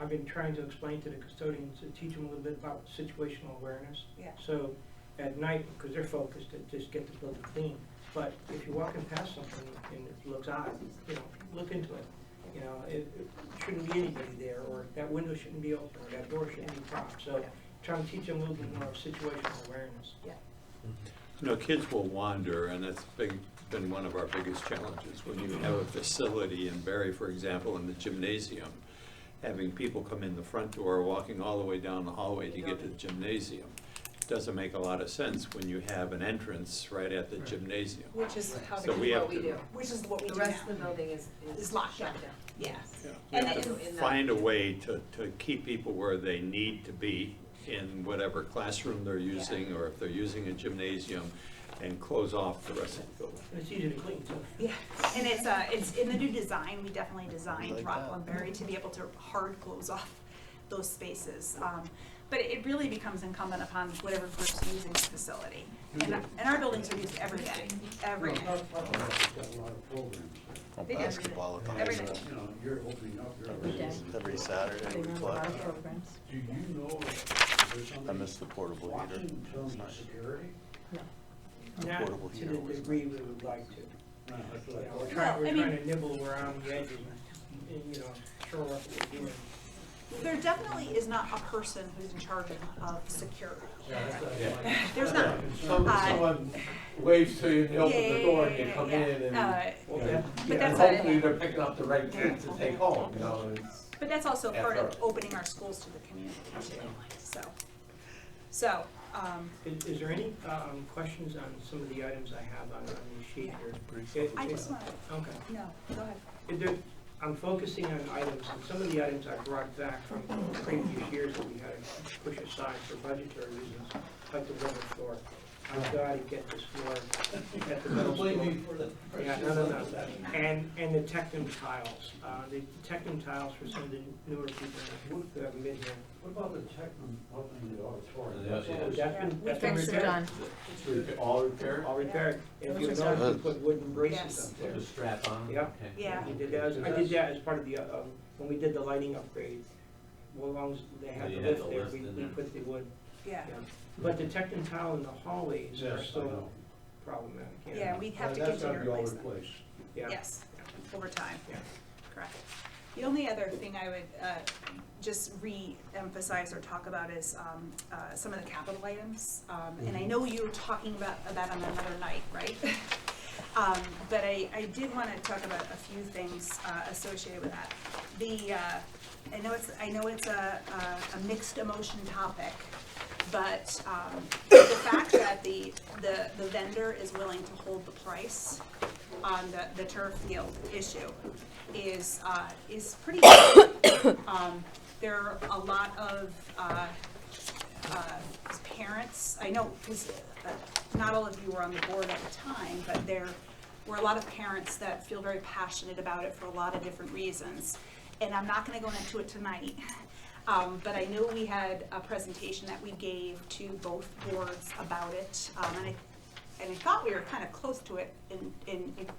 I've been trying to explain to the custodians, to teach them a little bit about situational awareness. Yeah. So at night, because they're focused to just get the building clean, but if you're walking past something and it looks odd, you know, look into it. You know, it shouldn't be anybody there, or that window shouldn't be open, or that door shouldn't be propped. So trying to teach them a little bit more of situational awareness. Yeah. You know, kids will wander, and that's been one of our biggest challenges. When you have a facility in Barry, for example, in the gymnasium, having people come in the front door, walking all the way down the hallway to get to the gymnasium, doesn't make a lot of sense when you have an entrance right at the gymnasium. Which is how So we have to Which is what we do The rest now. of the building is locked shut down. down. Yeah. we And have it- to in that- find a way to keep people where they need to be in whatever classroom they're using, or if they're using a gymnasium, and close off the rest of the building. And it's easy to clean too. Yeah, and it's in the new design, we definitely designed Like Rockwell that. and Berry to be able to hard close off those spaces. But it really becomes incumbent upon whatever group's using the facility. And our buildings are used every day, every day. Got a lot of programs. Oh, They do. basketball at the high Every day. school. You know, you're opening up your. Every day. Every Saturday They we run a play. lot of programs. Do you know if there's somebody I miss the portable heater. watching in terms It's of nice. security? No. Not portable to heater the was degree nice. we would like to. No, that's You what I know, thought. we're Well, I trying mean- to nibble around the edges and, you know, shore up what we're doing. There definitely is not a person who's in charge of security. Yeah, that's what I thought. There's not. Someone waves to you, and you open Yeah, the door, and yeah, you come yeah, in, and, Well, you know, that- But and that's hopefully a- they're picking up the right kids to take home, you know, and it's. But that's also part of Effort. opening our schools to the community too, so, Is there any questions on some of the items I have on the sheet here? I just wanna, Okay. no, go ahead. I'm focusing on items, and some of the items I brought back from previous years that we had to push aside for budgetary reasons, like the rubber floor. I've got to get this floor at the middle Blame me school. for the. Yeah, no. And the Tectum tiles. The Tectum tiles for some of the newer people who haven't been here. What about the technical opening the auditorium? Yeah, That's yeah. all it's- That's been Fixed it repaired. done. All repaired? All repaired. If you Those know, are we done. put wooden braces Yes. up there. The strap on? Yeah. Okay. Yeah. We did that, I did that as part of the, when we did the lighting upgrade. Well, as long as they had You the had lift the there, lift we in we there. put the wood, Yeah, yeah. But the Tectum tile in the hallways are Yes, I still know. problematic, yeah. yeah, we have to That's continue gotta to be all replace them. replaced. Yeah. Yes, over time, Yeah. correct. The only other thing I would just re-emphasize or talk about is some of the capital items. And I know you were talking about that on another night, right? But I did want to talk about a few things associated with that. I know it's a mixed emotion topic, but the fact that the vendor is willing to hold the price on the turf field issue is pretty good. There are a lot of parents, I know, because not all of you were on the board at the time, but there were a lot of parents that feel very passionate about it for a lot of different reasons. And I'm not gonna go into it tonight, but I know we had a presentation that we gave to both boards about it, and I thought we were kind of close to it,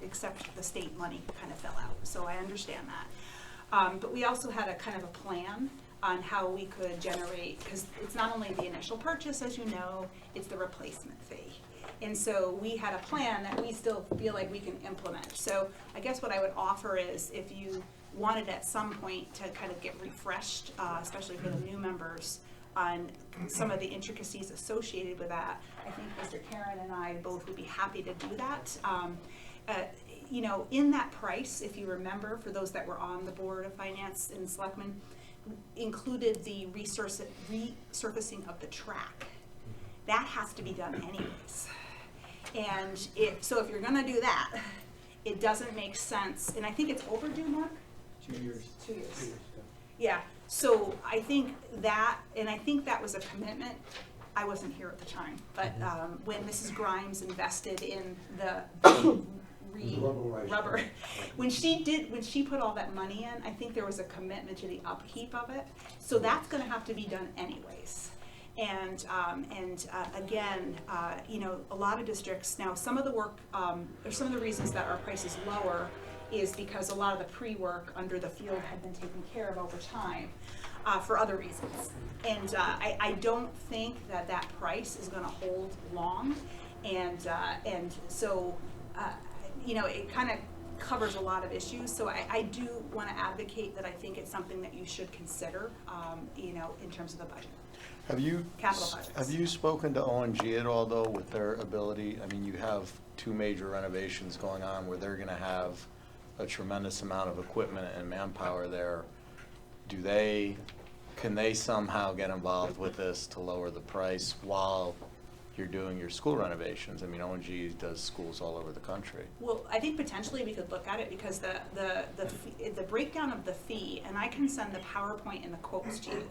except the state money kind of fell out, so I understand that. But we also had a kind of a plan on how we could generate, because it's not only the initial purchase, as you know, it's the replacement fee. And so we had a plan that we still feel like we can implement. So I guess what I would offer is if you wanted at some point to kind of get refreshed, especially for the new members, on some of the intricacies associated with that, I think Mr. Karen and I both would be happy to do that. You know, in that price, if you remember, for those that were on the Board of Finance and Selectmen, included the resurfacing of the track. That has to be done anyways. And if you're gonna do that, it doesn't make sense, and I think it's overdue, Mark? 2 years. 2 years. Yeah, so I think that, and I think that was a commitment. I wasn't here at the time, but when Mrs. Grimes invested in the rubber, when she put all that money in, I think there was a commitment to the upkeep of it. So that's gonna have to be done anyways. And again, you know, a lot of districts, now some of the work, or some of the reasons that our price is lower is because a lot of the pre-work under the field had been taken care of over time for other reasons. And I don't think that that price is gonna hold long. And so, you know, it kind of covers a lot of issues. So I do want to advocate that I think it's something that you should consider, you know, in terms of the budget. Capital projects. Have you spoken to ONG at all, though, with their ability? I mean, you have 2 major renovations going on where they're gonna have a tremendous amount of equipment and manpower there. Can they somehow get involved with this to lower the price while you're doing your school renovations? I mean, ONG does schools all over the country. Well, I think potentially we could look at it because the breakdown of the fee, and I can send the PowerPoint and the quotes to you.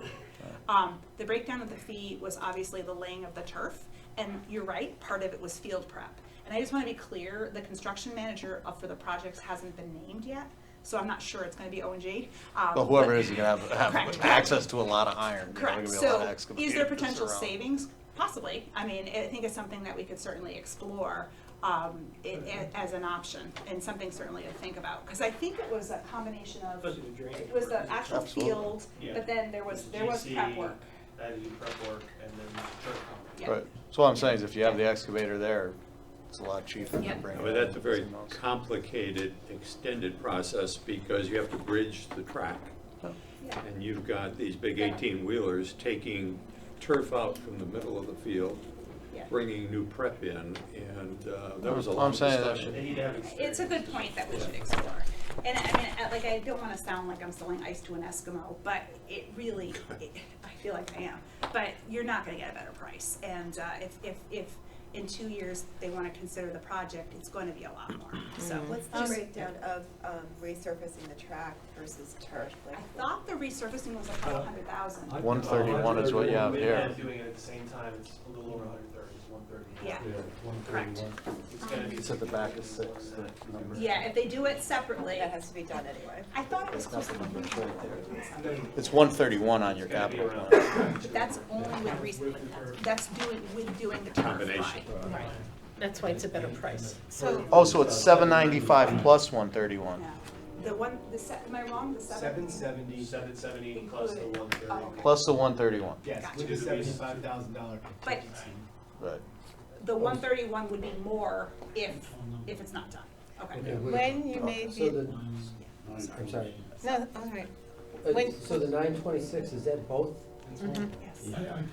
The breakdown of the fee was obviously the laying of the turf, and you're right, part of it was field prep. And I just want to be clear, the construction manager for the projects hasn't been named yet, so I'm not sure it's going to be ONG. Well, whoever it is, you're gonna have access to a lot of iron. Correct. There's gonna be a lot of So is there excavators potential around. savings? Possibly. I mean, I think it's something that we could certainly explore as an option, and something certainly to think about. Because I think it was a combination of, Was it a drainage it was the actual Absolutely. field, Yeah. but then there was prep work. That is prep work, and then turf company. Yeah. Right. So what I'm saying is if you have the excavator there, it's a lot cheaper Yeah. than bringing But it that's a very something else. complicated, extended process because you have to bridge the track. Yeah. And you've got these big 18-wheelers taking turf out from the middle of the field, Yeah. bringing new prep in, and that was a Well, long I'm saying that- discussion. They need to have It's a good point that we should explore. And I mean, like, I don't want to sound like I'm selling ice to an Eskimo, but it really, I feel like I am. But you're not going to get a better price. And if in 2 years they want to consider the project, it's going to be a lot more. So What's the breakdown of resurfacing the track versus turf? I thought the resurfacing was a couple $100,000. 131 is what you have here. And doing it at the same time, it's a little over 130, it's 130. Yeah. Correct. It's gonna be. It's at the back of 6, the number. Yeah, if they do it separately, That has to be done anyway. I thought it was close to 100. It's 131 on your It's gotta be capital around. plan. That's only that's doing the turf. Combination. Right. That's why it's a better price. So, Oh, so it's 795 plus 131. Yeah. The one, am I wrong? The 770, 770 plus the 130. Oh, okay. Plus the 131. yes, Gotcha. with the $75,000 But- contingency. Right. The 131 would be more if it's not done. Okay. when you made So the, I'm sorry. no, all right. When- So the 926, is that both? Yes.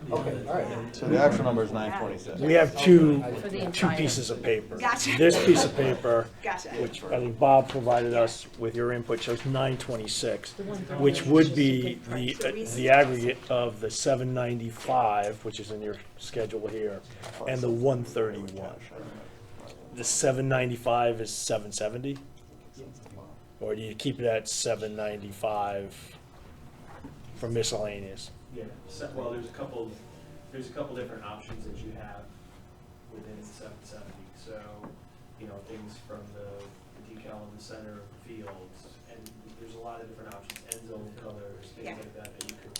Okay, all right. So the actual number is 926. We have two For the two entire. pieces of paper. Gotcha. This piece of paper, Gotcha. which I think Bob provided us with your input, shows 926, which would be the aggregate of the 795, which is in your schedule here, and the 131. The 795 is 770? Or do you keep it at 795 for miscellaneous? Yeah, well, there's a couple different options that you have within 770. So, you know, things from the decal in the center of the fields, and there's a lot of different options, end zone colors, things Yeah. like that you could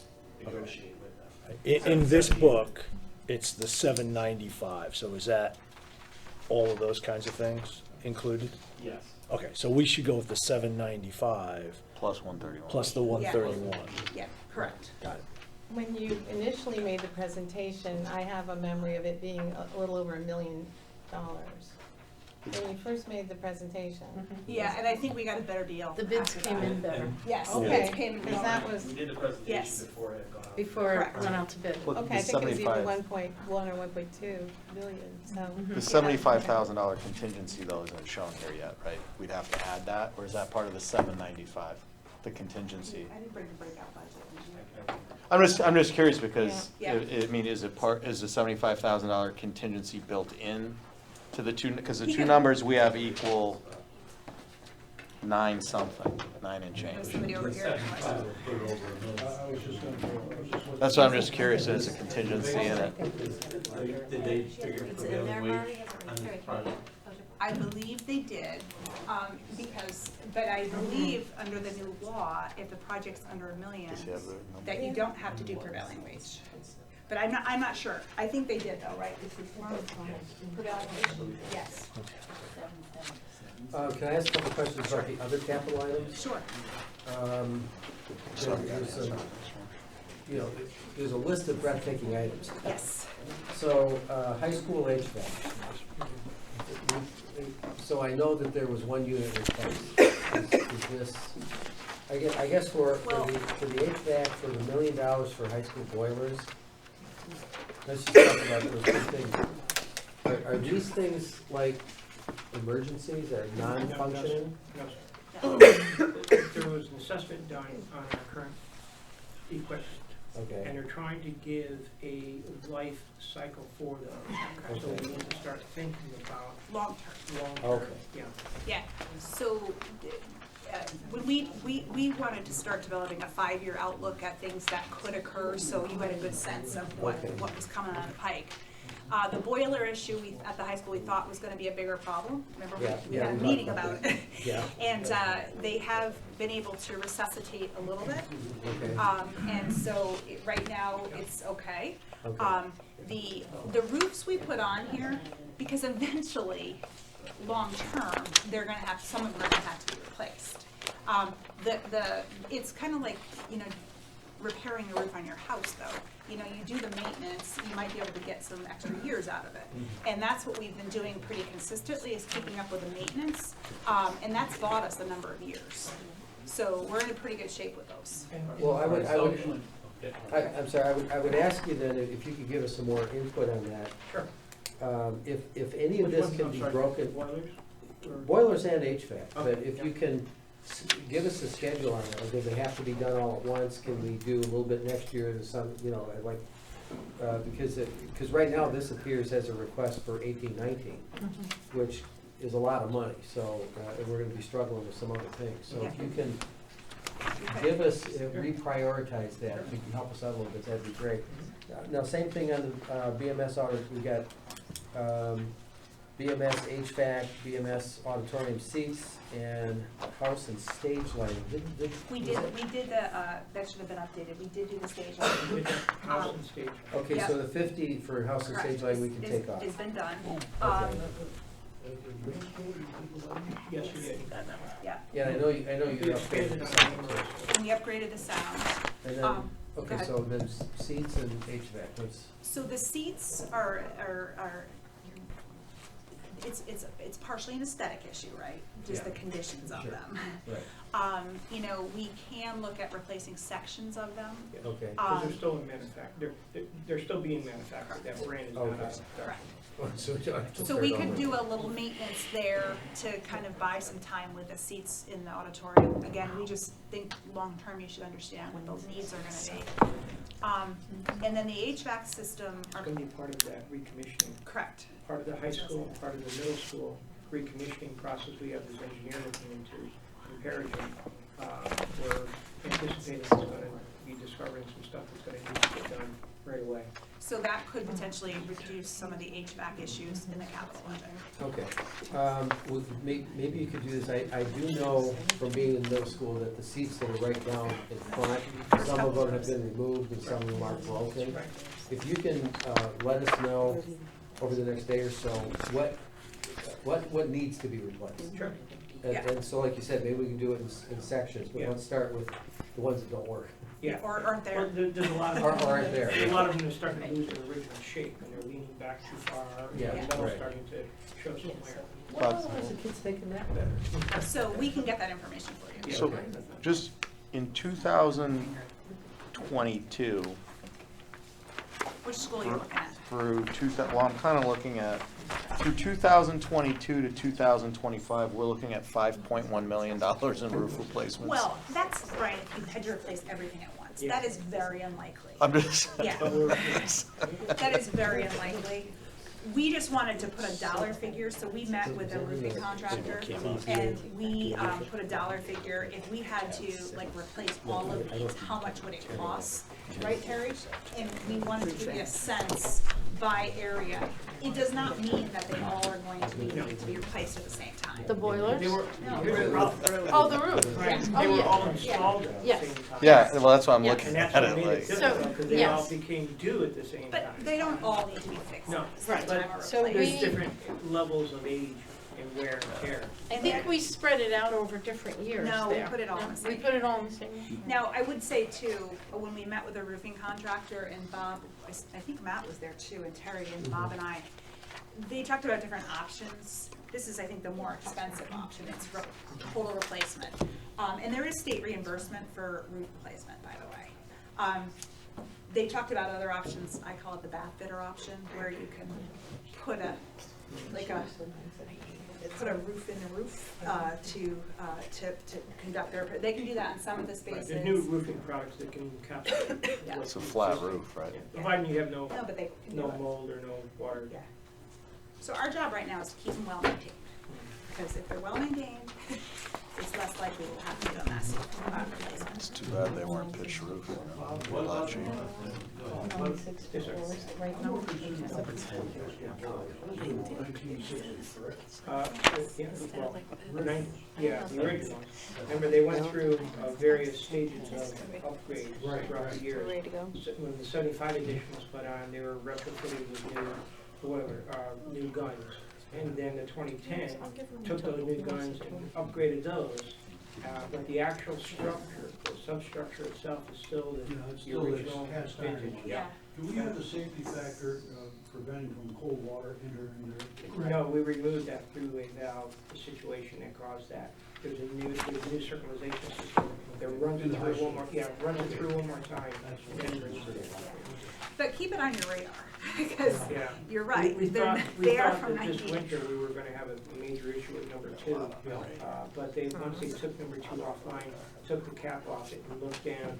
negotiate with them. In this 770 book, it's the 795, so is that all of those kinds of things included? Yes. Okay, so we should go with the 795 Plus 131. plus the 131. Yeah, correct. Got it. When you initially made the presentation, I have a memory of it being a little over $1 million. When you first made the presentation. Yeah, and I think we got a better deal. The bids after came that. in better Yes, the Okay, bids came in because that was, We did the presentation Yes. before it had gone out. before it Correct. went out to bid. Well, okay, I think it was either 1.1 or 1.2 million, so. The $75,000 contingency though isn't shown here yet, right? We'd have to add that, or is that part of the 795, the contingency? I didn't bring the breakout budget. did you? I'm just curious because, Yeah. I mean, is the $75,000 contingency built in to the two, because the two Because- numbers we have equal 9 something, 9 and change. There's somebody over here. I was just gonna. That's why I'm just curious, is a contingency in it? Did they figure prevailing wage on this project? I believe they did, but I believe under the new law, if the project's under $1 million, Does he have the number? that you don't have to do prevailing wage. But I'm not sure. I think they did though, right? This is one prevailing wage. Yes. Can I ask a couple questions about the other capital items? Sure. There's some, you know, there's a list of breathtaking items. Yes. So, high school HVAC. So I know that there was one unit replaced. Is this, I guess for the HVAC, for the $1 million for high school boilers, let's just talk about those two things. Are these things like emergencies or non-functioning? No, sir. There was an assessment done on our current equipment, and Okay, they're trying to give a life cycle for those. So Okay. we need to start thinking about Long term. long-term, Okay. yeah. Yeah, so when we wanted to start developing a 5-year outlook at things that could occur, so you had a good sense of what was coming on the pike. The boiler issue at the high school we thought was gonna be a bigger problem. Remember, we had a we meeting talked about that. it. Yeah. And they have been able to resuscitate a little bit. Okay. And so right now, it's okay. Okay. The roofs we put on here, because eventually, long-term, some of them are gonna have to be replaced. It's kind of like, repairing the roof on your house though. You do the maintenance, you might be able to get some extra years out of it. And that's what we've been doing pretty consistently, is keeping up with the maintenance. And that's bought us a number of years. So we're in a pretty good shape with those. Well, I'm sorry, I would ask you then if you could give us some more input on that. Sure. If any of this can be broken, Boilers? boilers and HVAC, but Okay, if yeah. you can give us a schedule on it, or do they have to be done all at once? Can we do a little bit next year to some, because right now this appears as a request for 18-19, which is a lot of money, so, and we're gonna be struggling with some other things. So if you can give us, reprioritize that, if you can help us out a little bit, that'd be great. Now, same thing on the BMS audit, we got BMS HVAC, BMS auditorium seats, and house and stage lighting. We did that should have been updated. We did do the stage lighting. With the house and stage. Okay, Yeah. so the 50 for house and stage lighting we can take off. It's been done. Okay. Yes, we did. Yeah, Yeah, I know you We expanded upgraded. on the numbers. and we upgraded the sound. And then, Go okay, ahead. so then seats and HVAC, let's, So the seats are it's partially an aesthetic issue, right? Just the Yeah. conditions of Sure. them. right, We can look at replacing sections of them. okay. Because they're still in they're still being manufactured, that brand is not Okay. out. Correct. So we don't have to So start we could over. do a little maintenance there to kind of buy some time with the seats in the auditorium. Again, we just think long-term you should understand what those needs are gonna be. And then the HVAC system It's are, gonna be part of that recommissioning, correct. part of the high school, part of the middle school recommissioning process we have this engineer looking into in Perigin. We're anticipating it's gonna be discovering some stuff that's gonna need to get done right away. So that could potentially reduce some of the HVAC issues in the capital budget. Okay, maybe you could do this, I do know from being in middle school that the seats that are right down in front, some of them have been removed and some of them are broken. If you can, let us know over the next day or so, what needs to be replaced. Sure. And so like you said, maybe we can do it in sections, but Yeah. let's start with the ones that don't work. Yeah. Or aren't there. Well, there's a lot of. Or aren't there. A lot of them are starting to lose their original shape, and they're leaning back too far, and Yeah, the metal's right. starting to show some wear. Why is the kids taking that better? So we can get that information for you. So, just in 2022, Which school are you looking at? through well, I'm kind of looking at, through 2022 to 2025, we're looking at $5.1 million in roof replacements. Well, that's right, if you had to replace everything at once. Yeah. That is very unlikely. I'm just. Yeah. That is very unlikely. We just wanted to put a dollar figure, so we met with a roofing contractor, and we put a dollar figure. If we had to like replace all of these, how much would it cost, right, Terry? And we wanted to give you a sense by area. It does not mean that they all are going to need to be replaced at the same time. The boilers? They were, No. Oh, the roof, right, oh, they were all yeah. installed at the Yes. same time. Yeah, well, that's why I'm Yeah. looking And that's at what it made it like. difficult, because they all yes. became due at the same time. But they don't all need to be fixed No, at the same right, time or but So replaced. there's different levels of age and wear and tear. I think we spread it out over different years No, we there. put it all in No? the same We put it all in the same year? Now, I would say too, when we met with a roofing contractor and Bob, I think Matt was there too, and Terry and Bob and I, they talked about different options. This is, I think, the more expensive option. It's total replacement. And there is state reimbursement for roof replacement, by the way. They talked about other options. I call it the bath fitter option, where you can put put a roof in the roof to conduct their, they can do that in some of the Right, spaces. there's new roofing products that can encapsulate. Yeah. It's a flat roof, right? Yeah, providing you have No, but they can do no it. mold or no water. Yeah. So our job right now is to keep them well maintained, because if they're well maintained, it's less likely we'll have to do a massive replacement. It's too bad they weren't pitched roof. A lot cheaper. Yeah, the original. Remember, they went through various stages of upgrades throughout the years. So when the 75 edition was put on, they were retrofitted with new guns. And then the 2010 took those new guns and upgraded those. But the actual structure, the substructure itself is still the original vintage. Yeah. Do we have the safety factor preventing from cold water entering there? No, we removed that through a valve situation that caused that. There's a new circulation system that runs it through one more, runs it through one more time. Then removes it. But keep it on your radar, because Yeah. you're right, We they're thought there from that this 19. winter we were gonna have a major issue with number 2. But once they took number 2 offline, took the cap off it and looked down,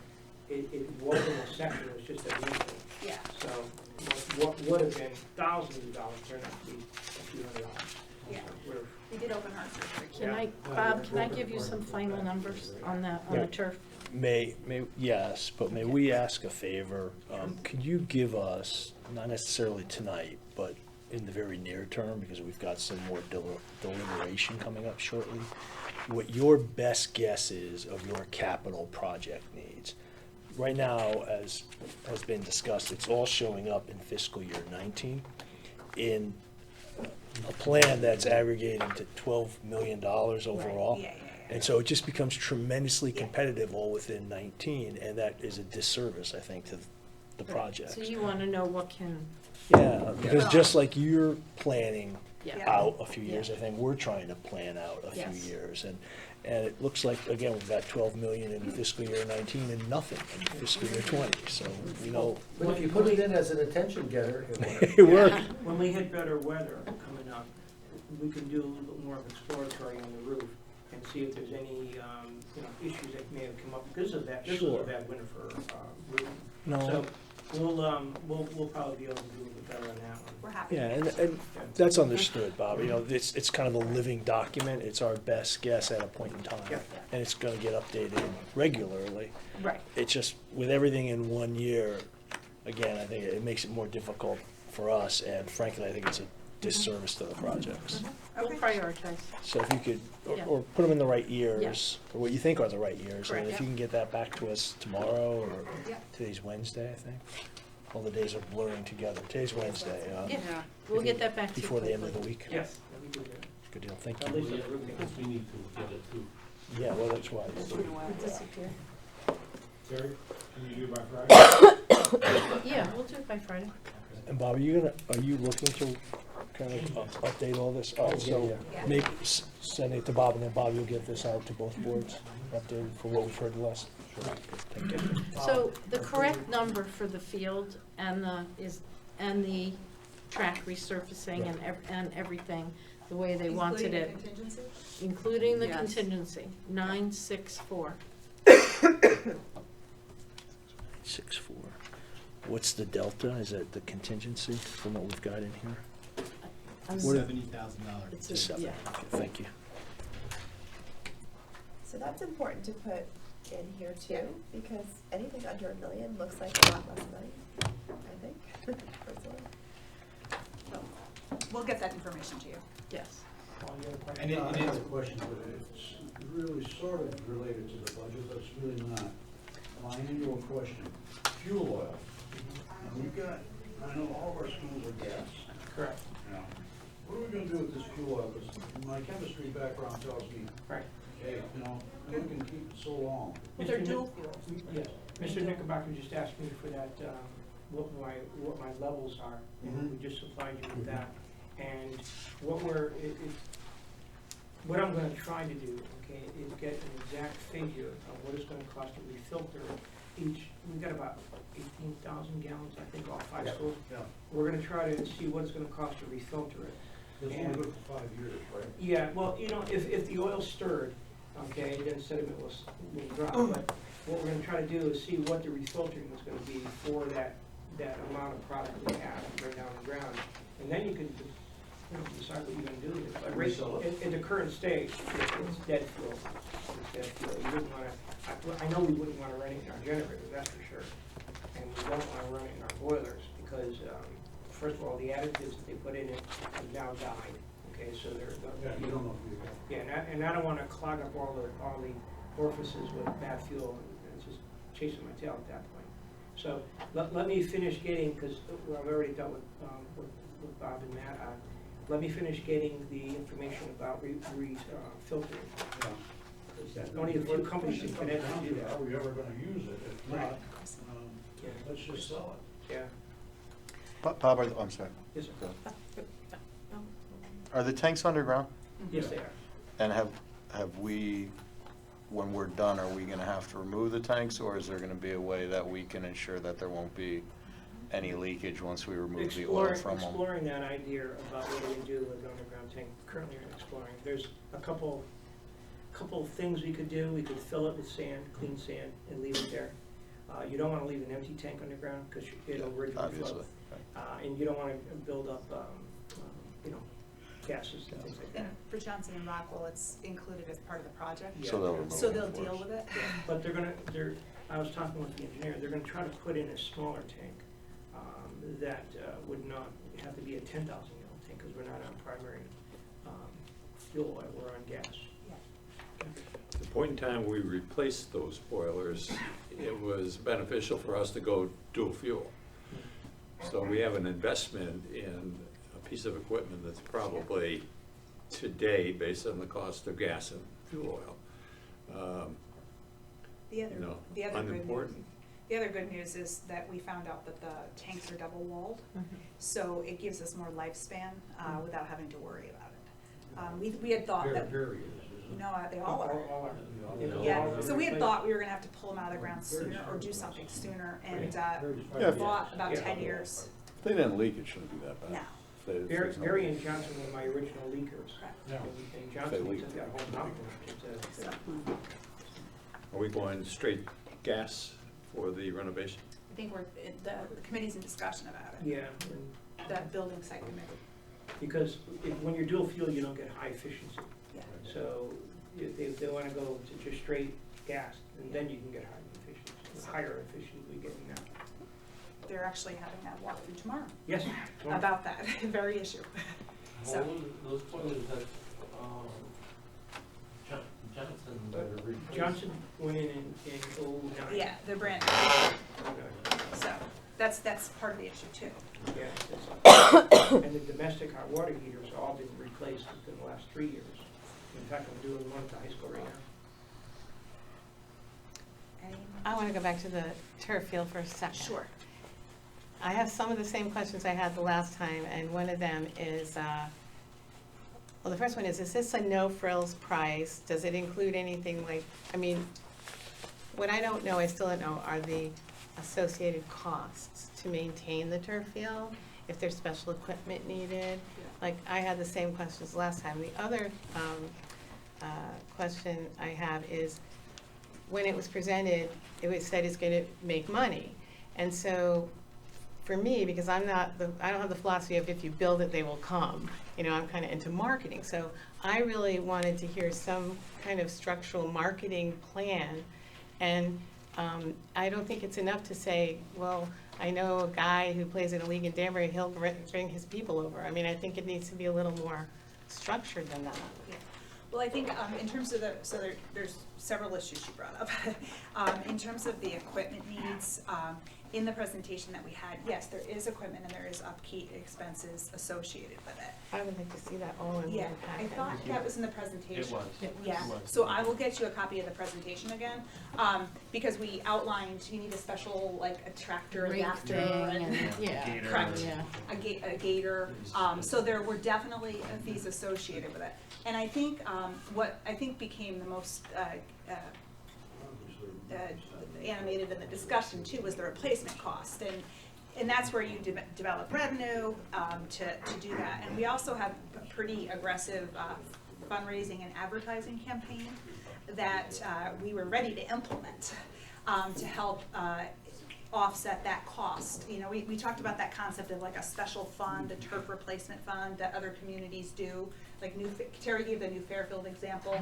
it wasn't a section, it was just a link. Yeah. So what would have been thousands of dollars turned out to be a few $100. Yeah. We're- We did open heart surgery. Can I, Bob, can I give you some final numbers on the turf? Yes, but may we ask a favor? Could you give us, not necessarily tonight, but in the very near term, because we've got some more deliberation coming up shortly, what your best guess is of your capital project needs? Right now, as has been discussed, it's all showing up in fiscal year 19 in a plan that's aggregating to $12 million overall. Yeah. And so it just becomes tremendously competitive all within 19, and that is a disservice, I think, to the project. So you wanna know what can, Yeah, because just like you're planning yeah, out a few years, I think we're trying to plan out a few Yes. years. And it looks like, again, we've got 12 million in fiscal year 19 and nothing in fiscal year 20, so, you know, But if you put it in as an attention getter, it works. it worked. When we hit better weather coming up, we can do a little bit more of exploratory on the roof and see if there's any, issues that may have come up because of that. This was Sure. a bad winter for roofing. No. So we'll probably be able to do a little bit better on that one. We're happy. Yeah, and that's understood, Bob. You know, it's kind of a living document. It's our best guess at a point in time. Yeah. And it's gonna get updated regularly. right. It's just, with everything in 1 year, again, I think it makes it more difficult for us, and frankly, I think it's a disservice to the projects. We'll Okay. prioritize. So if you could, Yeah. or put them in the right years, or what you think are the right years, and Correct. if you can get that back to us tomorrow, or Yeah. today's Wednesday, I think. All the days are blurring together. Today's Wednesday, Yeah, we'll get that back to you before the end of the quickly. week. Yes. Let me do that. Good deal, thank At you. least We that's what we think. we need to look at it too. Yeah, well, that's why. Disappear. Terry, can you do by Friday? Yeah, we'll do it by Friday. And Bob, are you looking to kind of update all this? All right, so Yeah. maybe send it to Bob, and then Bob, you'll get this out to both boards, updated for what we've heard last. Thank you. So the correct number for the field and the track resurfacing and everything, the way they wanted it, Including the contingency? including the Yes. contingency, 964. 6.4. What's the delta? Is that the contingency from what we've got in here? What- $70,000. It's Just a- seven. yeah. Okay, thank you. So that's important to put in here too, because anything under $1 million looks like a lot less money, I think, personally. So, we'll get that information to you. Yes. And I it have is, a question, but it's really sort of related to the budget, but it's really not. My annual question, fuel oil. Now, we've got, I know all of our schools are gas. Correct. Now, what are we gonna do with this fuel oil? Because my chemistry background tells me, Right. hey, you know, we can keep it so long. But they're Mr. dual Nick- fuel. Yes, Mr. Knickerbocker just asked me for that, what my levels are, and we just supplied you with that. And what what I'm gonna try to do, okay, is get an exact figure of what it's gonna cost to refilter each, we've got about 18,000 gallons, I think, all 5 schools. Yeah, We're gonna try to see what it's gonna cost to refilter it. it's only good for 5 years, right? Yeah, well, you know, if the oil's stirred, okay, then sediment will drop. But what we're gonna try to do is see what the refiltering is gonna be for that amount of product we have right down the ground. And then you can decide what you're gonna do with it. But right, in the current state, it's dead fuel. It's dead fuel. You wouldn't wanna, I know we wouldn't wanna run it in our generators, that's for sure. And we don't wanna run it in our boilers because, first of all, the additives that they put in it have now died. Okay, so they're. Yeah, you don't know if you have. Yeah, and I don't wanna clog up all the orifices with bad fuel and just chasing my tail at that point. So let me finish getting, because I've already dealt with Bob and Matt, let me finish getting the information about filtering. Yeah. Because only a few companies in Connecticut do that. Are we ever gonna use it? If Right. not, Yeah. let's just sell it. Yeah. Bob, I'm sorry. Yes, sir. Are the tanks underground? Yes, they are. And have we, when we're done, are we gonna have to remove the tanks, or is there gonna be a way that we can ensure that there won't be any leakage once we remove the oil from them? Exploring that idea about what we do with the underground tank, currently we're exploring. There's a couple things we could do. We could fill it with sand, clean sand, and leave it there. You don't wanna leave an empty tank underground, because it'll originally Obviously. flow. And you don't wanna build up, gases and things like that. And for Johnson and Rockwell, it's included as part of the project. Yeah. So they'll remove So it, they'll of deal course. with it? But I was talking with the engineer, they're gonna try to put in a smaller tank, that would not have to be a 10,000 gallon tank, because we're not on primary, fuel oil, we're on gas. The point in time we replaced those boilers, it was beneficial for us to go dual fuel. So we have an investment in a piece of equipment that's probably today, based on the cost of gas and fuel oil, The other, you know, the other good news, unimportant. the other good news is that we found out that the tanks are double walled, so it gives us more lifespan, without having to worry about it. We had thought that, Very is, isn't it? no, they all are. All are. You know, Yeah, all so we had replaced. thought we were gonna have to pull them out of the ground sooner or do something sooner, and, Yeah. bought about Yeah. 10 years. If they didn't leak, it shouldn't be that bad. No. If they- if there's no Barry leak. and Johnson were my original leakers. Yeah. And Johnson leak. took that whole mountain to, So, Are we going straight gas for the renovation? I think the committee's in discussion about it, yeah, and that building site committee, because when you're dual fuel, you don't get high efficiency. yeah. So if they wanna go to just straight gas, and then you can get high efficiency, higher efficiency we get now. They're actually having that walkthrough tomorrow Yes. about that very issue. So, Those boilers that, Johnson better replace. Johnson went in 09. yeah, they're brand new, Okay. so, That's part of the issue too. Yeah, and the domestic hot water heaters have all been replaced within the last 3 years. In fact, I'm doing one at the high school right now. I want to go back to the turf field for a second. Sure. I have some of the same questions I had the last time, and one of them is, well, the first one is this a no-frills price? Does it include anything like, I mean, what I don't know, I still don't know, are the associated costs to maintain the turf field, if there's special equipment needed. Like, I had the same questions last time. The other question I have is, when it was presented, it was said it's gonna make money. And so, for me, because I don't have the philosophy of if you build it, they will come. You know, I'm kind of into marketing. So I really wanted to hear some kind of structural marketing plan. And I don't think it's enough to say, well, I know a guy who plays in a league in Danbury, he'll bring his people over. I mean, I think it needs to be a little more structured than that. Yeah. Well, I think in terms of there's several issues you brought up. In terms of the equipment needs, in the presentation that we had, yes, there is equipment and there is upkeep expenses associated with it. I would like to see that all in Yeah, one I package. thought that was in the presentation. It was. Yeah, It was. so I will get you a copy of the presentation again, because we outlined, you need a special, like, a tractor adapter and. Yeah. Correct, Yeah. a gator, so there were definitely fees associated with it. And I think, what I think became the most, animated in the discussion too was the replacement cost, and that's where you develop revenue to do that. And we also have a pretty aggressive fundraising and advertising campaign that we were ready to implement to help offset that cost. You know, we talked about that concept of like a special fund, a turf replacement fund that other communities do. Like Terry gave the New Fairfield example,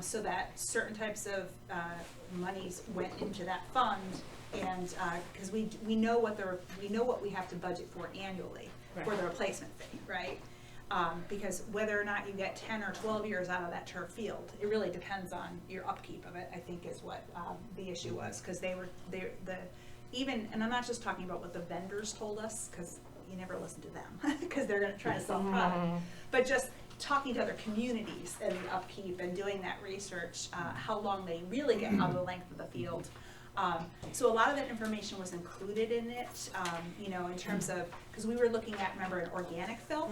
so that certain types of monies went into that fund, and because we know what we have to budget for annually for the replacement fee, right? Because whether or not you get 10 or 12 years out of that turf field, it really depends on your upkeep of it, I think is what the issue was, because and I'm not just talking about what the vendors told us, because you never listen to them, because they're going to try to sell product, but just talking to other communities and upkeep and doing that research, how long they really get out of the length of the field. So a lot of that information was included in it, you know, in terms of, because we were looking at, remember, an organic fill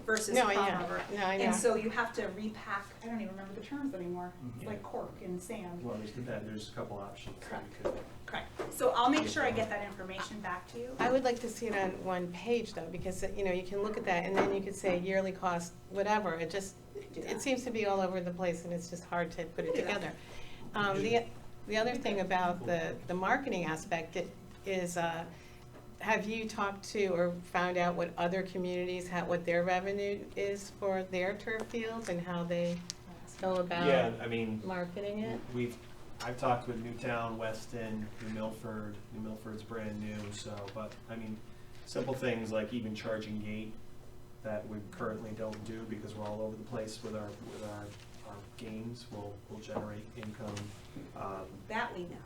versus No, prom yeah. rubber. No, I know. And so you have to repack, I don't even remember the terms anymore, it's like cork and sand. Well, there's a couple options that Correct. you could. Correct. So I'll make sure I get that information back to you. I would like to see it on one page though, because, you know, you can look at that and then you could say yearly cost, whatever. It seems to be all over the place and it's just hard to put it Do that. together. The other thing about the marketing aspect is, have you talked to or found out what other communities, what their revenue is for their turf fields and how they go about Yeah, I mean, marketing it? I've talked with Newtown, Weston, New Milford. New Milford's brand new, so, but, I mean, simple things like even charging gate that we currently don't do because we're all over the place with our games will generate income. That we know.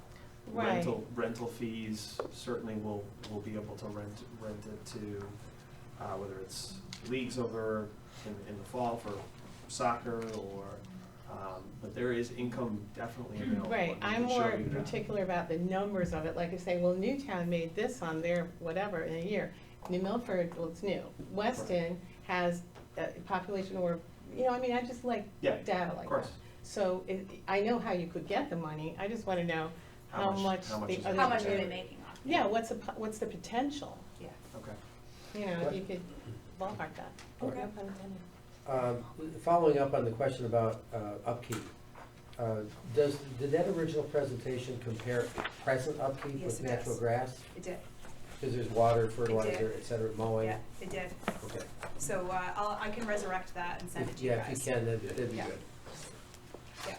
Right. Rental fees, certainly we'll be able to rent it to, whether it's leagues over in the fall for soccer or, but there is income definitely available. Right, and we I'm can show more you that. particular about the numbers of it, like you say, well, Newtown made this on their whatever in a year. New Milford, well, it's new. Weston has a population or, you know, I mean, I just like Yeah, data of like course. that. So I know how you could get the money, I just wanna know how much how much the is it? other. How much are they making off? Yeah, what's the potential, Yeah. Okay. you know, if you could ballpark that. Okay. No pun intended. Following up on the question about upkeep, did that original presentation compare present upkeep Yes, with it natural does. grass? It did. Because there's water, fertilizer, did. et cetera, mowing? Yeah, it did. Okay. So I can resurrect that and send it to you Yeah, guys. if you can, that'd be Yeah. good. Yeah,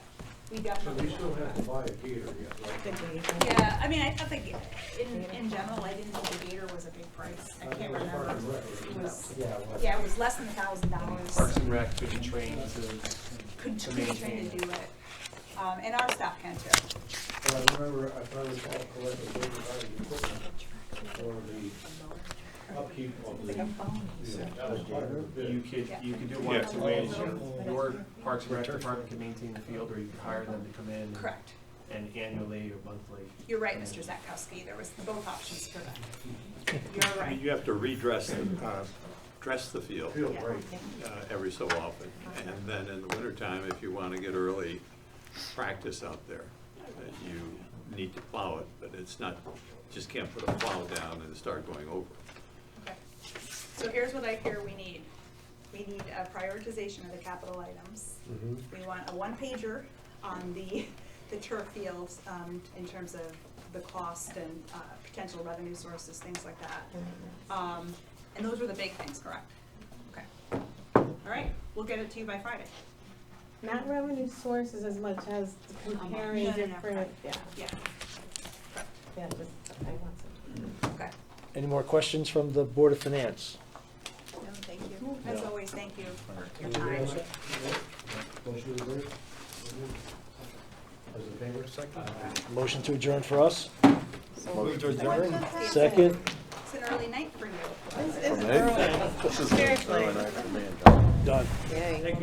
we So definitely. we still have to buy a gator yet, right? Good way. Yeah, I mean, I think in general, I didn't think the gator was a big price. I can't Park remember. and Rec. It was, Yeah, well, yeah, it was less than Parks $1,000. and Rec could be trained to Could to be trained maintain. to do it. And our staff can too. But I remember, if I recall correctly, they provided equipment for the upkeep of the field. That was part of the bid. You could do one of two ways. Your Parks and Rec department can maintain the field, or you could hire them to come in. Correct. And annually or monthly. You're right, Mr. Zakowski, there was both options for that. You're right. You have to dress the field Field, right. every so often. And then in the wintertime, if you want to get early practice out there, you need to plow it, but it's not, just can't put a plow down and start going over. Okay. So here's what I hear we need. We need a prioritization of the capital items. We want a one-pager on the turf fields in terms of the cost and potential revenue sources, things like that. And those were the big things, correct? Okay. All right, we'll get it to you by Friday. Not revenue sources as much as comparing No, different, yeah, Yeah, yeah, just, I want some. okay. Any more questions from the Board of Finance? No, thank you. As always, thank you for your time. Motion to adjourn? Those in favor? Second. Motion to adjourn for us? Move to adjourn. Second? It's an early night for you. This is early. This is Seriously. really nice for me and John. Done. Yay.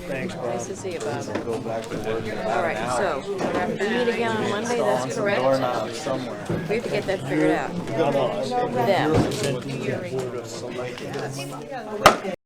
Thanks, Bob. see you, Bob. We'll go back to work in All about an right, hour. so, we meet again on Monday, Installing that's some correct? doorknobs somewhere. We have to get that figured out. No, no. Them. Presenting to the Board of Selectmen.